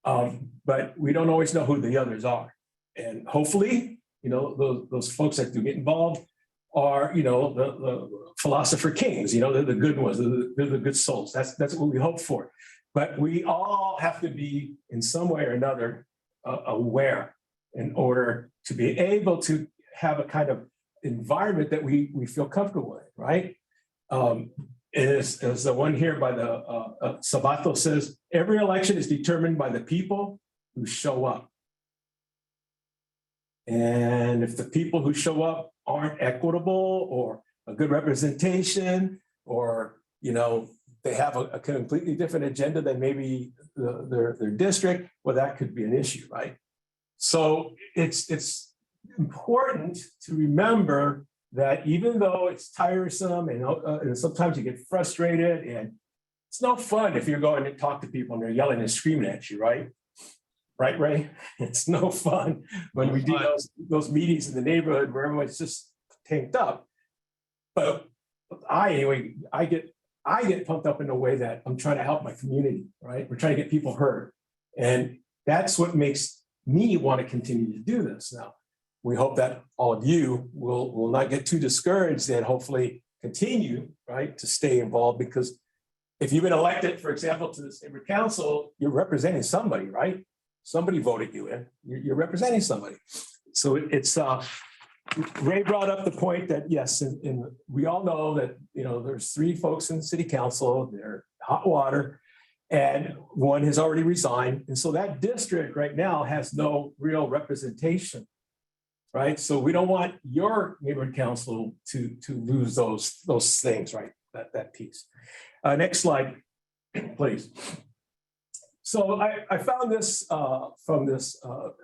it, but we don't always know who the others are. And hopefully, those folks that do get involved are, the philosopher kings, they're the good ones, they're the good souls. That's what we hope for. But we all have to be in some way or another aware in order to be able to have a kind of environment that we feel comfortable with, right? As the one here by the Sabato says, every election is determined by the people who show up. And if the people who show up aren't equitable or a good representation, or, they have a completely different agenda than maybe their district, well, that could be an issue, right? So it's important to remember that even though it's tiresome and sometimes you get frustrated, and it's no fun if you're going to talk to people and they're yelling and screaming at you, right? Right, Ray? It's no fun when we do those meetings in the neighborhood where everyone's just tanked up. But I get pumped up in a way that I'm trying to help my community, right? We're trying to get people heard. And that's what makes me want to continue to do this. Now, we hope that all of you will not get too discouraged and hopefully continue, right, to stay involved, because if you've been elected, for example, to the neighborhood council, you're representing somebody, right? Somebody voted you in. You're representing somebody. So it's Ray brought up the point that, yes, and we all know that, there's 3 folks in the city council, they're hot water, and one has already resigned. And so that district right now has no real representation, right? So we don't want your neighborhood council to lose those things, right? That piece. Next slide, please. So I found this from this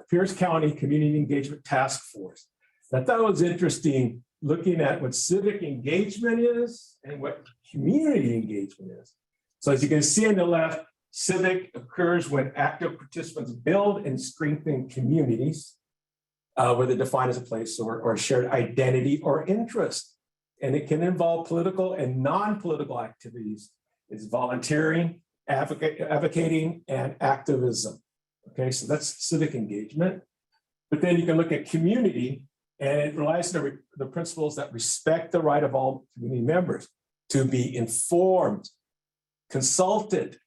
Pierce County Community Engagement Task Force. I thought it was interesting looking at what civic engagement is and what community engagement is. So as you can see on the left, civic occurs when active participants build and strengthen communities, whether defined as a place or shared identity or interest. And it can involve political and non-political activities. It's volunteering, advocating, and activism. Okay, so that's civic engagement. But then you can look at community, and it relies on the principles that respect the right of all community members to be informed, consulted,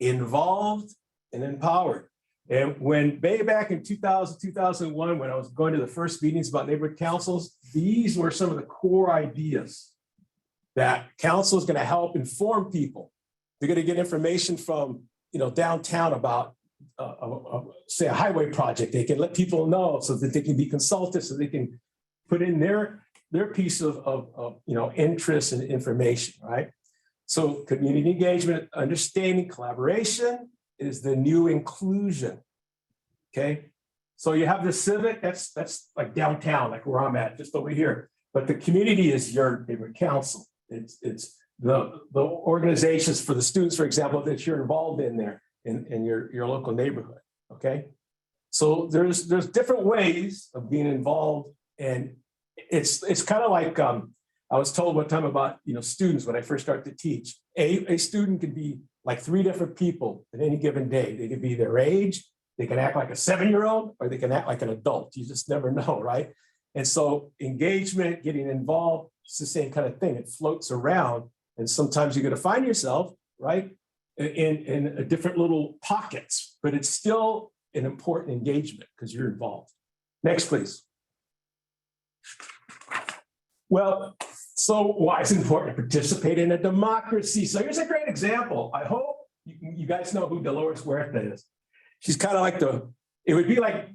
involved, and empowered. And when way back in 2000, 2001, when I was going to the first meetings about neighborhood councils, these were some of the core ideas that council is going to help inform people. They're going to get information from, downtown about, say, a highway project. They can let people know so that they can be consulted, so they can put in their piece of interest and information, right? So community engagement, understanding, collaboration is the new inclusion. Okay, so you have the civic. That's like downtown, like where I'm at, just over here. But the community is your neighborhood council. It's the organizations for the students, for example, that you're involved in there in your local neighborhood. Okay, so there's different ways of being involved, and it's kind of like I was told one time about students when I first started to teach. A student could be like 3 different people at any given day. They could be their age, they can act like a 7-year-old, or they can act like an adult. You just never know, right? And so engagement, getting involved, it's the same kind of thing. It floats around, and sometimes you're going to find yourself, right, in different little pockets, but it's still an important engagement because you're involved. Next, please. Well, so why is it important to participate in a democracy? So here's a great example. I hope you guys know who Dolores Huerta is. She's kind of like it would be like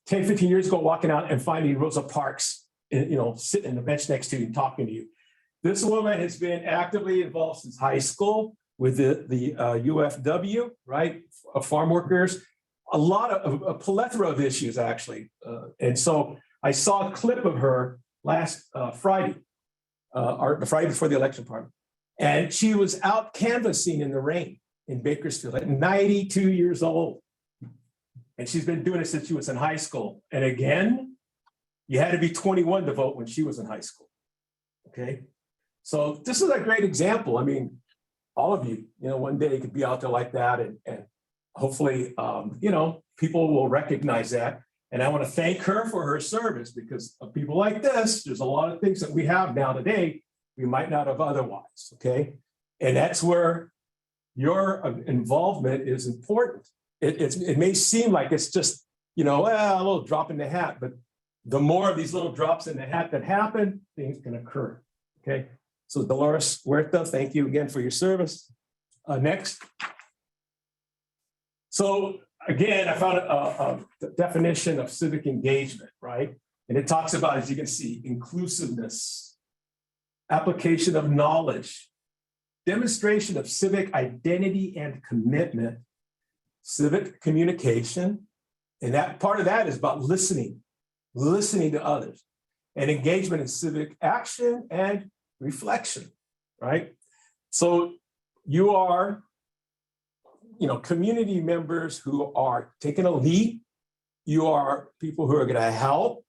10, 15 years ago walking out and finding Rosa Parks, sitting on the bench next to you and talking to you. This woman has been actively involved since high school with the UFW, right? Farm workers, a plethora of issues, actually. And so I saw a clip of her last Friday, or the Friday before the election party. And she was out canvassing in the rain in Bakersfield at 92 years old. And she's been doing it since she was in high school. And again, you had to be 21 to vote when she was in high school. Okay. So this is a great example. I mean, all of you, one day you could be out there like that, and hopefully, people will recognize that. And I want to thank her for her service, because of people like this, there's a lot of things that we have now today we might not have otherwise, okay? And that's where your involvement is important. It may seem like it's just, a little drop in the hat, but the more of these little drops in the hat that happen, things can occur, okay? So Dolores Huerta, thank you again for your service. Next. So again, I found a definition of civic engagement, right? And it talks about, as you can see, inclusiveness, application of knowledge, demonstration of civic identity and commitment, civic communication. And that part of that is about listening to others, and engagement in civic action and reflection, right? So you are, community members who are taking a lead. You are people who are going to help,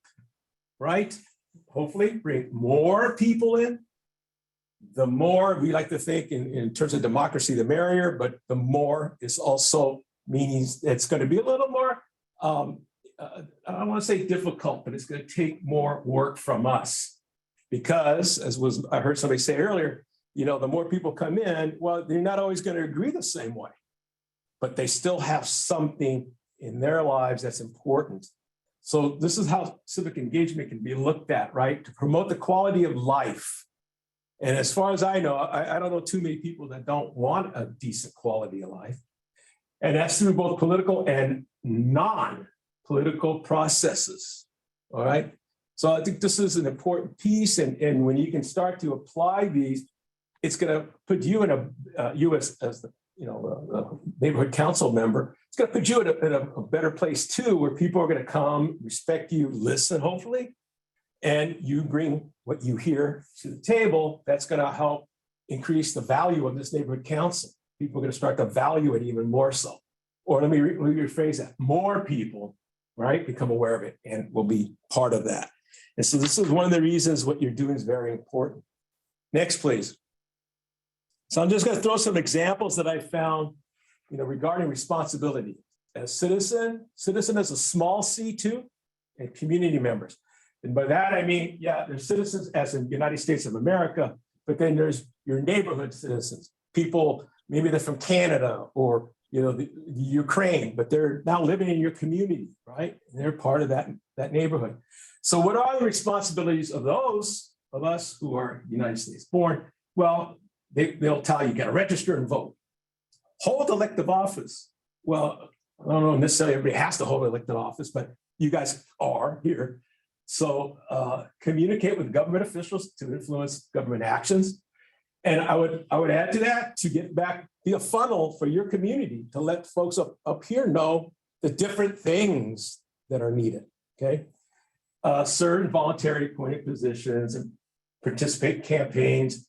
right? Hopefully bring more people in. The more, we like to think in terms of democracy, the merrier, but the more is also meaning it's going to be a little more, I don't want to say difficult, but it's going to take more work from us, because I heard somebody say earlier, the more people come in, well, they're not always going to agree the same way, but they still have something in their lives that's important. So this is how civic engagement can be looked at, right? To promote the quality of life. And as far as I know, I don't know too many people that don't want a decent quality of life. And that's through both political and non-political processes, all right? So I think this is an important piece, and when you can start to apply these, it's gonna put you in you as the, neighborhood council member, it's gonna put you in a better place too, where people are gonna come, respect you, listen, hopefully, and you bring what you hear to the table. That's gonna help increase the value of this neighborhood council. People are gonna start to value it even more so. Or let me rephrase that, more people, right, become aware of it and will be part of that. And so this is one of the reasons what you're doing is very important. Next, please. So I'm just going to throw some examples that I found, regarding responsibility. As citizen is a small c too, and community members. And by that, I mean, yeah, there's citizens as in the United States of America, but then there's your neighborhood citizens, people, maybe they're from Canada or, the Ukraine, but they're now living in your community, right? And they're part of that neighborhood. So what are the responsibilities of those of us who are United States born? Well, they'll tell you, got to register and vote. Hold elective office. Well, I don't know necessarily everybody has to hold elected office, but you guys are here. So communicate with government officials to influence government actions. And I would add to that to get back, be a funnel for your community to let folks up here know the different things that are needed, okay? Serve in voluntary appointed positions and participate in campaigns.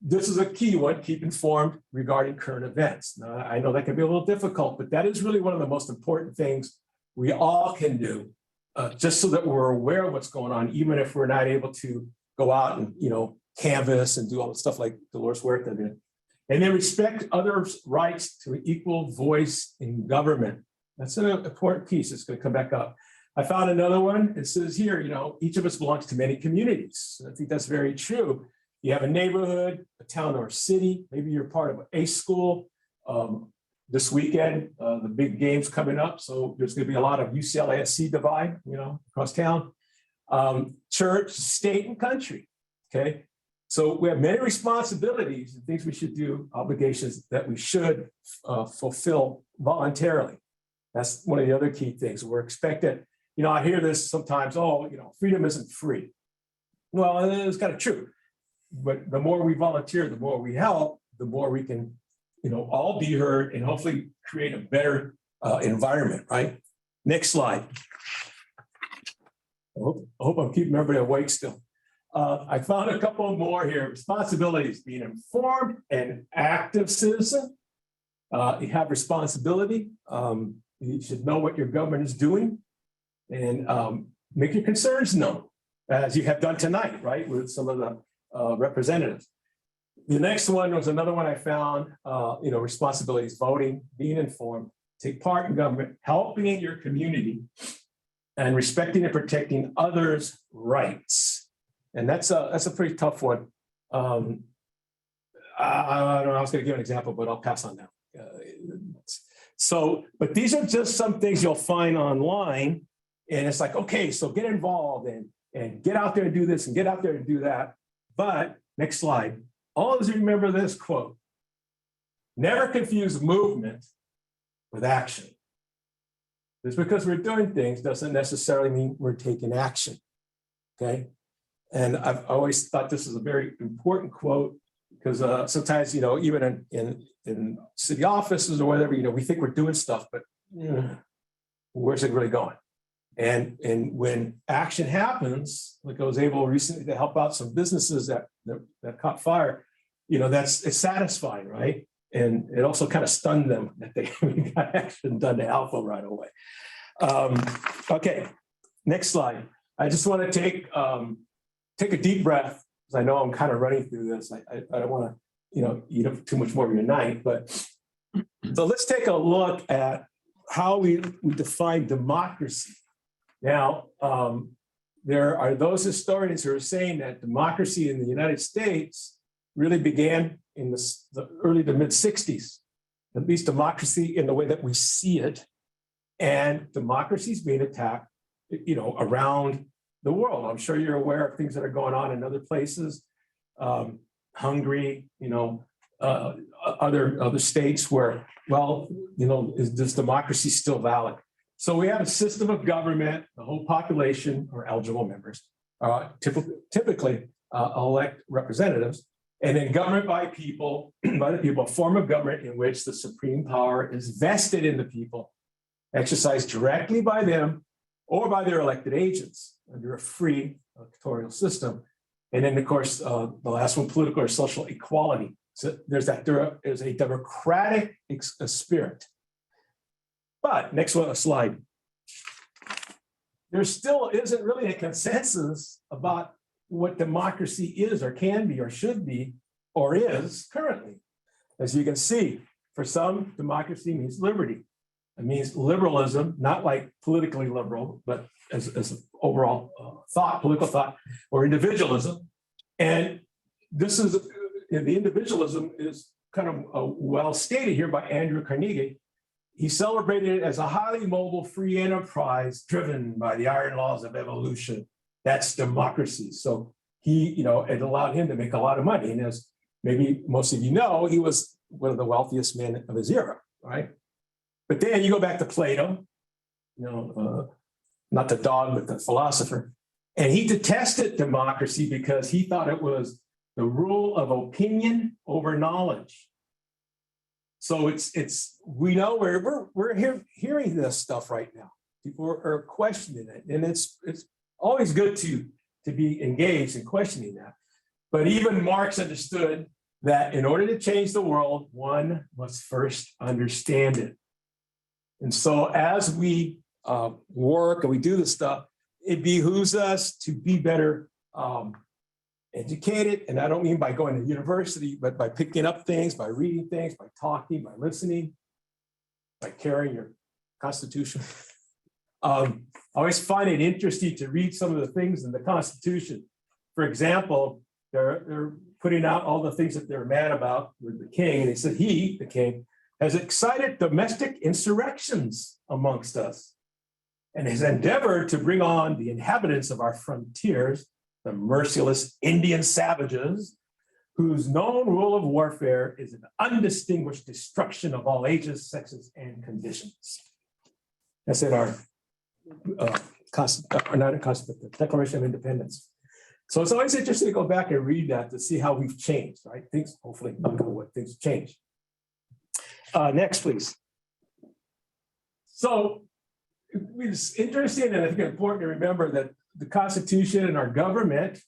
This is a key one, keep informed regarding current events. Now, I know that can be a little difficult, but that is really one of the most important things we all can do, just so that we're aware of what's going on, even if we're not able to go out and, canvas and do all the stuff like Dolores Huerta did. And then respect others' rights to an equal voice in government. That's an important piece. It's going to come back up. I found another one. It says here, each of us belongs to many communities. I think that's very true. You have a neighborhood, a town or a city. Maybe you're part of a school. This weekend, the big game's coming up. So there's going to be a lot of UCLA-SC divide, across town. Church, state, and country. Okay. So we have many responsibilities and things we should do, obligations that we should fulfill voluntarily. That's one of the other key things. We're expected, I hear this sometimes, freedom isn't free. Well, it's kind of true. But the more we volunteer, the more we help, the more we can, all be heard and hopefully create a better environment, right? Next slide. I hope I'm keeping everybody awake still. I found a couple more here. Responsibilities, being informed and active citizen. You have responsibility. You should know what your government is doing and make your concerns known, as you have done tonight, right, with some of the representatives. The next one was another one I found, responsibilities, voting, being informed, take part in government, helping in your community, and respecting and protecting others' rights. And that's a pretty tough one. I don't know, I was going to give an example, but I'll pass on now. But these are just some things you'll find online. And it's like, okay, so get involved and get out there and do this and get out there and do that. But next slide. Always remember this quote: never confuse movement with action. Just because we're doing things doesn't necessarily mean we're taking action. Okay. And I've always thought this is a very important quote because sometimes, even in city offices or whatever, we think we're doing stuff, but where's it really going? And when action happens, like I was able recently to help out some businesses that caught fire, it's satisfying, right? And it also kind of stunned them that they got action done to Alpha right away. Okay, next slide. I just want to take a deep breath, because I know I'm kind of running through this. I don't want to, eat up too much more of your night, but so let's take a look at how we define democracy. Now, there are those historians who are saying that democracy in the United States really began in the early to mid 60s, at least democracy in the way that we see it. And democracy is being attacked around the world. I'm sure you're aware of things that are going on in other places. Hungary, other states where, is this democracy still valid? So we have a system of government, the whole population or eligible members, typically elect representatives, and then government by people, a form of government in which the supreme power is vested in the people, exercised directly by them or by their elected agents under a free electoral system. And then, of course, the last one, political or social equality. So there's a democratic spirit. But next slide. There still isn't really a consensus about what democracy is or can be or should be or is currently. As you can see, for some, democracy means liberty. It means liberalism, not like politically liberal, but as overall political thought, or individualism. And this is, the individualism is kind of well stated here by Andrew Carnegie. He celebrated it as a highly mobile free enterprise driven by the iron laws of evolution. That's democracy. So he, it allowed him to make a lot of money. And as maybe most of you know, he was one of the wealthiest men of his era, right? But then you go back to Plato, not the dog, but the philosopher. And he detested democracy because he thought it was the rule of opinion over knowledge. So we know we're hearing this stuff right now. People are questioning it, and it's always good to be engaged in questioning that. But even Marx understood that in order to change the world, one must first understand it. And so as we work and we do this stuff, it behooves us to be better educated. And I don't mean by going to university, but by picking up things, by reading things, by talking, by listening, by carrying your Constitution. I always find it interesting to read some of the things in the Constitution. For example, they're putting out all the things that they're mad about with the king. And they said he, the king, has excited domestic insurrections amongst us and has endeavored to bring on the inhabitants of our frontiers, the merciless Indian savages, whose known rule of warfare is an undistinguished destruction of all ages, sexes, and conditions. That's in our Declaration of Independence. So it's always interesting to go back and read that to see how we've changed, right? Things, hopefully, things change. Next, please. So it's interesting and I think important to remember that the Constitution and our government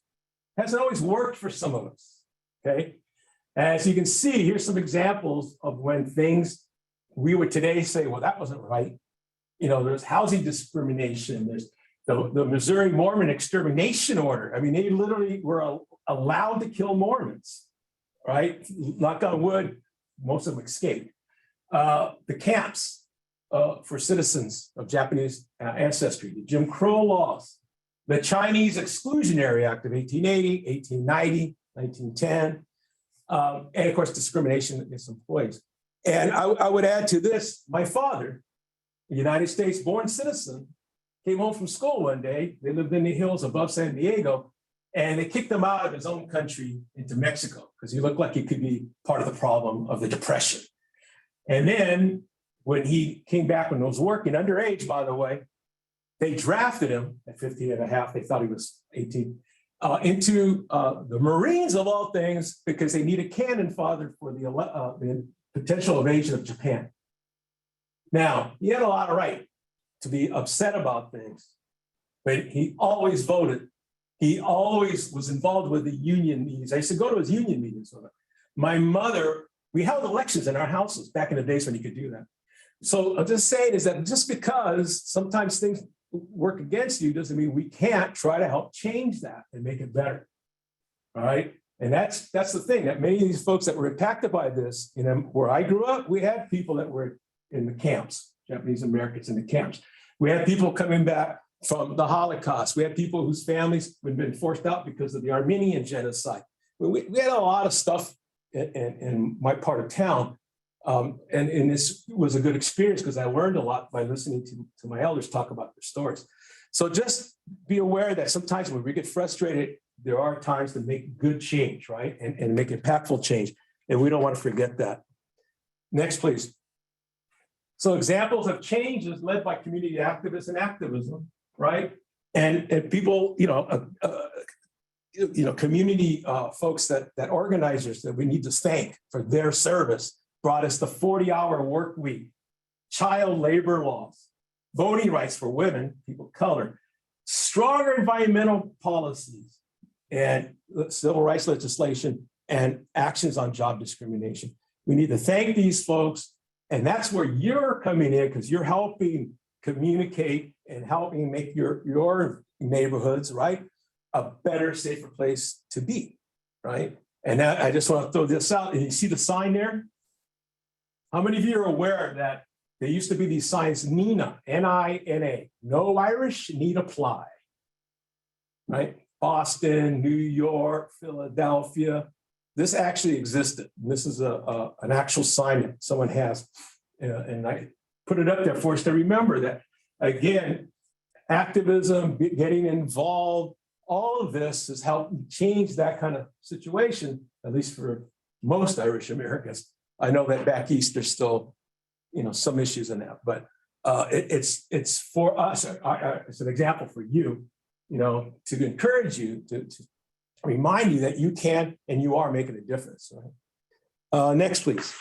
hasn't always worked for some of us, okay? As you can see, here's some examples of when things we would today say, well, that wasn't right. There's housing discrimination. There's the Missouri Mormon extermination order. I mean, they literally were allowed to kill Mormons, right? Knock on wood, most of them escaped. The camps for citizens of Japanese ancestry, the Jim Crow laws, the Chinese Exclusionary Act of 1880, 1890, 1910, and of course, discrimination against employees. And I would add to this, my father, a United States born citizen, came home from school one day. They lived in the hills above San Diego, and they kicked him out of his own country into Mexico because he looked like he could be part of the problem of the Depression. And then when he came back, when he was working, underage, by the way, they drafted him at 15 and a half. They thought he was 18, into the Marines of all things, because they need a cannon fodder for the potential invasion of Japan. Now, he had a lot of right to be upset about things, but he always voted. He always was involved with the union meetings. I used to go to his union meetings. My mother, we held elections in our houses back in the days when you could do that. So I'm just saying is that just because sometimes things work against you doesn't mean we can't try to help change that and make it better. All right. And that's the thing, that many of these folks that were impacted by this, where I grew up, we had people that were in the camps, Japanese Americans in the camps. We had people coming back from the Holocaust. We had people whose families had been forced out because of the Armenian genocide. We had a lot of stuff in my part of town. And this was a good experience because I learned a lot by listening to my elders talk about their stories. So just be aware that sometimes when we get frustrated, there are times to make good change, right? And make impactful change. And we don't want to forget that. Next, please. So examples of changes led by community activists and activism, right? And people, community folks that organizers that we need to thank for their service brought us the 40-hour work week, child labor laws, voting rights for women, people of color, stronger environmental policies, and civil rights legislation, and actions on job discrimination. We need to thank these folks, and that's where you're coming in because you're helping communicate and helping make your neighborhoods, right, a better, safer place to be, right? And I just want to throw this out, and you see the sign there? How many of you are aware that there used to be these signs, NINA, N-I-N-A, no Irish need apply, right? Boston, New York, Philadelphia. This actually existed. This is an actual sign that someone has. And I put it up there for us to remember that, again, activism, getting involved, all of this has helped change that kind of situation, at least for most Irish Americans. I know that back east, there's still, some issues in that, but it's for us, it's an example for you, to encourage you, to remind you that you can and you are making a difference. Right? Next, please.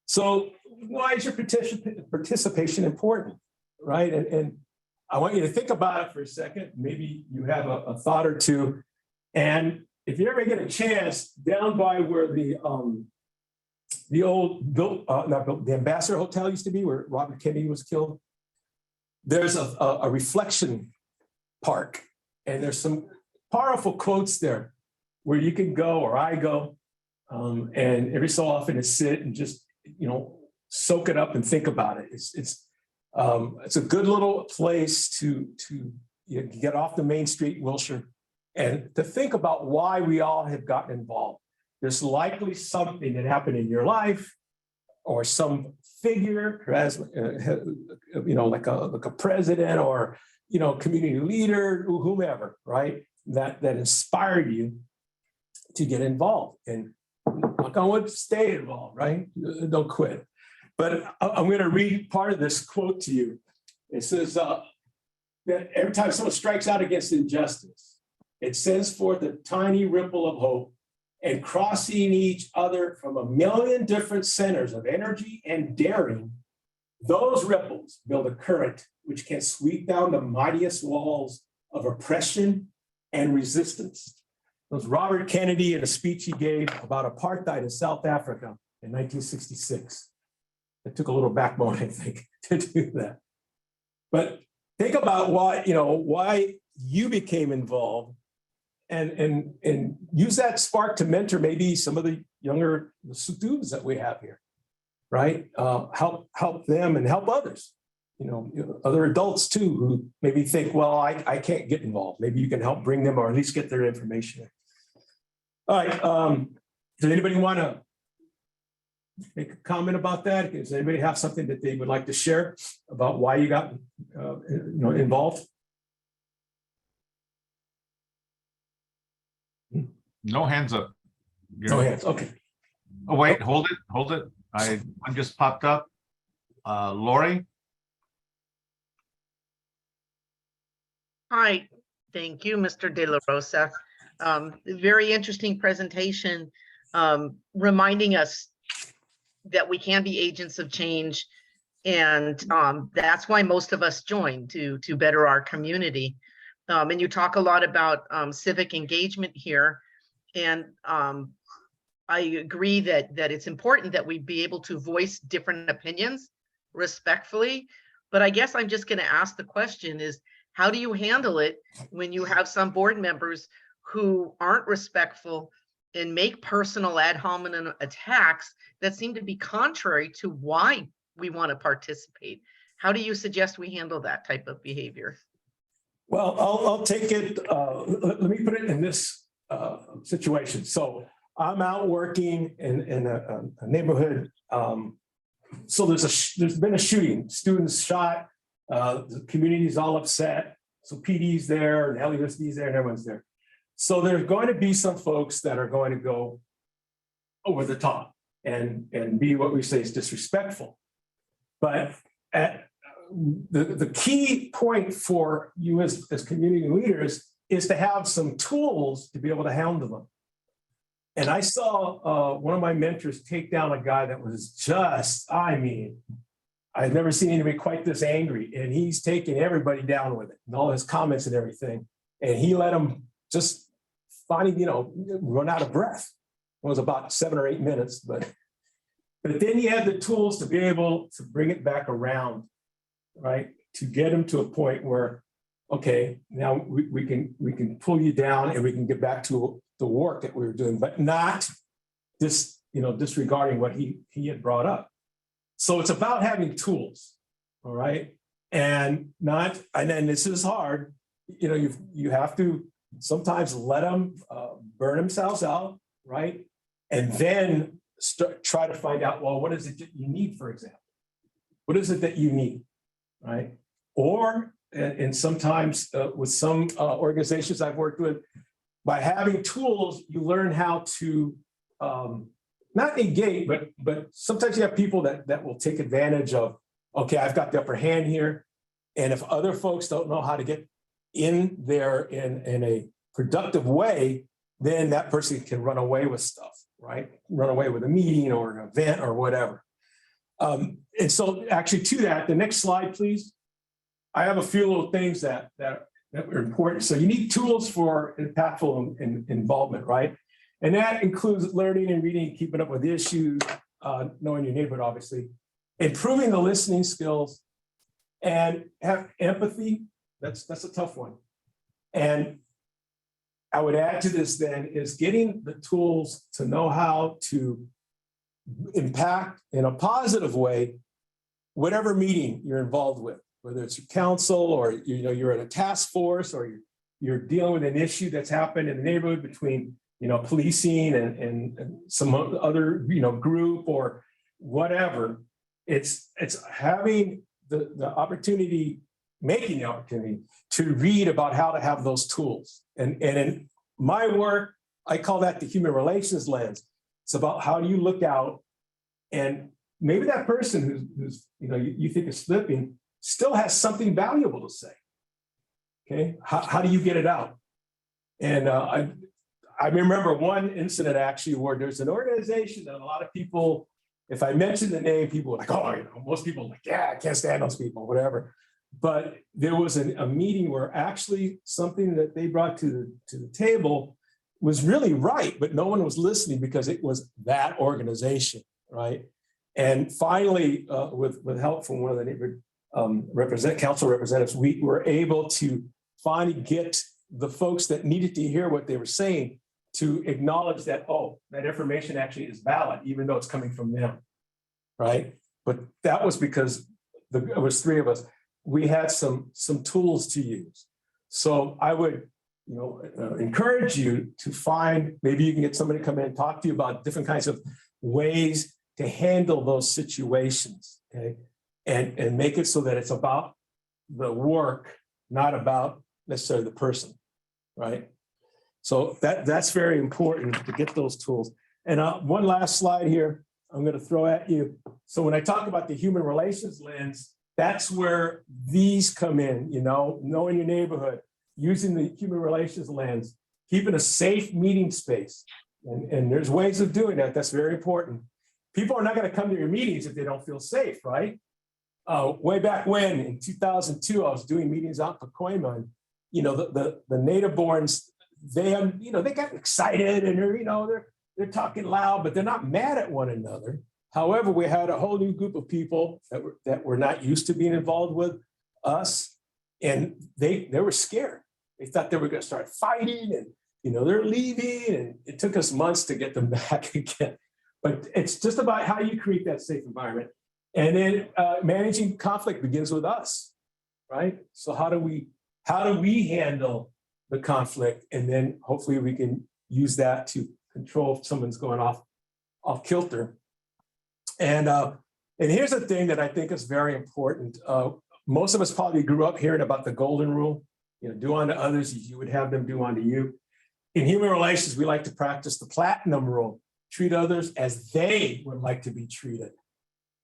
So why is your participation important, right? And I want you to think about it for a second. Maybe you have a thought or two. And if you ever get a chance, down by where the Ambassador Hotel used to be, where Robert Kennedy was killed, there's a reflection park. And there's some powerful quotes there where you can go, or I go, and every so often to sit and just, soak it up and think about it. It's a good little place to get off the main street, Wilshire, and to think about why we all have gotten involved. There's likely something that happened in your life, or some figure, like a president or community leader, whomever, right? That inspired you to get involved. And knock on wood, stay involved, right? Don't quit. But I'm going to read part of this quote to you. It says that every time someone strikes out against injustice, it sends forth a tiny ripple of hope, and crossing each other from a million different centers of energy and daring, those ripples build a current which can sweep down the mightiest walls of oppression and resistance. It was Robert Kennedy in a speech he gave about apartheid in South Africa in 1966. It took a little backbone, I think, to do that. But think about why you became involved, and use that spark to mentor maybe some of the younger students that we have here, right? Help them and help others, other adults too, who maybe think, well, I can't get involved. Maybe you can help bring them, or at least get their information. All right, does anybody want to make a comment about that? Does anybody have something that they would like to share about why you got involved? No hands up. No hands, okay. Oh, wait, hold it. One just popped up. Lori? Hi, thank you, Mr. De La Rosa. Very interesting presentation, reminding us that we can be agents of change. And that's why most of us join, to better our community. And you talk a lot about civic engagement here. And I agree that it's important that we be able to voice different opinions respectfully. But I guess I'm just going to ask the question is, how do you handle it when you have some board members who aren't respectful and make personal ad hominem attacks that seem to be contrary to why we want to participate? How do you suggest we handle that type of behavior? Well, I'll take it. Let me put it in this situation. So I'm out working in a neighborhood. So there's been a shooting. Students shot. The community's all upset. So PD's there and LUSD's there and everyone's there. So there's going to be some folks that are going to go over the top and be what we say is disrespectful. But the key point for you as community leaders is to have some tools to be able to handle them. And I saw one of my mentors take down a guy that was just, I mean, I've never seen anybody quite this angry, and he's taking everybody down with it and all his comments and everything. And he let him just finally, run out of breath. It was about 7 or 8 minutes, but then he had the tools to be able to bring it back around, right? To get him to a point where, okay, now we can pull you down and we can get back to the work that we were doing, but not disregarding what he had brought up. So it's about having tools, all right? And then this is hard, you have to sometimes let them burn themselves out, right? And then try to find out, well, what is it that you need, for example? What is it that you need, right? Or, and sometimes with some organizations I've worked with, by having tools, you learn how to not negate, but sometimes you have people that will take advantage of, okay, I've got the upper hand here. And if other folks don't know how to get in there in a productive way, then that person can run away with stuff, right? Run away with a meeting or an event or whatever. And so actually to that, the next slide, please. I have a few little things that are important. So you need tools for impactful involvement, right? And that includes learning and reading, keeping up with issues, knowing your neighborhood, obviously, improving the listening skills, and have empathy. That's a tough one. And I would add to this then is getting the tools to know how to impact in a positive way whatever meeting you're involved with, whether it's your council or you're in a task force or you're dealing with an issue that's happened in the neighborhood between policing and some other group or whatever. It's having the opportunity, making the opportunity to read about how to have those tools. And in my work, I call that the human relations lens. It's about how do you look out, and maybe that person who's you think is slipping still has something valuable to say. Okay, how do you get it out? And I remember one incident actually where there's an organization that a lot of people, if I mention the name, people were like, oh, most people are like, yeah, I can't stand those people, whatever. But there was a meeting where actually something that they brought to the table was really right, but no one was listening because it was that organization, right? And finally, with help from one of the neighborhood council representatives, we were able to finally get the folks that needed to hear what they were saying to acknowledge that, oh, that information actually is valid, even though it's coming from them, right? But that was because it was 3 of us. We had some tools to use. So I would encourage you to find, maybe you can get somebody to come in and talk to you about different kinds of ways to handle those situations, okay? And make it so that it's about the work, not about necessarily the person, right? So that's very important to get those tools. And one last slide here, I'm going to throw at you. So when I talk about the human relations lens, that's where these come in, knowing your neighborhood, using the human relations lens, keeping a safe meeting space. And there's ways of doing that. That's very important. People are not going to come to your meetings if they don't feel safe, right? Way back when, in 2002, I was doing meetings out in Pacoima, and the native borns, they got excited and they're talking loud, but they're not mad at one another. However, we had a whole new group of people that were not used to being involved with us, and they were scared. They thought they were going to start fighting, and they're leaving, and it took us months to get them back again. But it's just about how you create that safe environment. And then managing conflict begins with us, right? So how do we handle the conflict? And then hopefully we can use that to control if someone's going off kilter. And here's a thing that I think is very important. most of us probably grew up hearing about the golden rule, do unto others as you would have them do unto you. In human relations, we like to practice the platinum rule, treat others as they would like to be treated.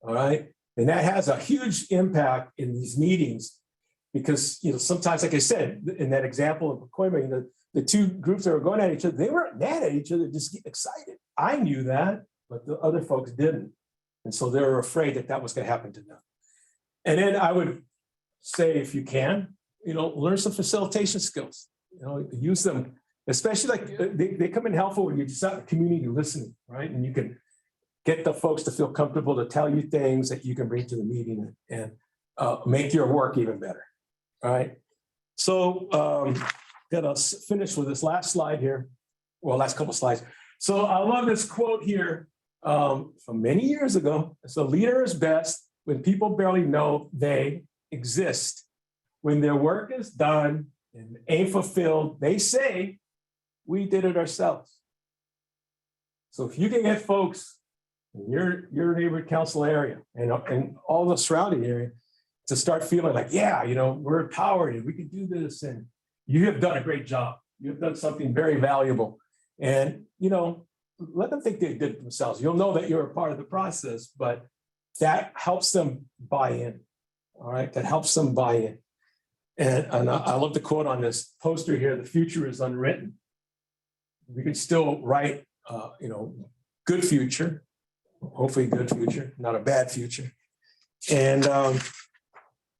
All right. And that has a huge impact in these meetings because, sometimes, like I said, in that example of Pacoima, the two groups that were going at each other, they weren't mad at each other, just get excited. I knew that, but the other folks didn't. And so they were afraid that that was going to happen to them. And then I would say, if you can, learn some facilitation skills, use them, especially like they come in helpful when you just have a community listening, right? And you can get the folks to feel comfortable to tell you things that you can bring to the meeting and make your work even better, all right? So gotta finish with this last slide here. Well, last couple slides. So I love this quote here from many years ago. It's a leader is best when people barely know they exist. When their work is done and ain't fulfilled, they say, we did it ourselves. So if you can get folks in your neighborhood council area and all the surrounding area to start feeling like, yeah, we're empowered and we can do this, and you have done a great job. You have done something very valuable. And, let them think they did it themselves. You'll know that you're a part of the process, but that helps them buy in. All right, that helps them buy in. And I love the quote on this poster here, the future is unwritten. We can still write, good future, hopefully good future, not a bad future. And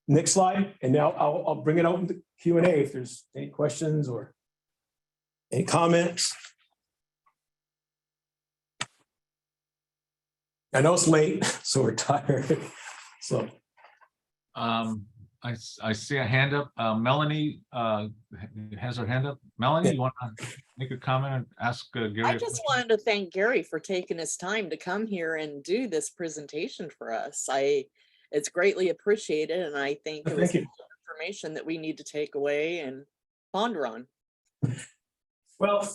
next slide, and now I'll bring it out into Q&A if there's any questions or any comments. I know it's late, so we're tired. So, I see a hand up. Melanie has her hand up. Melanie, you want to make a comment and ask Gary? I just wanted to thank Gary for taking his time to come here and do this presentation for us. It's greatly appreciated, and I think it was information that we need to take away and ponder on. Well,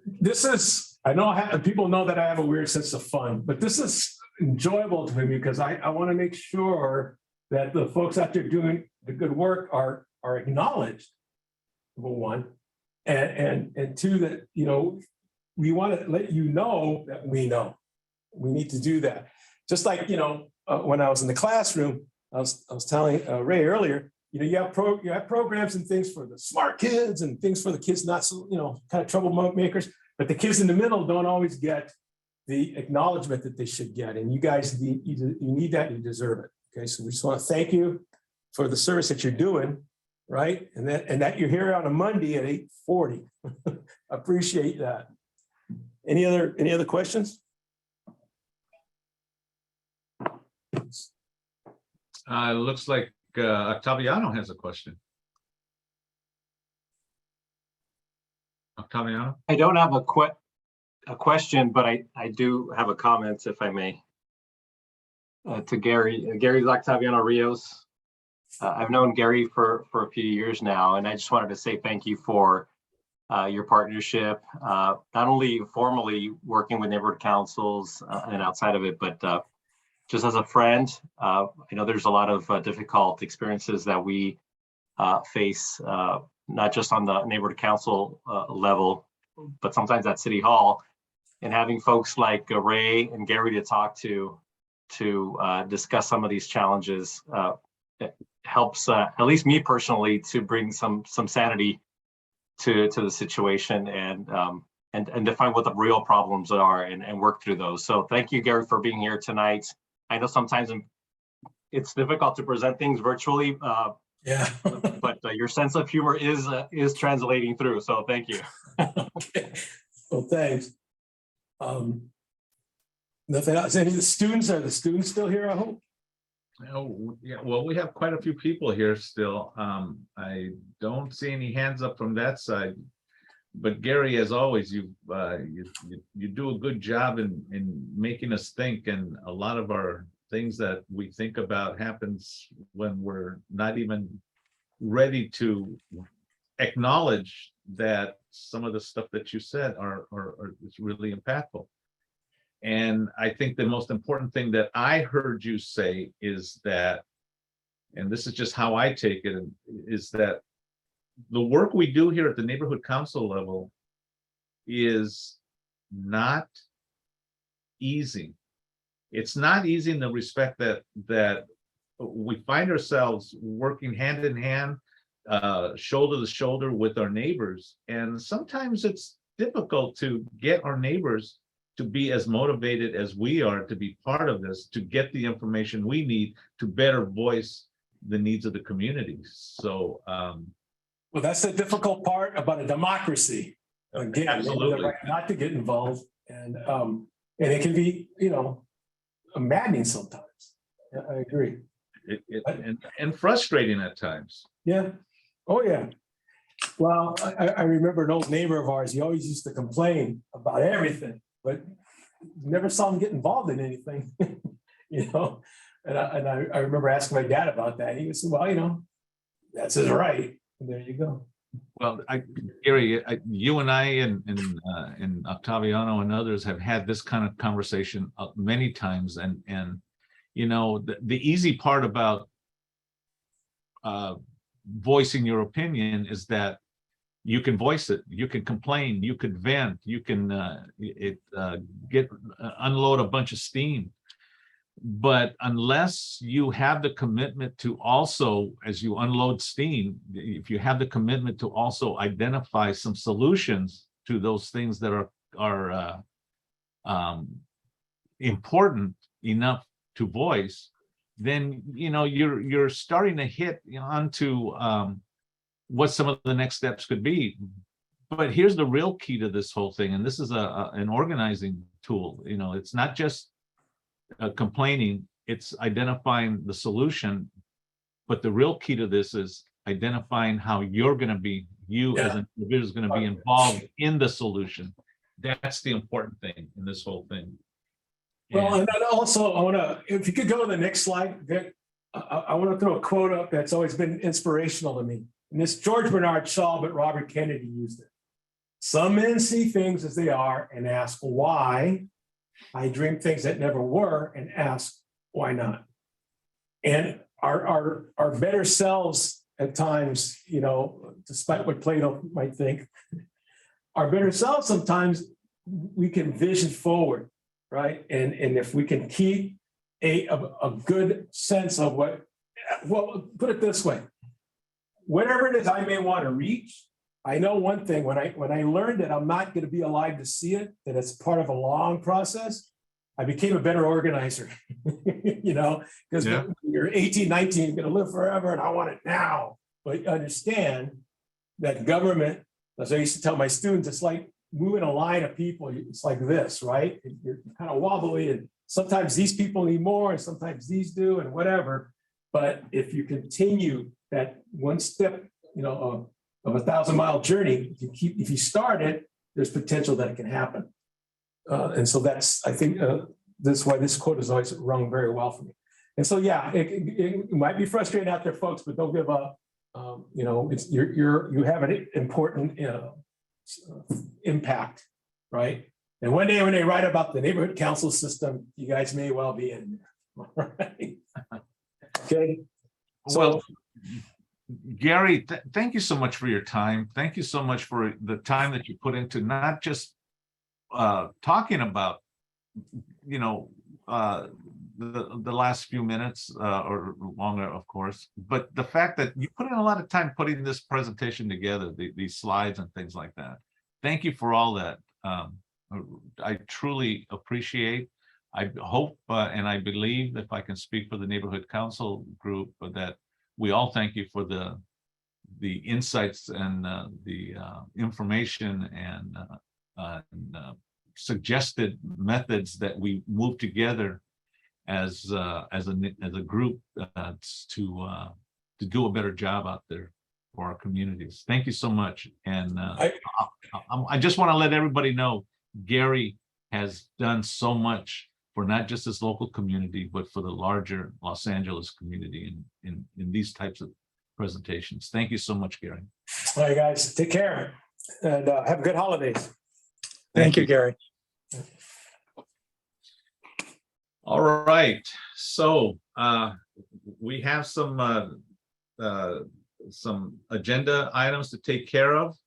this is, I know people know that I have a weird sense of fun, but this is enjoyable to me because I want to make sure that the folks out there doing the good work are acknowledged, number one, and two, that we want to let you know that we know. We need to do that. Just like when I was in the classroom, I was telling Ray earlier, you have programs and things for the smart kids and things for the kids not so kind of troublemakers, but the kids in the middle don't always get the acknowledgement that they should get, and you guys you need that, you deserve it. Okay, so we just want to thank you for the service that you're doing, right? And that you're here on a Monday at 8:40. Appreciate that. Any other questions? Looks like Octaviano has a question. Octaviano? I don't have a question, but I do have a comment, if I may. To Gary. Gary's Octaviano Rios. I've known Gary for a few years now, and I just wanted to say thank you for your partnership, not only formally working with neighborhood councils and outside of it, but just as a friend. I know there's a lot of difficult experiences that we face, not just on the neighborhood council level, but sometimes at City Hall, and having folks like Ray and Gary to talk to discuss some of these challenges helps at least me personally to bring some sanity to the situation and define what the real problems are and work through those. So thank you, Gary, for being here tonight. I know sometimes it's difficult to present things virtually, yeah, but your sense of humor is translating through. So thank you. Okay. Well, thanks. Nothing else. Any of the students? Are the students still here? I hope. Oh, yeah. Well, we have quite a few people here still. I don't see any hands up from that side. But Gary, as always, you do a good job in making us think, and a lot of our things that we think about happens when we're not even ready to acknowledge that some of the stuff that you said is really impactful. And I think the most important thing that I heard you say is that and this is just how I take it, is that the work we do here at the neighborhood council level is not easy. It's not easy in the respect that we find ourselves working hand in hand, shoulder to shoulder with our neighbors. And sometimes it's difficult to get our neighbors to be as motivated as we are to be part of this, to get the information we need to better voice the needs of the community. So, Well, that's the difficult part about a democracy. Again, they have the Absolutely. right not to get involved, and it can be, maddening sometimes. Yeah, I agree. And frustrating at times. Yeah. Oh, yeah. Well, I remember an old neighbor of ours. He always used to complain about everything, but never saw him get involved in anything. And I remember asking my dad about that. He was, well, that's his right. And there you go. Well, Gary, you and I and Octaviano and others have had this kind of conversation many times, and the easy part about voicing your opinion is that you can voice it, you can complain, you could vent, you can unload a bunch of steam. But unless you have the commitment to also, as you unload steam, if you have the commitment to also identify some solutions to those things that are important enough to voice, then you're starting to hit onto what some of the next steps could be. But here's the real key to this whole thing, and this is an organizing tool. It's not just complaining, it's identifying the solution. But the real key to this is identifying how you're going to be, as an individual is going to be involved in the solution. That's the important thing in this whole thing. Well, and then also I want to, if you could go to the next slide, Vic, I want to throw a quote up that's always been inspirational to me. And this George Bernard Shaw, but Robert Kennedy used it. Some men see things as they are and ask why. I dream things that never were and ask why not. And our better selves at times, despite what Plato might think, our better selves sometimes we can vision forward, right? And if we can keep a good sense of well, put it this way, whatever it is I may want to reach, I know one thing, when I learned that I'm not going to be alive to see it, that it's part of a long process, I became a better organizer, because when you're 18, 19, you're going to live forever and I want it now. But understand that government, as I used to tell my students, it's like moving a line of people. It's like this, right? You're kind of wobbly, and sometimes these people need more and sometimes these do and whatever. But if you continue that one step, of a 1,000-mile journey, if you start it, there's potential that it can happen. And so I think that's why this quote has always rung very well for me. And so, yeah, it might be frustrating out there, folks, but don't give up. You have an important impact, right? And one day when they write about the neighborhood council system, you guys may well be in there. Right? Okay. So, well, Gary, thank you so much for your time. Thank you so much for the time that you put into not just talking about, the last few minutes or longer, of course, but the fact that you put in a lot of time putting this presentation together, these slides and things like that. Thank you for all that. I truly appreciate. I hope and I believe, if I can speak for the neighborhood council group, that we all thank you for the insights and the information and suggested methods that we move together as a group to do a better job out there for our communities. Thank you so much. And I just want to let everybody know Gary has done so much for not just this local community, but for the larger Los Angeles community in these types of presentations. Thank you so much, Gary. All right, guys, take care and have good holidays. Thank you, Gary. All right, so we have some agenda items to take care of.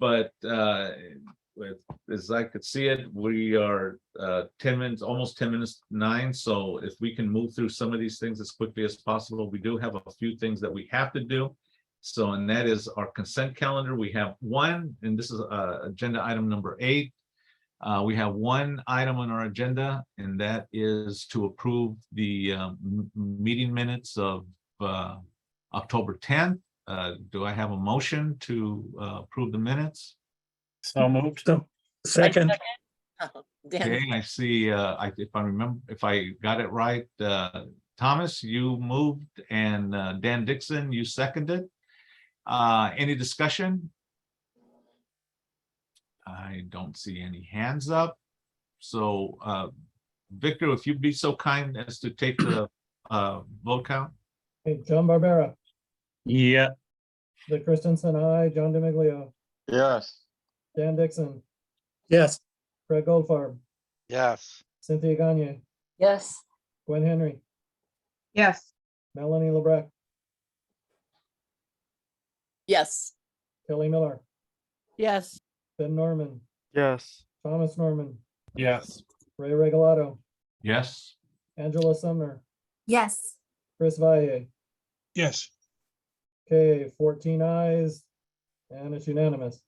But as I could see it, we are 10 minutes, almost 10 minutes 9. So if we can move through some of these things as quickly as possible, we do have a few things that we have to do. So, and that is our consent calendar. We have one, and this is agenda item number 8. We have one item on our agenda, and that is to approve the meeting minutes of October 10th. Do I have a motion to approve the minutes? So moved. So, second, Okay, I see, if I got it right, Thomas, you moved, and Dan Dixon, you seconded. Any discussion? I don't see any hands up. So, Victor, if you'd be so kind as to take the vote count. Okay, John Barbera, Yeah. Dick Christensen, aye. John DiMiglio, Yes. Dan Dixon, yes, Craig Goldfarb, Yes. Cynthia Gagne, Yes. Gwen Henry, Yes. Melanie LeBrecq, Yes. Kelly Miller, Yes. Ben Norman, Yes. Thomas Norman, Yes. Ray Regalado, Yes, Angela Sumner, Yes. Chris Valle. Yes. Okay, 14 ayes, and it's unanimous.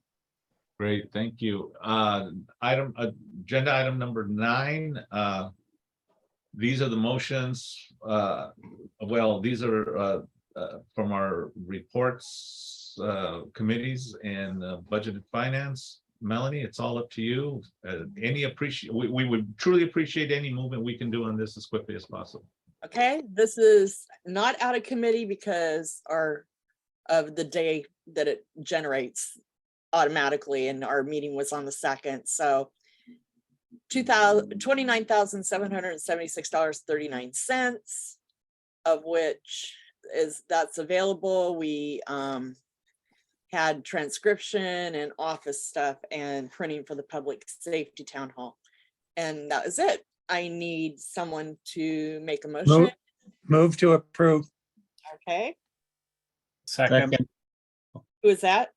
great, thank you. Agenda item number 9. These are the motions. Well, these are from our reports, committees, and budget and finance. Melanie, it's all up to you. We would truly appreciate any movement we can do on this as quickly as possible. Okay, this is not out of committee because of the day that it generates automatically, and our meeting was on the 2nd. So $29,776.39, of which that's available. We had transcription and office stuff and printing for the public safety town hall. And that was it. I need someone to make a motion. move to approve. Okay, Second. who is that?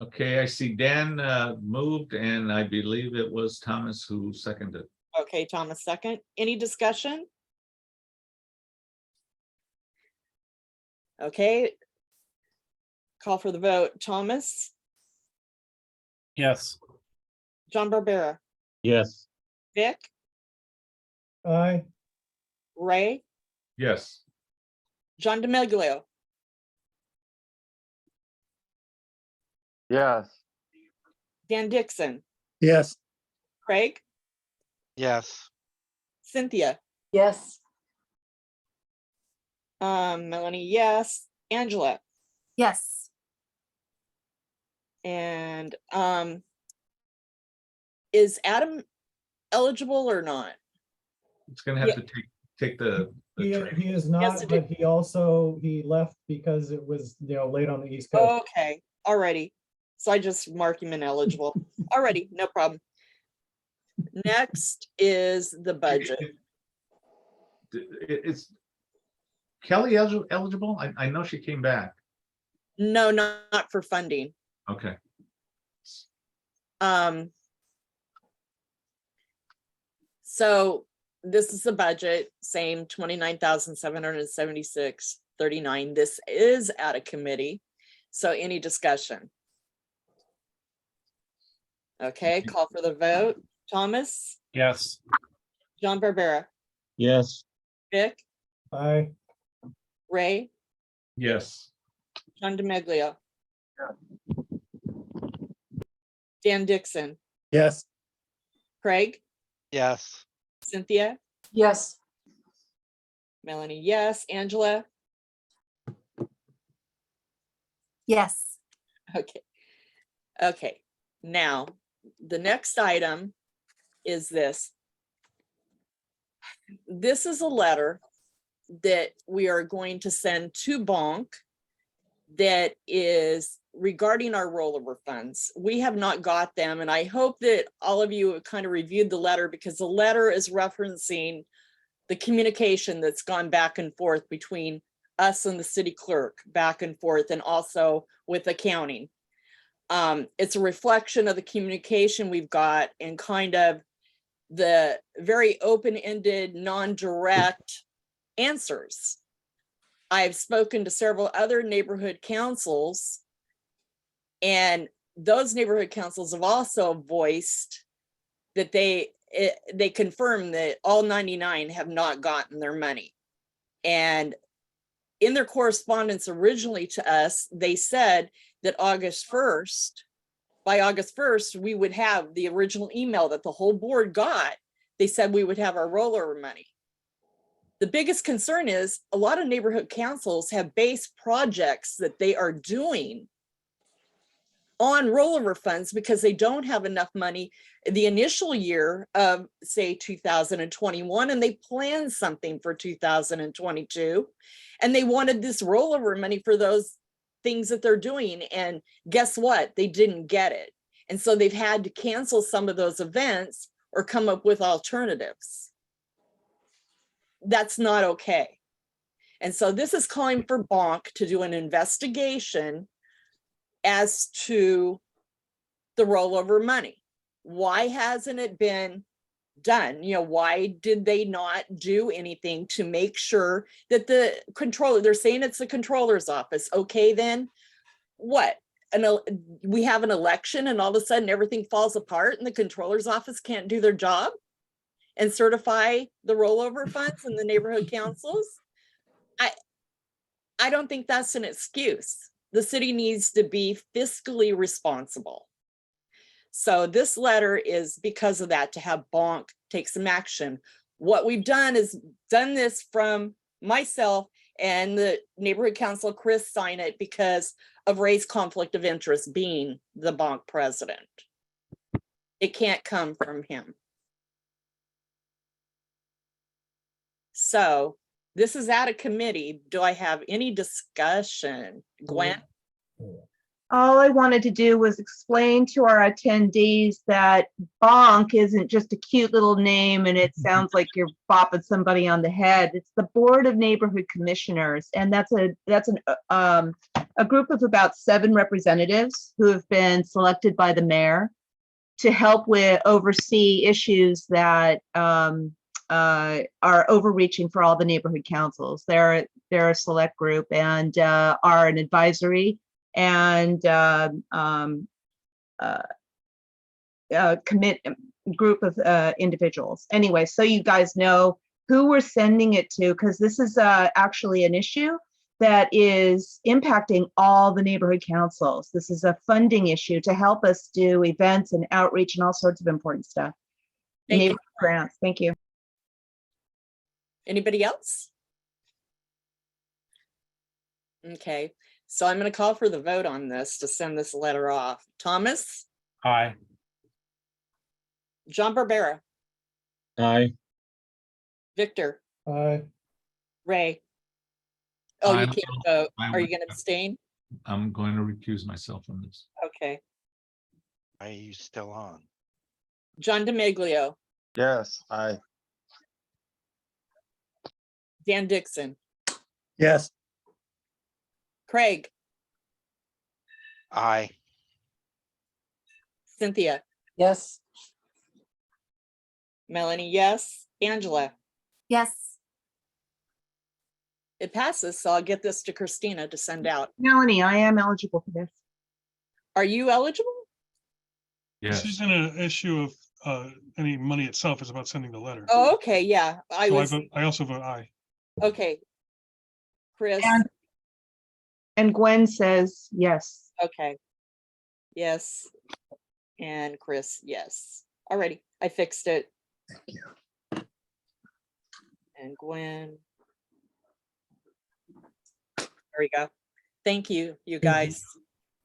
Okay, I see Dan moved, and I believe it was Thomas who seconded. Okay, Thomas second. Any discussion? Okay. Call for the vote. Thomas, Yes. John Barbera, Yes. Vic, Aye, Ray, Yes, John DiMiglio, Yes. Dan Dixon, Yes, Craig, Yes. Cynthia, Yes. Melanie, yes, Angela, Yes. and is Adam eligible or not? it's gonna have to take the he training. is not, to do- but he left because it was, late on the East Coast. Okay, alrighty. So I just mark him ineligible. Alrighty, no problem. Next is the budget. Is Kelly eligible? I know she came back. No, not for funding. Okay, So this is the budget, same 29,776.39. This is out of committee. So any discussion? Okay, call for the vote. Thomas, Yes. John Barbera, Yes. Vic, Aye, Ray, yes, John DiMiglio, Dan Dixon, yes, Craig, Yes. Cynthia, Yes. Melanie, yes, Angela. Yes. Okay. Okay, now, the next item is this. This is a letter that we are going to send to Bonk that is regarding our rollover funds. We have not got them, and I hope that all of you have kind of reviewed the letter, because the letter is referencing the communication that's gone back and forth between us and the city clerk, back and forth, and also with accounting. It's a reflection of the communication we've got and kind of the very open-ended, non-direct answers. I've spoken to several other neighborhood councils, and those neighborhood councils have also voiced that they confirm that all 99 have not gotten their money. And in their correspondence originally to us, they said that by August 1st, we would have the original email that the whole board got. They said we would have our rollover money. The biggest concern is a lot of neighborhood councils have base projects that they are doing on rollover funds because they don't have enough money the initial year of, say, 2021, and they planned something for 2022, and they wanted this rollover money for those things that they're doing. And guess what? They didn't get it. And so they've had to cancel some of those events or come up with alternatives. That's not okay. And so this is calling for Bonk to do an investigation as to the rollover money. Why hasn't it been done? You know, why did they not do anything to make sure that the controller, they're saying it's the controller's office. Okay, then what? We have an election and all of a sudden everything falls apart and the controller's office can't do their job and certify the rollover funds in the neighborhood councils? I don't think that's an excuse. The city needs to be fiscally responsible. So this letter is because of that, to have Bonk take some action. What we've done is done this from myself and the neighborhood council, Chris, sign it because of Ray's conflict of interest being the Bonk president. It can't come from him. So this is at a committee. Do I have any discussion? Gwen? All I wanted to do was explain to our attendees that Bonk isn't just a cute little name and it sounds like you're bopping somebody on the head. It's the Board of Neighborhood Commissioners, and that's a group of about 7 representatives who have been selected by the mayor to help oversee issues that are overreaching for all the neighborhood councils. They're a select group and are an advisory and commit group of individuals. Anyway, so you guys know who we're sending it to, because this is actually an issue that is impacting all the neighborhood councils. This is a funding issue to help us do events and outreach and all sorts of important stuff. Neighborhood grants. Thank you. Anybody else? Okay, so I'm going to call for the vote on this to send this letter off. Thomas? Aye. John Barbera? Aye. Victor? Aye. Ray? Oh, you I can't will- vote. I Are you will- going to abstain? I'm going to recuse myself from this. Okay. Are you still on? John DeMiglio? Yes, aye. Dan Dixon? Yes. Craig? Aye. Cynthia? Yes. Melanie, yes. Angela? Yes. It passes, so I'll get this to Christina to send out. Melanie, I am eligible for this. Are you eligible? This isn't an issue of any money itself. It's about sending the letter. Oh, okay, yeah. I also vote aye. Okay. Chris? And Gwen says yes. Okay. Yes. And Chris, yes. Alrighty, I fixed it. Thank you. And Gwen. There we go. Thank you, you guys.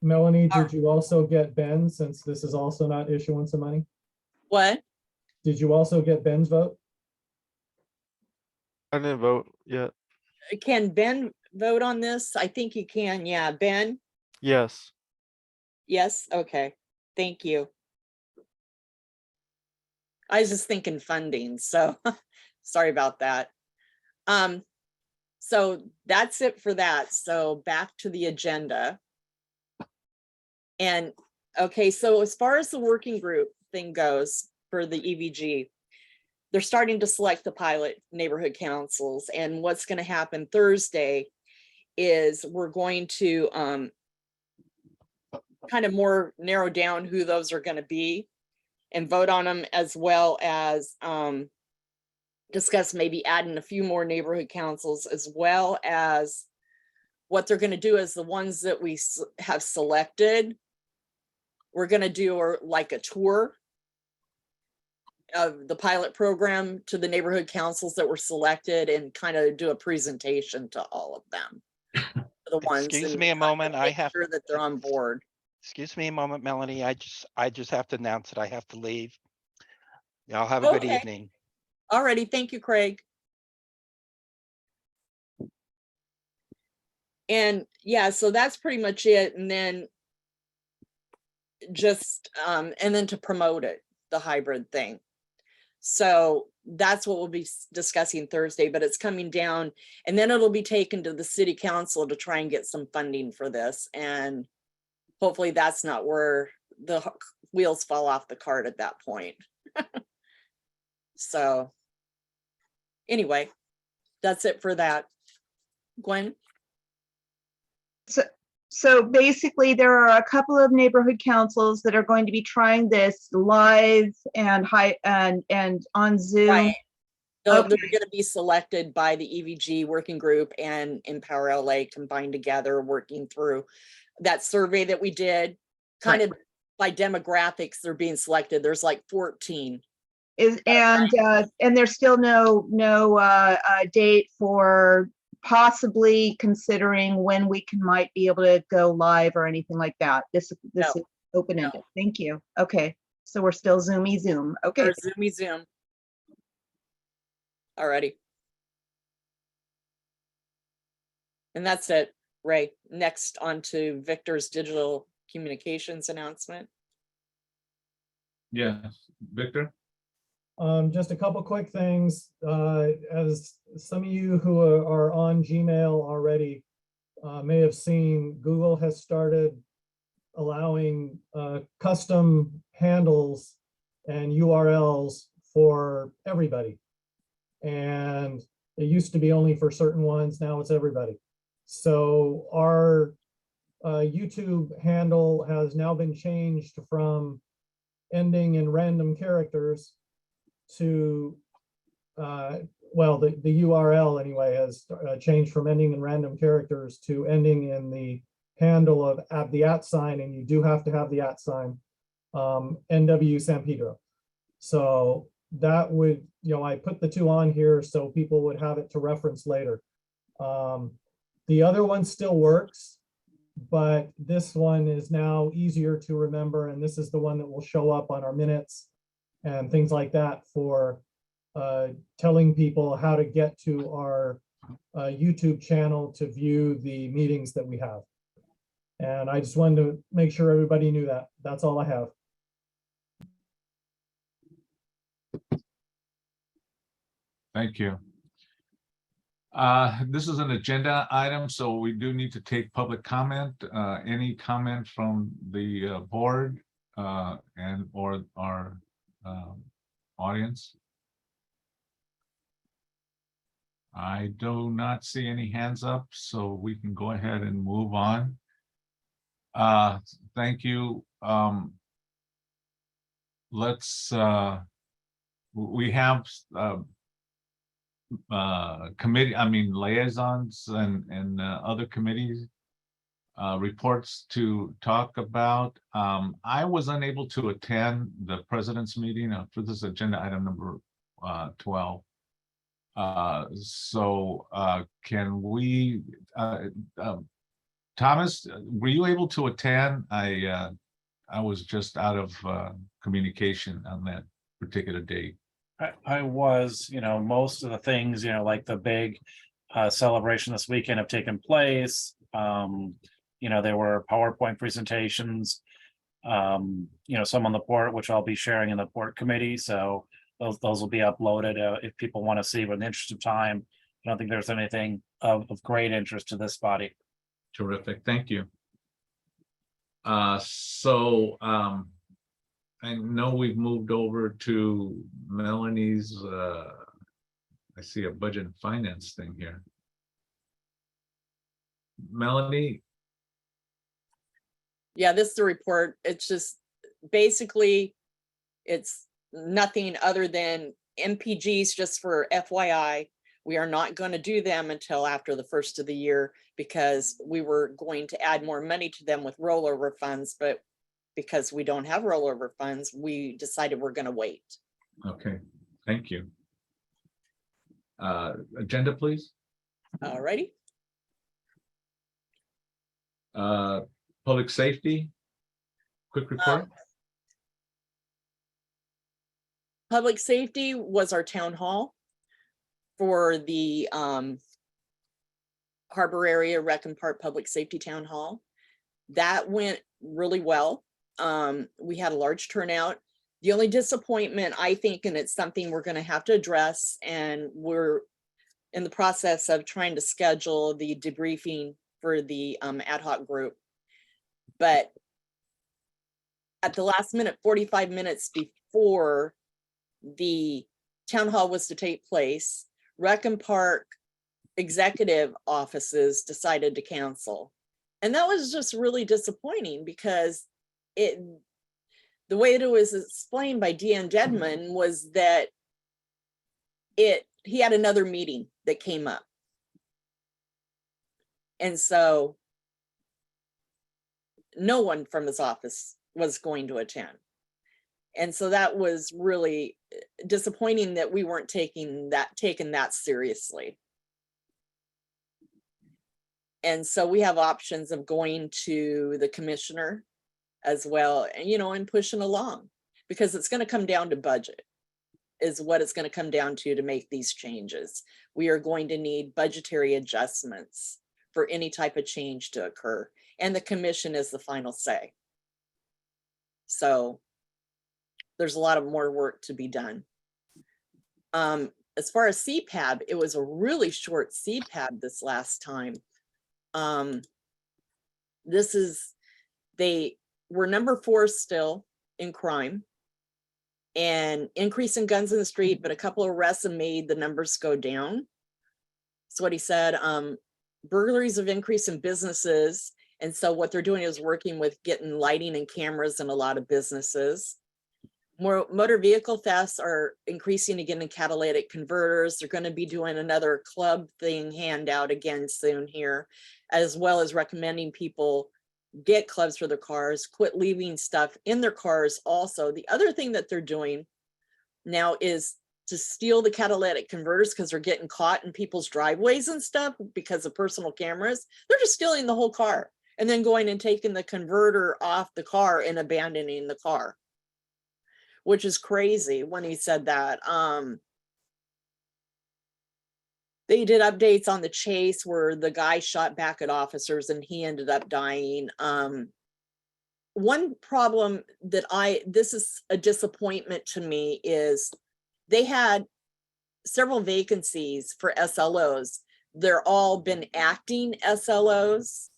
Melanie, did you also get Ben, since this is also not issuance of money? What? Did you also get Ben's vote? I didn't vote yet. Can Ben vote on this? I think you can. Yeah, Ben? Yes. Yes, okay. Thank you. I was just thinking funding, so Sorry about that. So that's it for that. So back to the agenda. And okay, so as far as the working group thing goes for the EVG, they're starting to select the pilot neighborhood councils. And what's going to happen Thursday is we're going to kind of more narrow down who those are going to be and vote on them, as well as discuss maybe adding a few more neighborhood councils, as well as what they're going to do is the ones that we have selected. We're going to do like a tour of the pilot program to the neighborhood councils that were selected and kind of do a presentation to all of them. The ones, Excuse and me a kind of moment, I make have, sure that they're on board. excuse me a moment, Melanie, I just have to announce that I have to leave. Y'all have a good Okay. evening. Alrighty, thank you, Craig. And yeah, so that's pretty much it. And then just and then to promote it, the hybrid thing. So that's what we'll be discussing Thursday, but it's coming down, and then it'll be taken to the city council to try and get some funding for this. And hopefully that's not where the wheels fall off the cart at that point. So anyway, that's it for that. Gwen? So basically, there are a couple of neighborhood councils that are going to be trying this live and on Zoom. Right. They're Okay. going to be selected by the EVG working group and Empower LA combined together, working through that survey that we did. Kind of by demographics, they're being selected. There's like 14. And there's still no date for possibly considering when we might be able to go live or anything like that. This is open-ended. Thank you. Okay, so we're still Zoomy Zoom. Okay. Or Zoomy Zoom. Alrighty. And that's it, Ray. Next on to Victor's digital communications announcement. Yeah, Victor? Just a couple quick things. As some of you who are on Gmail already may have seen, Google has started allowing custom handles and URLs for everybody. And it used to be only for certain ones, now it's everybody. So our YouTube handle has now been changed from ending in random characters to, well, the URL anyway has changed from ending in random characters to ending in the handle of at the @sign, and you do have to have the @sign, NW San Pedro. So that would, I put the two on here so people would have it to reference later. The other one still works, but this one is now easier to remember, and this is the one that will show up on our minutes and things like that for telling people how to get to our YouTube channel to view the meetings that we have. And I just wanted to make sure everybody knew that. That's all I have. Thank you. This is an agenda item, so we do need to take public comment. Any comment from the board and or our audience? I do not see any hands up, so we can go ahead and move on. Thank you. Let's we have committee, liaisons and other committees reports to talk about. I was unable to attend the president's meeting for this agenda item number 12. So can we, Thomas, were you able to attend? I was just out of communication on that particular date. I was, most of the things, like the big celebration this weekend have taken place. There were PowerPoint presentations, some on the port, which I'll be sharing in the port committee. So those will be uploaded if people want to see. But in the interest of time, I don't think there's anything of great interest to this body. Terrific, thank you. I know we've moved over to Melanie's, I see a budget and finance thing here. Melanie, Yeah, this is the report. It's just basically, it's nothing other than MPGs, just for FYI. We are not going to do them until after the first of the year because we were going to add more money to them with rollover funds, but because we don't have rollover funds, we decided we're going to wait. okay, thank you. Agenda, please. All righty. Public safety, quick report. Public safety was our town hall for the Harbor Area Rec and Park Public Safety Town Hall. That went really well. We had a large turnout. The only disappointment, I think, and it's something we're going to have to address, and we're in the process of trying to schedule the debriefing for the ad hoc group. But at the last minute, 45 minutes before the town hall was to take place, Rec and Park executive offices decided to cancel. And that was just really disappointing because the way it was explained by Deanne Dedman was that he had another meeting that came up. And so no one from his office was going to attend. And so that was really disappointing that we weren't taking that seriously. And so we have options of going to the commissioner as well, and pushing along, because it's going to come down to budget is what it's going to come down to make these changes. We are going to need budgetary adjustments for any type of change to occur, and the commission is the final say. So there's a lot of more work to be done. As far as CPAB, it was a really short CPAB this last time. They were number 4 still in crime and increase in guns in the street, but a couple of arrests have made the numbers go down. That's what he said. Burglaries have increased in businesses. And so what they're doing is working with getting lighting and cameras in a lot of businesses. More motor vehicle thefts are increasing again in catalytic converters. They're going to be doing another club thing handout again soon here, as well as recommending people get clubs for their cars, quit leaving stuff in their cars. Also, the other thing that they're doing now is to steal the catalytic converters because they're getting caught in people's driveways and stuff because of personal cameras. They're just stealing the whole car and then going and taking the converter off the car and abandoning the car, which is crazy when he said that. They did updates on the chase where the guy shot back at officers and he ended up dying. One problem that this is a disappointment to me is they had several vacancies for SLOs. They're all been acting SLOs.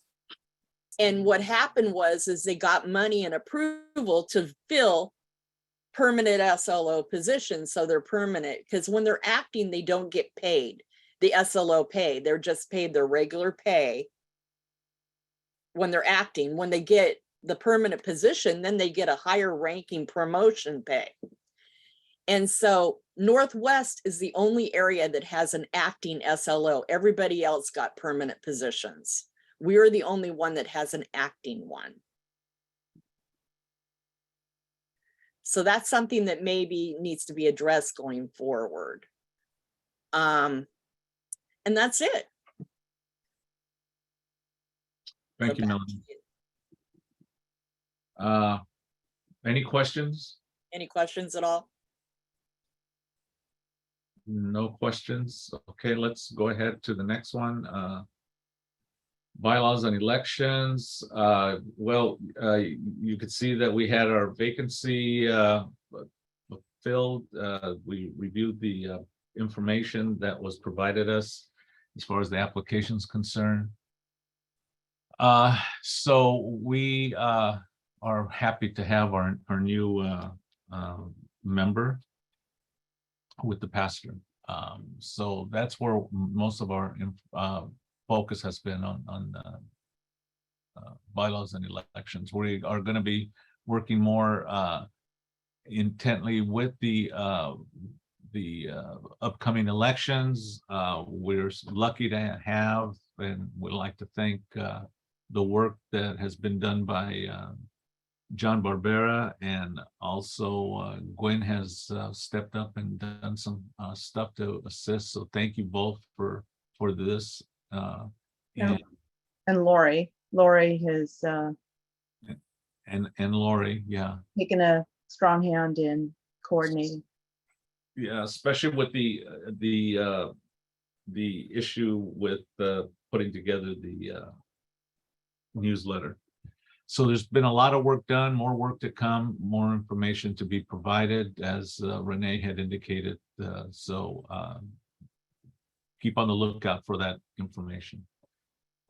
And what happened is they got money and approval to fill permanent SLO positions. So they're permanent, because when they're acting, they don't get paid the SLO pay. They're just paid their regular pay when they're acting. When they get the permanent position, then they get a higher ranking promotion pay. And so Northwest is the only area that has an acting SLO. Everybody else got permanent positions. We're the only one that has an acting one. So that's something that maybe needs to be addressed going forward. And that's it. Thank you, Melanie. Any questions? Any questions at all? No questions. Okay, let's go ahead to the next one. Bylaws on elections. You could see that we had our vacancy filled. We reviewed the information that was provided us as far as the application is concerned. So we are happy to have our new member with the pastor. So that's where most of our focus has been on bylaws and elections. We are going to be working more intently with the upcoming elections. We're lucky to have, and would like to thank the work that has been done by John Barbera, and also Gwen has stepped up and done some stuff to assist. So thank you both for this. Yeah. And Lori has And Lori, yeah. taken a strong hand in coordinating. Yeah, especially with the issue with putting together the newsletter. So there's been a lot of work done, more work to come, more information to be provided, as Renee had indicated. So keep on the lookout for that information.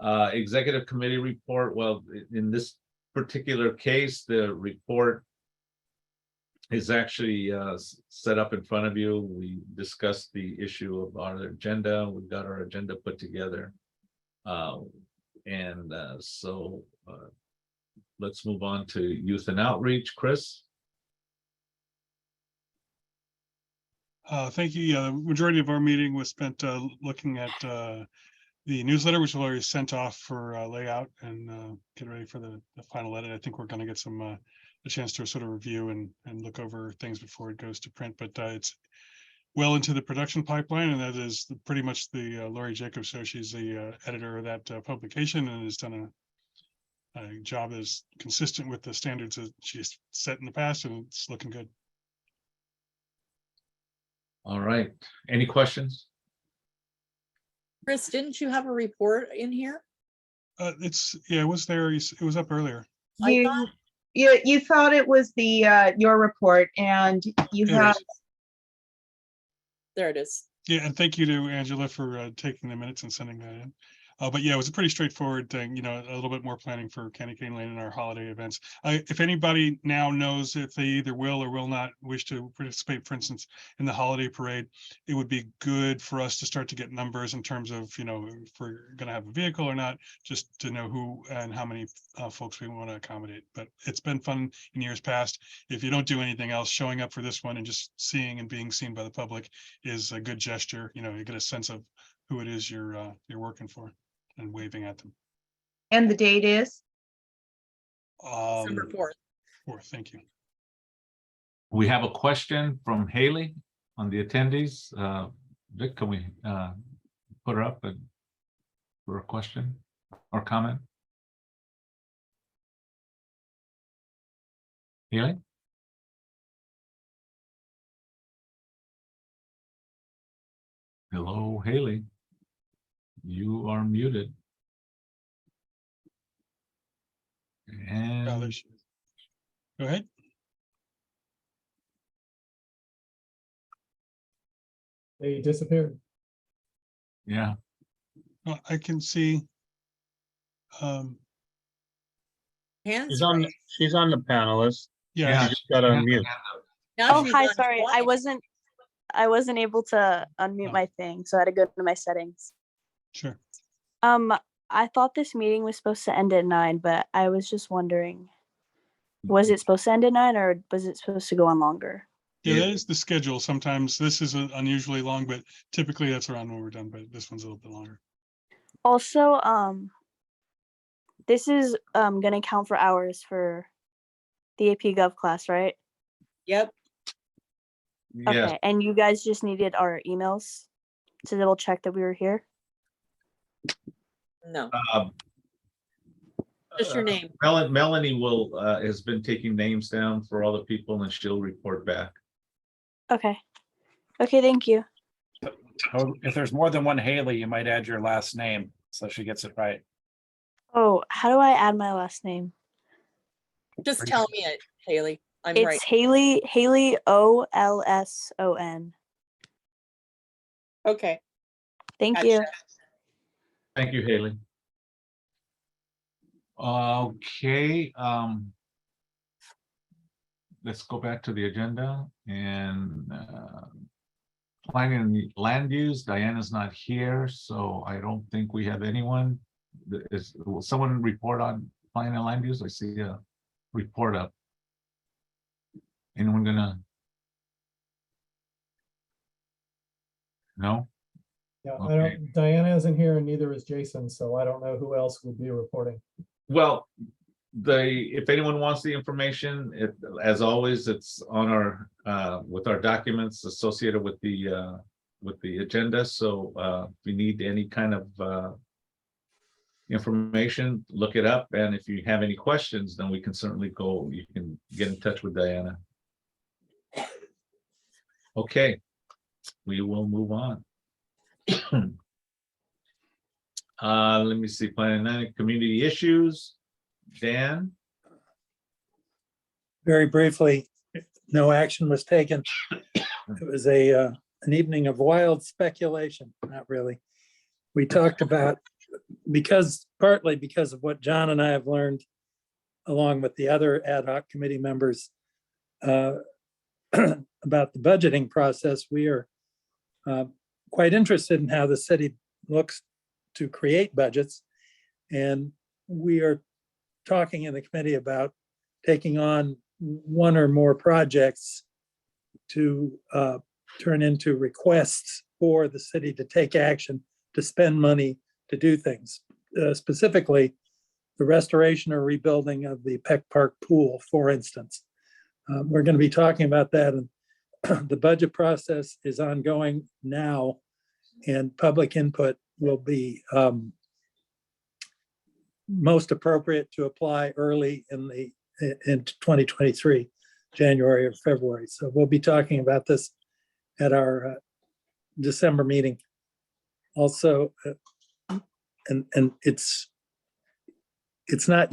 Executive committee report. Well, in this particular case, the report is actually set up in front of you. We discussed the issue of our agenda. We've got our agenda put together. So let's move on to youth and outreach. Chris? Thank you. Yeah, the majority of our meeting was spent looking at the newsletter, which was already sent off for layout and get ready for the final edit. I think we're going to get some a chance to sort of review and look over things before it goes to print, but it's well into the production pipeline, and that is pretty much the Lori Jacobs. So she's the editor of that publication, and has done a job that is consistent with the standards that she's set in the past, and it's looking good. All right. Any questions? Chris, didn't you have a report in here? It was there. It was up earlier. You thought it was the your report, and you There it have. is. There it is. Yeah, and thank you to Angela for taking the minutes and sending that in. But yeah, it was a pretty straightforward thing, a little bit more planning for Candy Cane Lane and our holiday events. If anybody now knows if they either will or will not wish to participate, for instance, in the holiday parade, it would be good for us to start to get numbers in terms of, if we're going to have a vehicle or not, just to know who and how many folks we want to accommodate. But it's been fun in years past. If you don't do anything else, showing up for this one and just seeing and being seen by the public is a good gesture. You get a sense of who it is you're working for and waving at them. And the date is? December 4th. 4th, thank you. We have a question from Haley on the attendees. Vic, can we put her up for a question or comment? Haley? Hello, Haley. You are muted. And go ahead. They disappeared. Yeah. Well, I can see. She's on the panelist. Yeah. She just got to unmute. Now Oh, she's hi, on sorry. I wasn't able to unmute my thing, so I had to go to my settings. Sure. I thought this meeting was supposed to end at 9, but I was just wondering, was it supposed to end at 9 or was it supposed to go on longer? Yeah, that is the schedule. Sometimes this is unusually long, but typically that's around when we're done, but this one's a little bit longer. Also, this is gonna count for hours for the AP Gov class, right? Yep. Yes. Okay, and you guys just needed our emails to double check that we were here? No. Just your name. Melanie has been taking names down for all the people, and she'll report back. Okay. Okay, thank you. Oh, if there's more than one Haley, you might add your last name so she gets it right. Oh, how do I add my last name? Just tell me it, Haley. I'm It's right. Haley Olson. Okay. Thank you. Gotcha. Thank you, Haley. Okay, let's go back to the agenda and planning and land use. Diana's not here, so I don't think we have anyone. Will someone report on planning and land use? I see a report up. Anyone gonna? No? Yeah, I Okay. don't, Diana isn't here and neither is Jason, so I don't know who else would be reporting. Well, if anyone wants the information, as always, it's on our with our documents associated with the agenda. So if you need any kind of information, look it up. And if you have any questions, then we can certainly you can get in touch with Diana. Okay, we will move on. Let me see, planning and community issues. Dan? Very briefly, no action was taken. It was an evening of wild speculation, not really. We talked about, partly because of what John and I have learned, along with the other ad hoc committee members, about the budgeting process. We are quite interested in how the city looks to create budgets. And we are talking in the committee about taking on one or more projects to turn into requests for the city to take action, to spend money, to do things. Specifically, the restoration or rebuilding of the Peck Park pool, for instance. We're going to be talking about that, and the budget process is ongoing now, and public input will be most appropriate to apply early in 2023, January or February. So we'll be talking about this at our December meeting. Also, and it's not,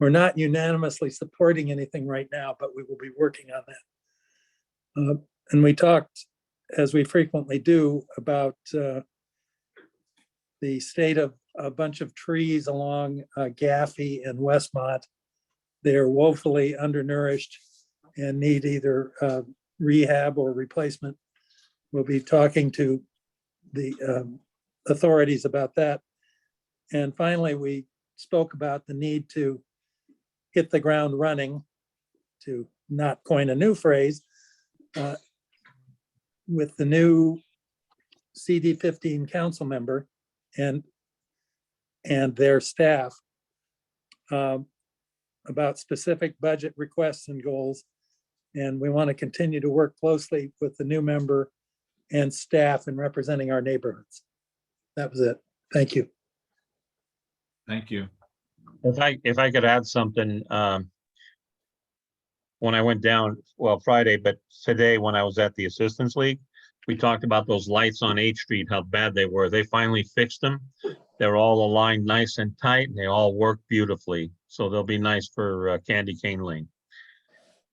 we're not unanimously supporting anything right now, but we will be working on that. And we talked, as we frequently do, about the state of a bunch of trees along Gaffey and Westmont. They're woefully undernourished and need either rehab or replacement. We'll be talking to the authorities about that. And finally, we spoke about the need to hit the ground running, to not coin a new phrase, with the new CD15 council member and their staff about specific budget requests and goals. And we want to continue to work closely with the new member and staff in representing our neighborhoods. That was it. Thank you. Thank you. If I could add something, when I went down, well, Friday, but today when I was at the Assistance League, we talked about those lights on 8th Street, how bad they were. They finally fixed them. They're all aligned nice and tight, and they all work beautifully. So they'll be nice for Candy Cane Lane.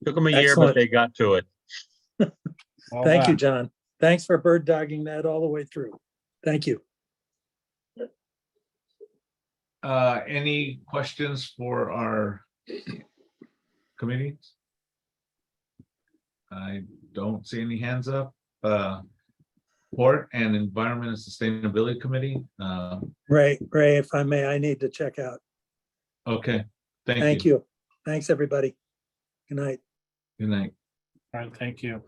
Took them a year, but Excellent. they got to it. Thank you, John. Thanks for bird dogging that all the way through. Thank you. Any questions for our committee? I don't see any hands up. Port and Environment and Sustainability Committee. Ray, if I may, I need to check out. Okay, Thank you. Thanks, everybody. Good night. Good night. All right, thank you.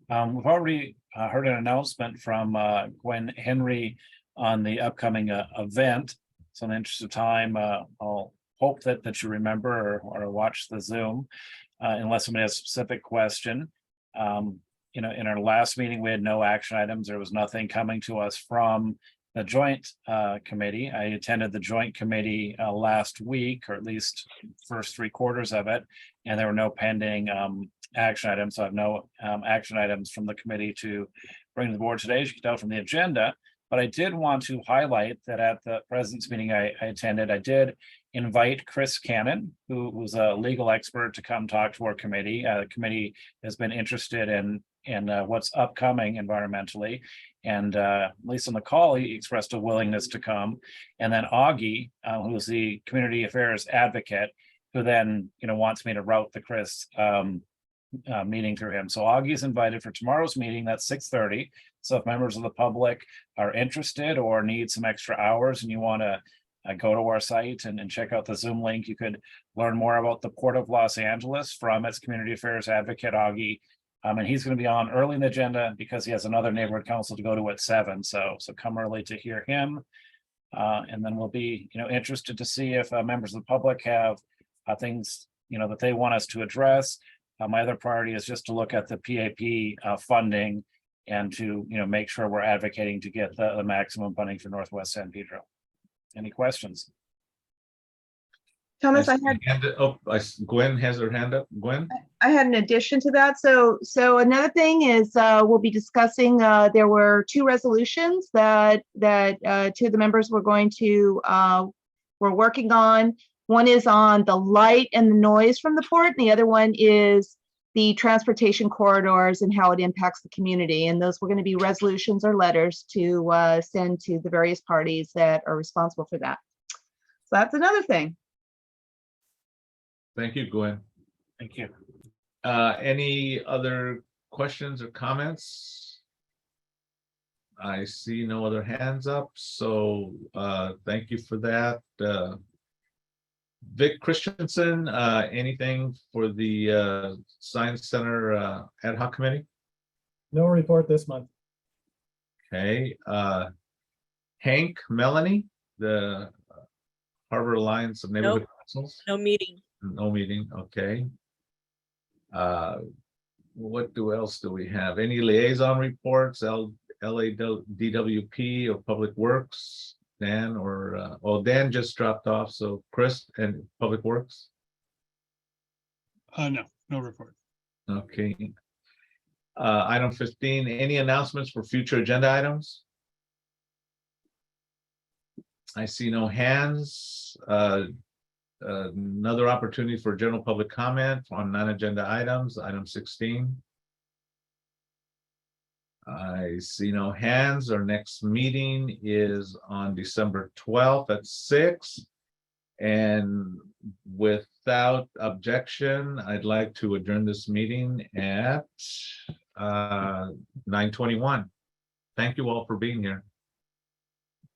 We've already heard an announcement from Gwen Henry on the upcoming event. So in the interest of time, I'll hope that you remember or watch the Zoom, unless somebody has a specific question. In our last meeting, we had no action items. There was nothing coming to us from the joint committee. I attended the joint committee last week, or at least first 3/4 of it, and there were no pending action items. So I have no action items from the committee to bring to the board today, as you can tell from the agenda. But I did want to highlight that at the president's meeting I attended, I did invite Chris Cannon, who's a legal expert, to come talk to our committee. The committee has been interested in what's upcoming environmentally. And at least on the call, he expressed a willingness to come. And then Augie, who's the community affairs advocate, who then wants me to route the Chris meeting through him. So Augie's invited for tomorrow's meeting. That's 6:30. So if members of the public are interested or need some extra hours and you want to go to our site and check out the Zoom link, you could learn more about the Port of Los Angeles from its community affairs advocate, Augie. And he's going to be on early in the agenda because he has another neighborhood council to go to at 7. So come early to hear him. And then we'll be, interested to see if members of the public have things, that they want us to address. My other priority is just to look at the PAP funding and to, make sure we're advocating to get the maximum funding for Northwest San Pedro. Any questions? Thomas, Gwen has her hand up. Gwen? I had an addition to that. So another thing is we'll be discussing, there were 2 resolutions that 2 of the members were working on. One is on the light and the noise from the port, and the other one is the transportation corridors and how it impacts the community. And those were going to be resolutions or letters to send to the various parties that are responsible for that. So that's another thing. Thank you, Gwen. Thank you. Any other questions or comments? I see no other hands up, so thank you for that. Vic Christensen, anything for the Science Center ad hoc committee? No report this month. Okay. Hank, Melanie, the Harbor Alliance of Neighborhood Councils? No meeting. No meeting, okay. What else do we have? Any liaison reports? LADWP or Public Works? Dan or Dan just dropped off, so Chris and Public Works? No report. Okay. Item 15, any announcements for future agenda items? I see no hands. Another opportunity for general public comment on non-agenda items, item 16. I see no hands. Our next meeting is on December 12th at 6. And without objection, I'd like to adjourn this meeting at 9:21. Thank you all for being here.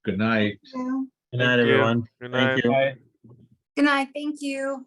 Good night. Good night, everyone. Good Thank night. you. Good night. Thank you.